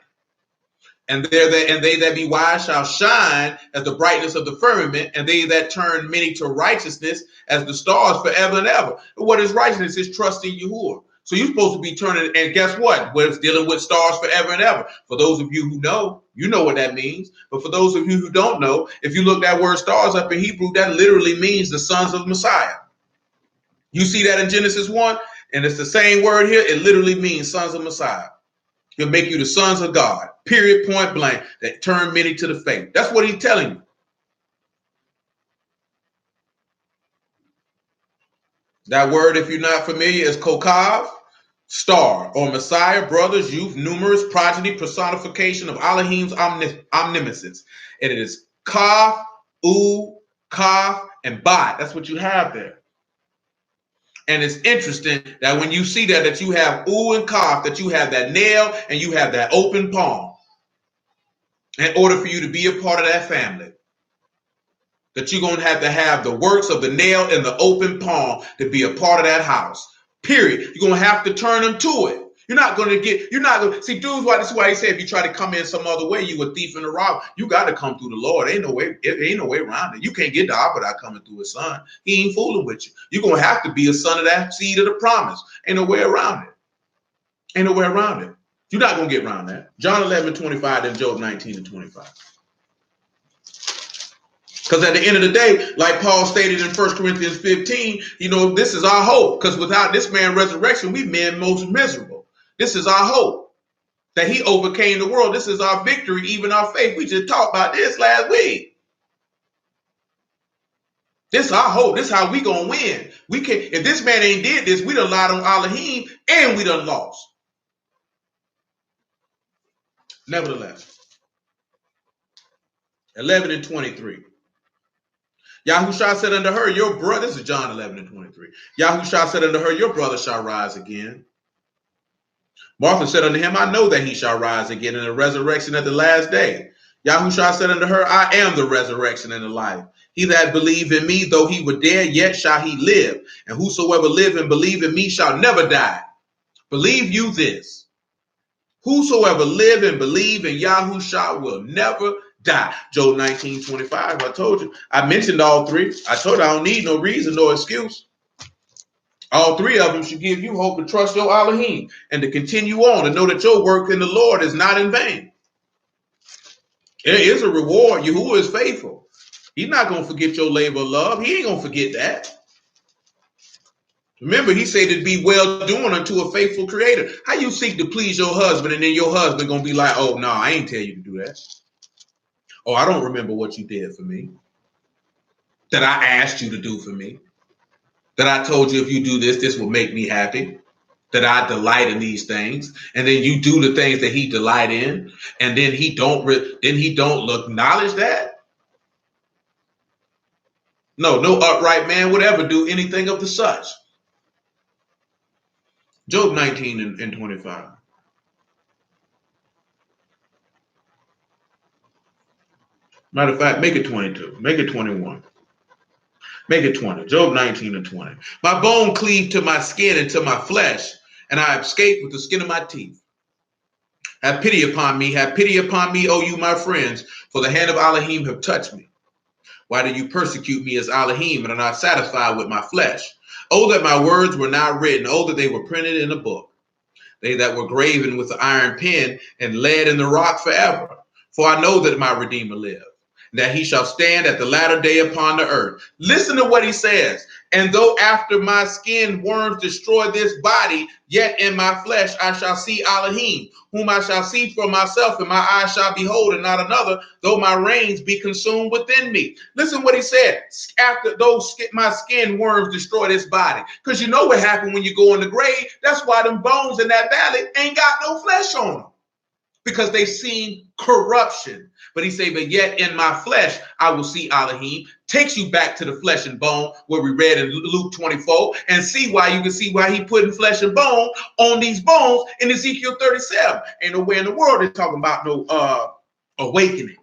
And they that be wise shall shine as the brightness of the firmament, and they that turn many to righteousness as the stars forever and ever. But what is righteousness? Is trust in Yahuwah. So you're supposed to be turning, and guess what? Well, it's dealing with stars forever and ever. For those of you who know, you know what that means. But for those of you who don't know, if you look that word stars up in Hebrew, that literally means the sons of Messiah. You see that in Genesis 1, and it's the same word here. It literally means sons of Messiah. He'll make you the sons of God, period, point blank, that turn many to the faith. That's what he's telling you. That word, if you're not familiar, is kokav, star, or Messiah, brothers, youth, numerous, progeny, personification of Elohim's omniscience. And it is kaf, kaf, and bat. That's what you have there. And it's interesting that when you see that you have and kaf, that you have that nail and you have that open palm. In order for you to be a part of that family, that you're going to have the works of the nail and the open palm to be a part of that house. Period. You're going to have to turn them to it. You're not going to see, dudes, this is why he said, if you try to come in some other way, you a thief and a robber. You got to come through the Lord. Ain't no way around it. You can't get the Abba coming through his son. He ain't fooling with you. You're going to have to be a son of that seed of the promise. Ain't no way around it. Ain't no way around it. You're not going to get around that. John 11:25 and Job 19 and 25. Because at the end of the day, like Paul stated in 1 Corinthians 15, this is our hope. Because without this man's resurrection, we men most miserable. This is our hope. That he overcame the world. This is our victory, even our faith. We just talked about this last week. This is our hope. This is how we going to win. If this man ain't did this, we done lied on Elohim and we done lost. Nevertheless, 11 and 23. Yahushua said unto her, your brother, this is John 11 and 23. Yahushua said unto her, your brother shall rise again. Martha said unto him, I know that he shall rise again in the resurrection at the last day. Yahushua said unto her, I am the resurrection and the life. He that believe in me, though he were dead, yet shall he live. And whosoever live and believe in me shall never die. Believe you this. Whosoever live and believe in Yahushua will never die. Job 19:25. I told you. I mentioned all three. I told you I don't need no reason, no excuse. All three of them should give you hope to trust your Elohim and to continue on and know that your work in the Lord is not in vain. There is a reward. Yahuwah is faithful. He's not going to forget your labor of love. He ain't going to forget that. Remember, he said to be well doing unto a faithful creator. How you seek to please your husband and then your husband going to be like, oh, no, I ain't tell you to do that. Oh, I don't remember what you did for me. That I asked you to do for me. That I told you if you do this, this will make me happy. That I delight in these things. And then you do the things that he delight in. And then he don't acknowledge that. No upright man would ever do anything of the such. Job 19 and 25. Matter of fact, make it 22. Make it 21. Make it 20. Job 19 and 20. My bone cleaved to my skin and to my flesh, and I escaped with the skin of my teeth. Have pity upon me, O you my friends, for the hand of Elohim have touched me. Why do you persecute me as Elohim and are not satisfied with my flesh? Oh, that my words were not written. Oh, that they were printed in a book. They that were graven with the iron pen and laid in the rock forever. For I know that my Redeemer lives, that he shall stand at the latter day upon the earth. Listen to what he says. And though after my skin worms destroy this body, yet in my flesh I shall see Elohim, whom I shall see for myself, and my eyes shall behold, and not another, though my reins be consumed within me. Listen what he said. After those my skin worms destroy this body. Because you know what happened when you go in the grave. That's why them bones in that valley ain't got no flesh on them. Because they've seen corruption. But he said, but yet in my flesh, I will see Elohim. Takes you back to the flesh and bone where we read in Luke 24 and see why you can see why he putting flesh and bone on these bones in Ezekiel 37. Ain't nowhere in the world they're talking about no awakening.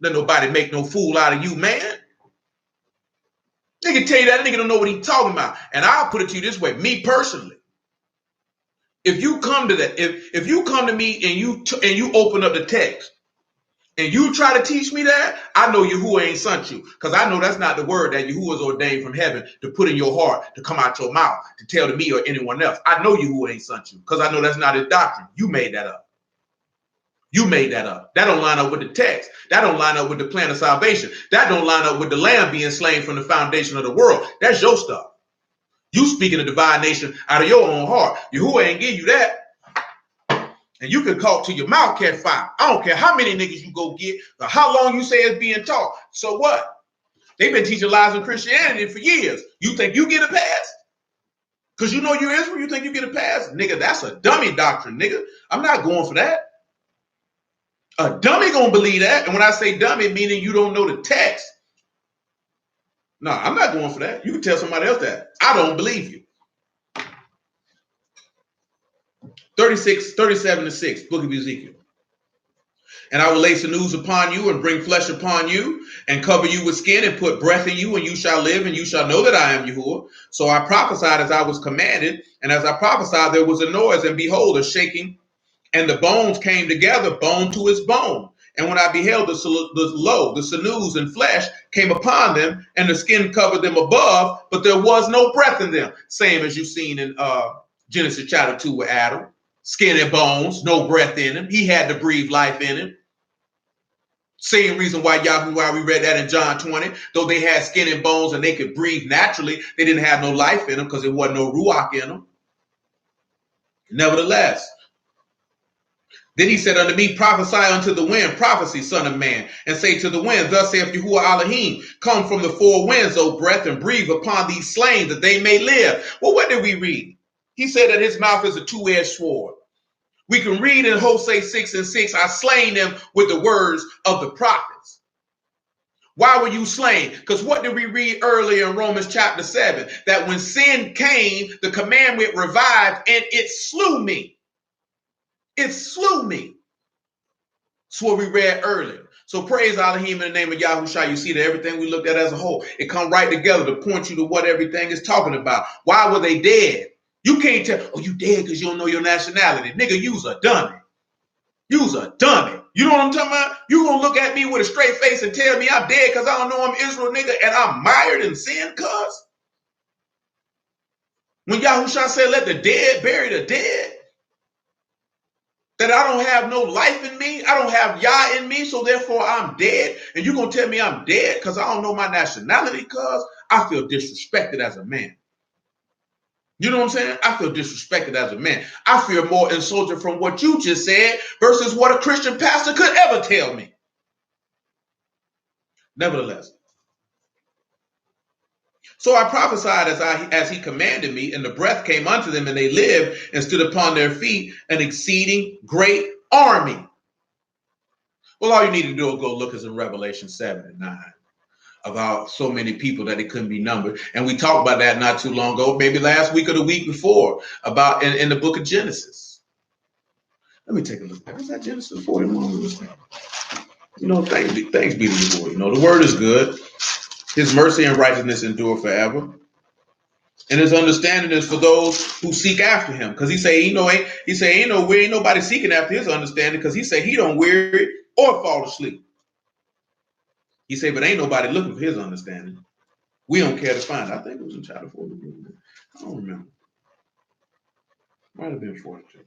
Let nobody make no fool out of you, man. Nigga tell you that nigga don't know what he's talking about. And I'll put it to you this way, me personally. If you come to that, if you come to me and you open up the text and you try to teach me that, I know Yahuwah ain't sent you, because I know that's not the word that Yahuwah is ordained from heaven to put in your heart, to come out your mouth, to tell to me or anyone else. I know Yahuwah ain't sent you, because I know that's not his doctrine. You made that up. You made that up. That don't line up with the text. That don't line up with the plan of salvation. That don't line up with the lamb being slain from the foundation of the world. That's your stuff. You speaking a divine nation out of your own heart. Yahuwah ain't give you that. And you can call to your mouth catch fire. I don't care how many niggas you go get or how long you say it's being taught. So what? They've been teaching lies in Christianity for years. You think you get a pass? Because you know you're Israel, you think you get a pass? Nigga, that's a dummy doctrine, nigga. I'm not going for that. A dummy gonna believe that. And when I say dummy, meaning you don't know the text. No, I'm not going for that. You can tell somebody else that. I don't believe you. 37 to 6, book of Ezekiel. And I will lay sinews upon you and bring flesh upon you and cover you with skin and put breath in you, and you shall live and you shall know that I am Yahuwah. So I prophesied as I was commanded. And as I prophesied, there was a noise, and behold, a shaking, and the bones came together, bone to its bone. And when I beheld the sinews and flesh came upon them, and the skin covered them above, but there was no breath in them. Same as you've seen in Genesis chapter 2 with Adam. Skin and bones, no breath in him. He had to breathe life in him. Same reason why we read that in John 20. Though they had skin and bones and they could breathe naturally, they didn't have no life in them because there wasn't no ruach in them. Nevertheless, then he said unto me, prophesy unto the wind, prophecy, son of man, and say to the wind, thus saith Yahuwah Elohim, come from the four winds, O breath, and breathe upon these slain that they may live. Well, what did we read? He said that his mouth is a two-edged sword. We can read in Hosea 6 and 6, I slain them with the words of the prophets. Why were you slain? Because what did we read earlier in Romans chapter 7? That when sin came, the commandment revived and it slew me. It slew me. That's what we read earlier. So praise Elohim in the name of Yahushua. You see that everything we looked at as a whole, it come right together to point you to what everything is talking about. Why were they dead? You can't tell, oh, you dead because you don't know your nationality. Nigga, you's a dummy. You's a dummy. You know what I'm talking about? You gonna look at me with a straight face and tell me I'm dead because I don't know I'm Israel, nigga, and I'm mired in sin, cuz? When Yahushua said, let the dead bury the dead, that I don't have no life in me, I don't have Yah in me, so therefore I'm dead, and you're going to tell me I'm dead because I don't know my nationality, cuz I feel disrespected as a man. You know what I'm saying? I feel disrespected as a man. I feel more insulted from what you just said versus what a Christian pastor could ever tell me. Nevertheless, so I prophesied as he commanded me, and the breath came unto them, and they lived and stood upon their feet, an exceeding great army. Well, all you need to do is go look is in Revelation 7 and 9 about so many people that it couldn't be numbered. And we talked about that not too long ago, maybe last week or the week before, about in the book of Genesis. Let me take a look. Was that Genesis 41? You know, thanks be to the Lord. You know, the word is good. His mercy and righteousness endure forever. And his understanding is for those who seek after him. Because he ain't nobody seeking after his understanding, because he say he don't weary or fall asleep. He said, but ain't nobody looking for his understanding. We don't care to find. I think it was in chapter 42. I don't remember. Might have been 42.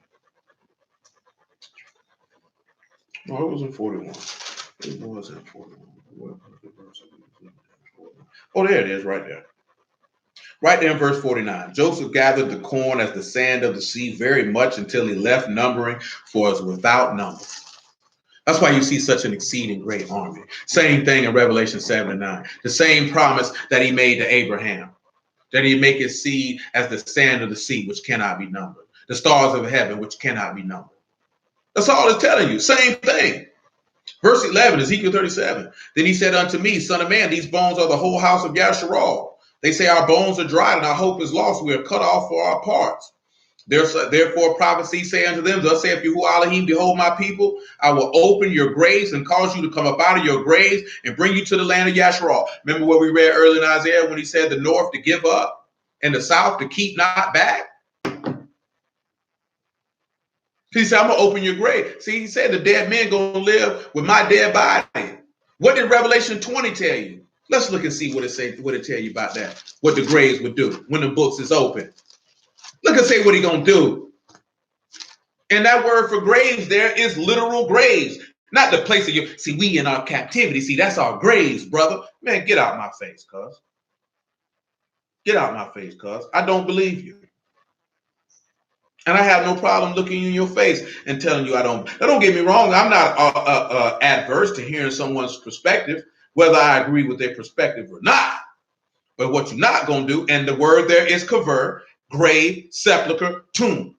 No, it was in 41. It was in 41. Oh, there it is, right there. Right there in verse 49. Joseph gathered the corn as the sand of the sea very much until he left numbering, for it was without number. That's why you see such an exceeding great army. Same thing in Revelation 7 and 9. The same promise that he made to Abraham, that he'd make his seed as the sand of the sea, which cannot be numbered, the stars of heaven, which cannot be numbered. That's all it's telling you. Same thing. Verse 11, Ezekiel 37. Then he said unto me, Son of man, these bones are the whole house of Yasharal. They say our bones are dried and our hope is lost. We are cut off for our parts. Therefore prophecy say unto them, thus saith Yahuwah Elohim, behold my people, I will open your graves and cause you to come up out of your graves and bring you to the land of Yasharal. Remember what we read earlier in Isaiah when he said the north to give up and the south to keep not back? He said, I'm going to open your grave. See, he said the dead men going to live with my dead body. What did Revelation 20 tell you? Let's look and see what it tell you about that, what the graves would do when the books is open. Look and say what he going to do. And that word for graves there is literal graves, not the place of your, see, we in our captivity. See, that's our graves, brother. Man, get out my face, cuz. Get out my face, cuz. I don't believe you. And I have no problem looking you in your face and telling you I don't. Now, don't get me wrong. I'm not adverse to hearing someone's perspective, whether I agree with their perspective or not. But what you're not going to do, and the word there is kaver, grave, sepulcher, tomb.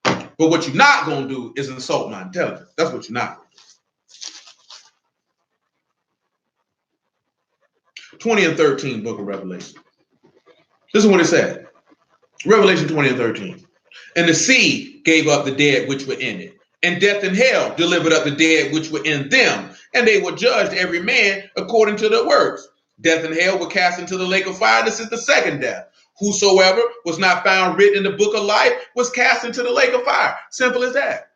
But what you're not going to do is insult my intelligence. That's what you're not going to do. 20 and 13, book of Revelation. This is what it said. Revelation 20 and 13. And the sea gave up the dead which were in it, and death and hell delivered up the dead which were in them, and they were judged every man according to their works. Death and hell were cast into the lake of fire. This is the second death. Whosoever was not found written in the book of life was cast into the lake of fire. Simple as that.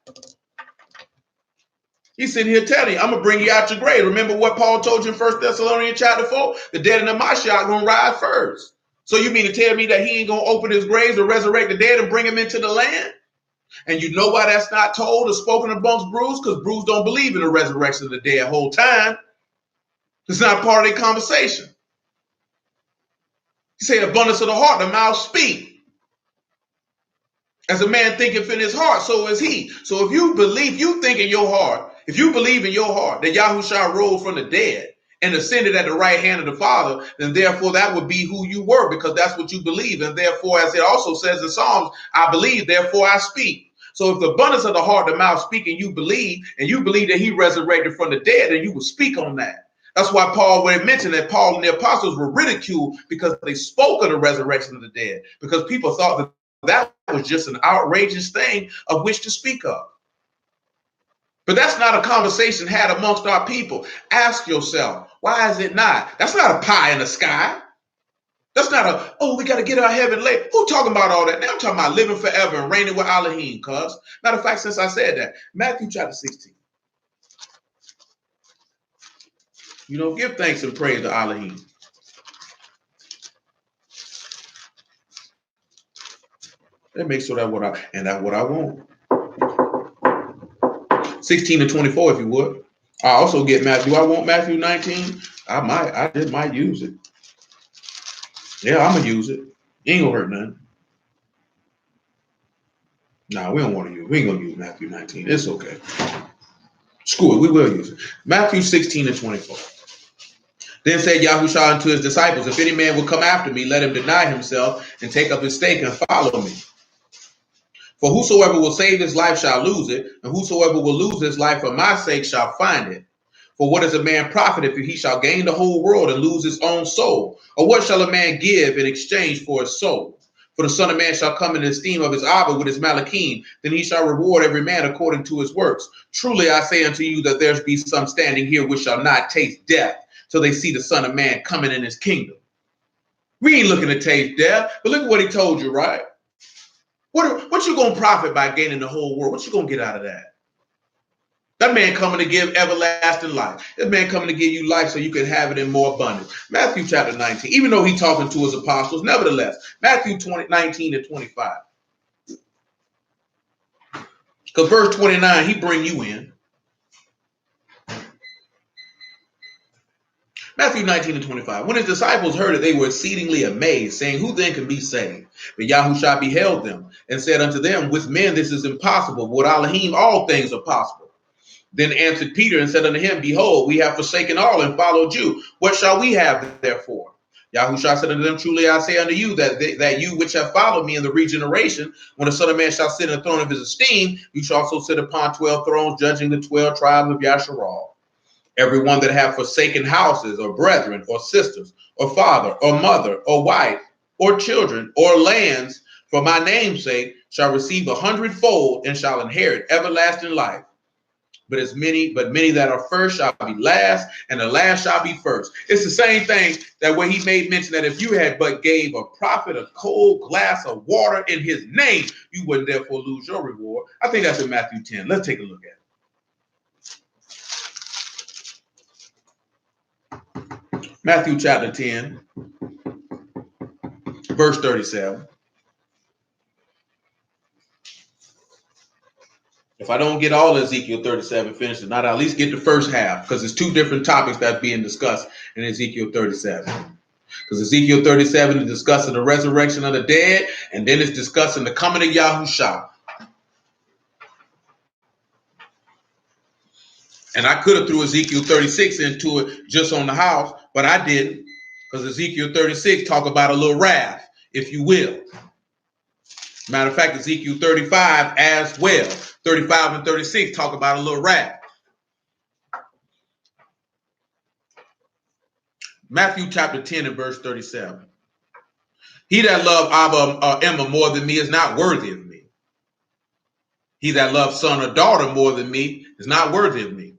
He's sitting here telling you, I'm going to bring you out your grave. Remember what Paul told you in 1 Thessalonians chapter 4? The dead and the Mashal are going to rise first. So you mean to tell me that he ain't going to open his graves or resurrect the dead and bring him into the land? And you know why that's not told or spoken amongst Bruce? Because Bruce don't believe in the resurrection of the dead whole time. It's not part of their conversation. He said, abundance of the heart, the mouth speak. As a man thinketh in his heart, so is he. So if you believe, you think in your heart, if you believe in your heart that Yahushua rose from the dead and ascended at the right hand of the Father, then therefore that would be who you were, because that's what you believe. And therefore, as it also says in Psalms, I believe, therefore I speak. So if the abundance of the heart, the mouth speak, and you believe that he resurrected from the dead, then you will speak on that. That's why Paul, when it mentioned that Paul and the apostles were ridiculed because they spoke of the resurrection of the dead, because people thought that that was just an outrageous thing of which to speak of. But that's not a conversation had amongst our people. Ask yourself, why is it not? That's not a pie in the sky. That's not a, oh, we got to get our heaven late. Who talking about all that? Now I'm talking about living forever and reigning with Elohim, cuz. Matter of fact, since I said that, Matthew chapter 16. Give thanks and praise to Elohim. That makes sure that's what I want. 16 to 24, if you would. I also get Matthew. I want Matthew 19. I just might use it. Yeah, I'm gonna use it. Ain't gonna hurt nothing. Nah, we don't want to use. We ain't gonna use Matthew 19. It's okay. Screw it. We will use it. Matthew 16 and 24. Then said Yahushua unto his disciples, if any man will come after me, let him deny himself and take up his stake and follow me. For whosoever will save his life shall lose it, and whosoever will lose his life for my sake shall find it. For what is a man profit if he shall gain the whole world and lose his own soul? Or what shall a man give in exchange for his soul? For the Son of Man shall come in the esteem of his Abba with his Malachim, then he shall reward every man according to his works. Truly I say unto you that there be some standing here which shall not taste death, till they see the Son of Man coming in his kingdom. We ain't looking to taste death, but look at what he told you, right? What you gonna profit by gaining the whole world? What you gonna get out of that? That man coming to give everlasting life. That man coming to give you life so you can have it in more abundance. Matthew chapter 19, even though he's talking to his apostles, nevertheless, Matthew 19 to 25. Because verse 29, he bring you in. Matthew 19 and 25. When his disciples heard it, they were exceedingly amazed, saying, who then can be saved? But Yahushua beheld them and said unto them, with men this is impossible, but with Elohim all things are possible. Then answered Peter and said unto him, behold, we have forsaken all and followed you. What shall we have therefore? Yahushua said unto them, truly I say unto you that you which have followed me in the regeneration, when the Son of Man shall sit in the throne of his esteem, you shall also sit upon 12 thrones, judging the 12 tribes of Yasharal. Everyone that have forsaken houses or brethren or sisters or father or mother or wife or children or lands for my name's sake shall receive 100-fold and shall inherit everlasting life. But many that are first shall be last, and the last shall be first. It's the same thing that when he made mention that if you had but gave a prophet a cold glass of water in his name, you wouldn't therefore lose your reward. I think that's in Matthew 10. Let's take a look at it. Matthew chapter 10, verse 37. If I don't get all of Ezekiel 37 finished tonight, I'll at least get the first half, because there's two different topics that's being discussed in Ezekiel 37. Because Ezekiel 37 is discussing the resurrection of the dead, and then it's discussing the coming of Yahushua. And I could have threw Ezekiel 36 into it just on the house, but I didn't, because Ezekiel 36 talk about a little wrath, if you will. Matter of fact, Ezekiel 35 as well. 35 and 36 talk about a little wrath. Matthew chapter 10 and verse 37. He that love Abba or Emma more than me is not worthy of me. He that loves son or daughter more than me is not worthy of me.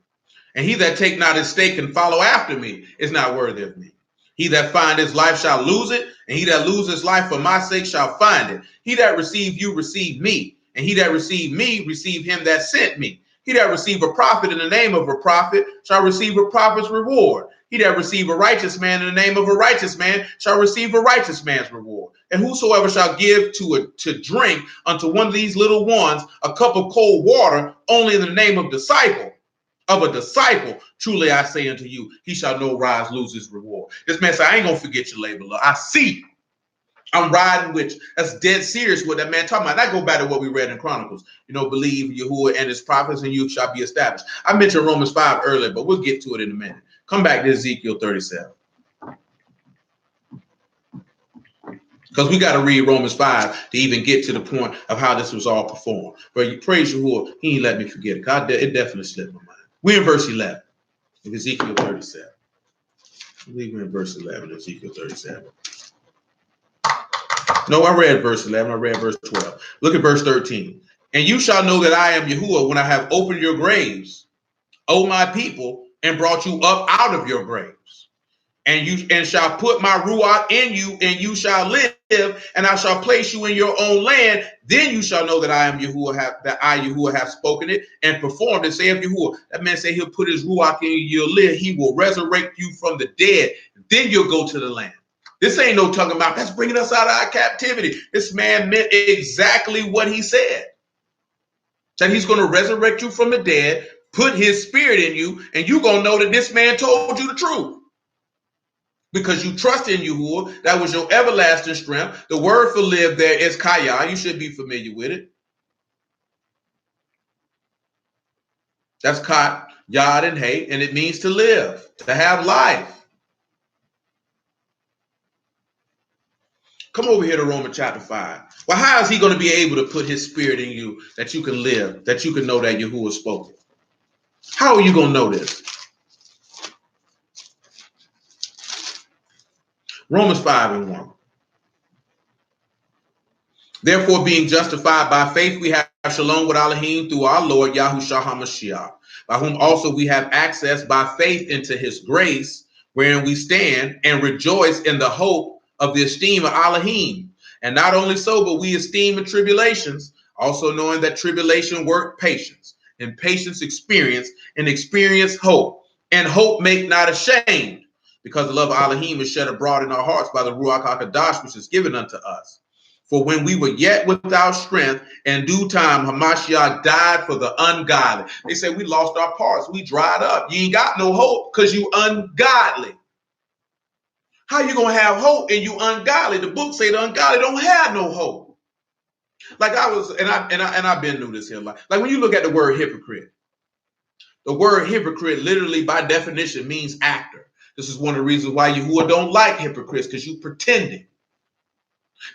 And he that take not his stake and follow after me is not worthy of me. He that find his life shall lose it, and he that loses his life for my sake shall find it. He that receive you receive me, and he that receive me receive him that sent me. He that receive a prophet in the name of a prophet shall receive a prophet's reward. He that receive a righteous man in the name of a righteous man shall receive a righteous man's reward. And whosoever shall give to drink unto one of these little ones a cup of cold water only in the name of a disciple, truly I say unto you, he shall no rise lose his reward. This man said, I ain't gonna forget your labor, Lord. I see. I'm riding with you. That's dead serious what that man talking about. And I go back to what we read in Chronicles. Believe Yahuwah and his prophets, and you shall be established. I mentioned Romans 5 earlier, but we'll get to it in a minute. Come back to Ezekiel 37. Because we got to read Romans 5 to even get to the point of how this was all performed. But you praise Yahuwah, he ain't let me forget it. It definitely slipped my mind. We're in verse 11 of Ezekiel 37. I believe we're in verse 11 of Ezekiel 37. No, I read verse 11. I read verse 12. Look at verse 13. And you shall know that I am Yahuwah when I have opened your graves, O my people, and brought you up out of your graves. And shall put my ruach in you, and you shall live, and I shall place you in your own land. Then you shall know that I am Yahuwah, that I Yahuwah have spoken it and performed it. Saith Yahuwah. That man say he'll put his ruach in you, you'll live. He will resurrect you from the dead. Then you'll go to the land. This ain't no talking about that's bringing us out of our captivity. This man meant exactly what he said. That he's going to resurrect you from the dead, put his spirit in you, and you're going to know that this man told you the truth. Because you trust in Yahuwah, that was your everlasting strength. The word for live there is kaya. You should be familiar with it. That's kat, yad, and hey, and it means to live, to have life. Come over here to Romans chapter 5. Well, how is he going to be able to put his spirit in you that you can live, that you can know that Yahuwah spoke it? How are you going to know this? Romans 5:1. Therefore, being justified by faith, we have shalom with Elohim through our Lord Yahushua HaMashiach, by whom also we have access by faith into his grace, wherein we stand and rejoice in the hope of the esteem of Elohim. And not only so, but we esteem in tribulations, also knowing that tribulation work patience, and patience experience, and experience hope. And hope make not ashamed, because the love of Elohim is shed abroad in our hearts by the Ruach HaKadosh, which is given unto us. For when we were yet without strength, in due time, Hamashiach died for the ungodly. They say we lost our parts. We dried up. You ain't got no hope because you ungodly. How you going to have hope and you ungodly? The book say the ungodly don't have no hope. Like I've been through this here. Like when you look at the word hypocrite, the word hypocrite literally by definition means actor. This is one of the reasons why Yahuwah don't like hypocrites, because you pretending.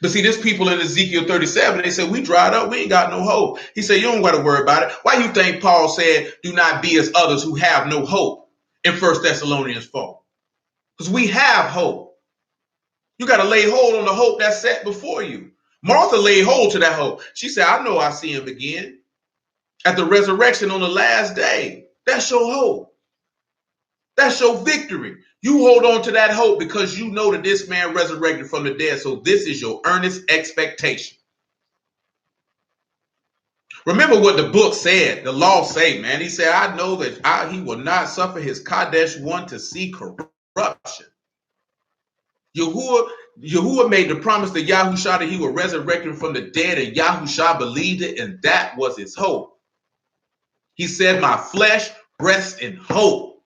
But see, this people in Ezekiel 37, they said, we dried up. We ain't got no hope. He said, you don't got to worry about it. Why you think Paul said, do not be as others who have no hope in 1 Thessalonians 4? Because we have hope. You got to lay hold on the hope that's set before you. Martha laid hold to that hope. She said, I know I see him again at the resurrection on the last day. That's your hope. That's your victory. You hold on to that hope because you know that this man resurrected from the dead. So this is your earnest expectation. Remember what the book said, the law say, man. He said, I know that he will not suffer his Kadesh one to see corruption. Yahuwah made the promise to Yahushua that he would resurrect him from the dead, and Yahushua believed it, and that was his hope. He said, my flesh rests in hope.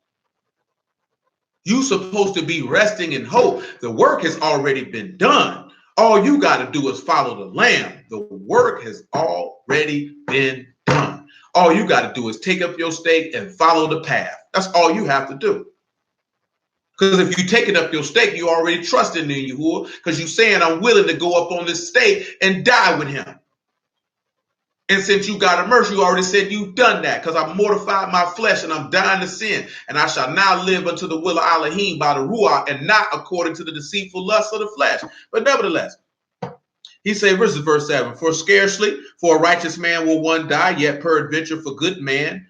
You're supposed to be resting in hope. The work has already been done. All you got to do is follow the Lamb. The work has already been done. All you got to do is take up your stake and follow the path. That's all you have to do. Because if you take it up your stake, you already trusting in Yahuwah, because you're saying, I'm willing to go up on this stake and die with him. And since you got a mercy, you already said you've done that, because I mortified my flesh and I'm dying to sin. And I shall now live unto the will of Elohim by the Ruach, and not according to the deceitful lust of the flesh. But nevertheless, he said, verse 7, for scarcely for a righteous man will one die, yet peradventure for a good man,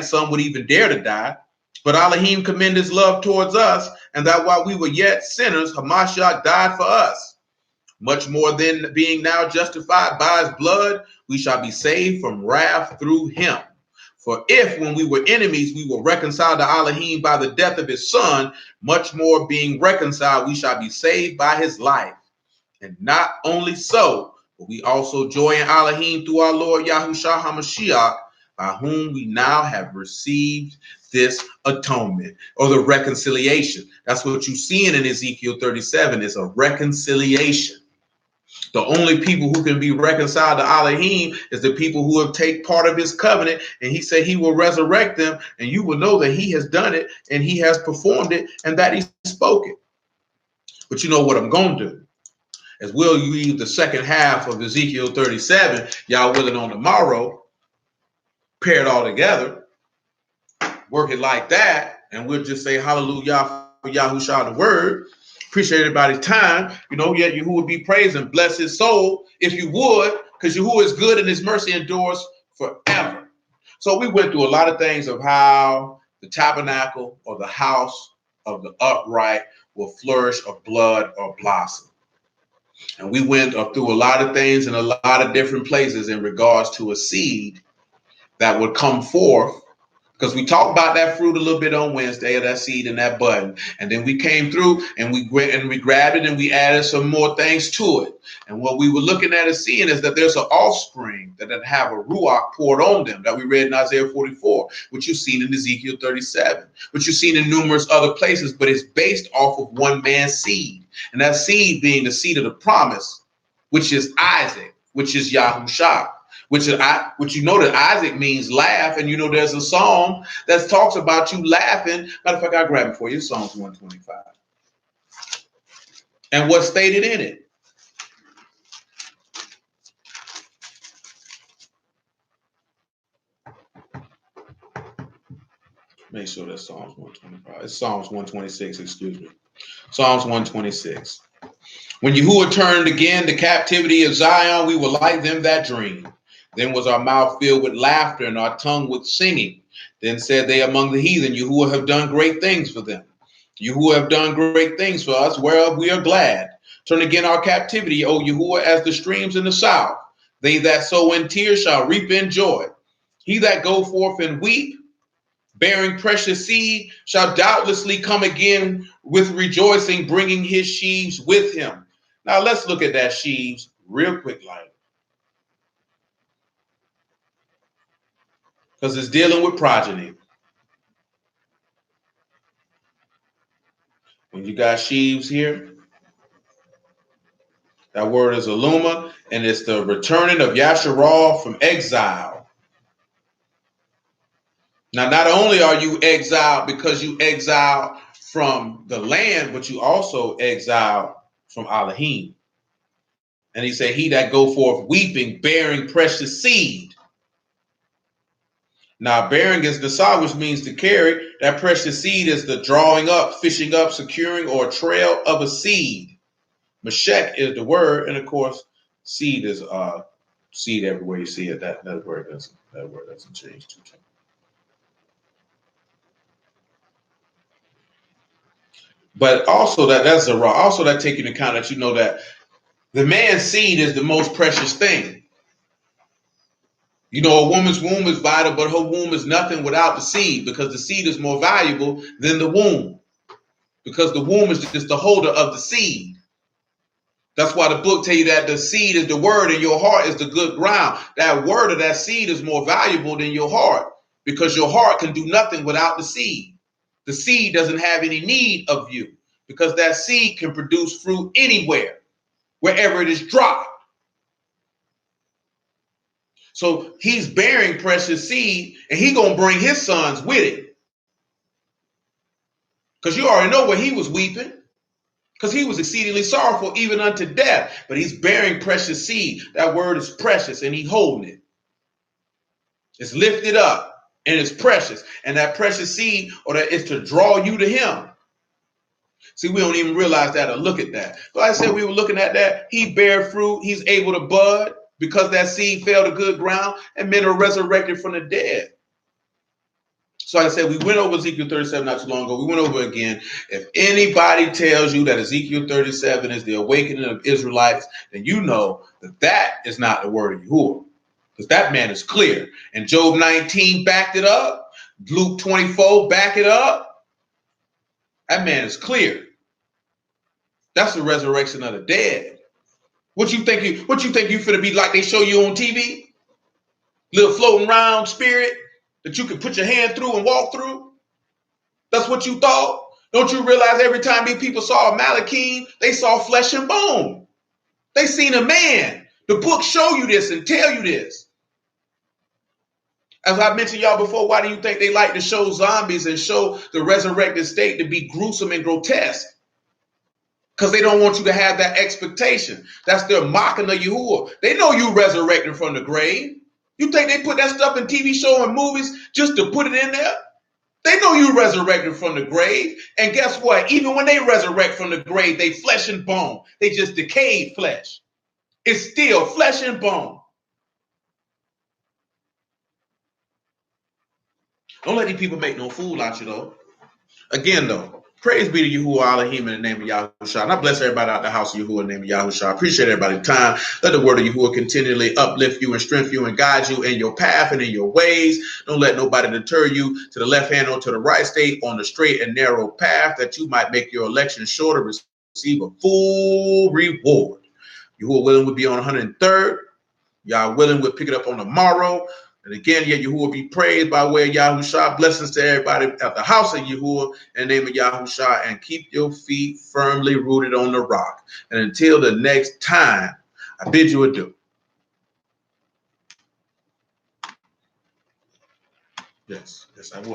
some would even dare to die. But Elohim commend his love towards us, and that while we were yet sinners, Hamashiach died for us. Much more than being now justified by his blood, we shall be saved from wrath through him. For if when we were enemies, we were reconciled to Elohim by the death of his son, much more being reconciled, we shall be saved by his life. And not only so, but we also joy in Elohim through our Lord Yahushua HaMashiach, by whom we now have received this atonement, or the reconciliation. That's what you're seeing in Ezekiel 37 is a reconciliation. The only people who can be reconciled to Elohim is the people who have taken part of his covenant, and he said he will resurrect them, and you will know that he has done it, and he has performed it, and that he spoke it. But you know what I'm going to do? As we'll read the second half of Ezekiel 37, y'all willing on tomorrow, pair it all together, work it like that, and we'll just say hallelujah for Yahushua the word. Appreciate everybody's time. Yet Yahuwah be praised and bless his soul, if you would, because Yahuwah is good and his mercy endures forever. So we went through a lot of things of how the tabernacle or the house of the upright will flourish or blood or blossom. And we went through a lot of things in a lot of different places in regards to a seed that would come forth. Because we talked about that fruit a little bit on Wednesday, of that seed and that button. And then we came through and we went and we grabbed it and we added some more things to it. And what we were looking at and seeing is that there's an offspring that have a ruach poured on them that we read in Isaiah 44, which you've seen in Ezekiel 37, which you've seen in numerous other places, but it's based off of one man's seed. And that seed being the seed of the promise, which is Isaac, which is Yahusha. Which that Isaac means laugh, and there's a song that talks about you laughing. Matter of fact, I'll grab it for you. Psalms 125. And what's stated in it? Make sure that's Psalms 125. It's Psalms 126, excuse me. Psalms 126. When Yahuwah turned again the captivity of Zion, we were like them that dream. Then was our mouth filled with laughter and our tongue with singing. Then said they among the heathen, Yahuwah have done great things for them. Yahuwah have done great things for us, whereof we are glad. Turn again our captivity, O Yahuwah, as the streams in the south. They that sow in tears shall reap in joy. He that go forth and weep, bearing precious seed, shall doubtlessly come again with rejoicing, bringing his sheaves with him. Now let's look at that sheaves real quick, like. Because it's dealing with progeny. When you got sheaves here, that word is Aluma, and it's the returning of Yasharal from exile. Now, not only are you exiled because you exiled from the land, but you also exiled from Elohim. And he said, he that go forth weeping, bearing precious seed. Now, bearing is the saw, which means to carry. That precious seed is the drawing up, fishing up, securing, or trail of a seed. Mashek is the word, and of course, seed is seed everywhere you see it. That word doesn't change too much. But also that's a raw. Also, that take into account that that the man's seed is the most precious thing. A woman's womb is vital, but her womb is nothing without the seed, because the seed is more valuable than the womb, because the womb is just the holder of the seed. That's why the book tell you that the seed is the word and your heart is the good ground. That word or that seed is more valuable than your heart, because your heart can do nothing without the seed. The seed doesn't have any need of you, because that seed can produce fruit anywhere, wherever it is dropped. So he's bearing precious seed, and he's going to bring his sons with it. Because you already know where he was weeping, because he was exceedingly sorrowful, even unto death. But he's bearing precious seed. That word is precious, and he's holding it. It's lifted up, and it's precious. And that precious seed, or that is to draw you to him. See, we don't even realize that or look at that. But like I said, we were looking at that. He bear fruit. He's able to bud, because that seed fell to good ground, and men are resurrected from the dead. So like I said, we went over Ezekiel 37 not too long ago. We went over again. If anybody tells you that Ezekiel 37 is the awakening of Israelites, then you know that that is not the word of Yahuwah, because that man is clear. And Job 19 backed it up. Luke 24 back it up. That man is clear. That's the resurrection of the dead. What you think you finna be like they show you on TV? Little floating around spirit that you can put your hand through and walk through? That's what you thought? Don't you realize every time these people saw a Malachim, they saw flesh and bone. They seen a man. The book show you this and tell you this. As I mentioned y'all before, why do you think they like to show zombies and show the resurrected state to be gruesome and grotesque? Because they don't want you to have that expectation. That's their mocking of Yahuwah. They know you resurrected from the grave. You think they put that stuff in TV show and movies just to put it in there? They know you resurrected from the grave. And guess what? Even when they resurrect from the grave, they flesh and bone. They just decayed flesh. It's still flesh and bone. Don't let these people make no fool out you, though. Again, though, praise be to Yahuwah Elohim in the name of Yahushua. And I bless everybody out the house of Yahuwah in the name of Yahushua. I appreciate everybody's time. Let the word of Yahuwah continually uplift you and strengthen you and guide you in your path and in your ways. Don't let nobody deter you to the left hand or to the right. Stay on the straight and narrow path that you might make your election shorter, receive a full reward. Yahuwah willing would be on 103rd. Y'all willing, we'll pick it up on tomorrow. And again, yeah, Yahuwah be praised by way of Yahushua. Blessings to everybody at the house of Yahuwah in the name of Yahushua. And keep your feet firmly rooted on the rock. And until the next time, I bid you adieu. Yes, I would.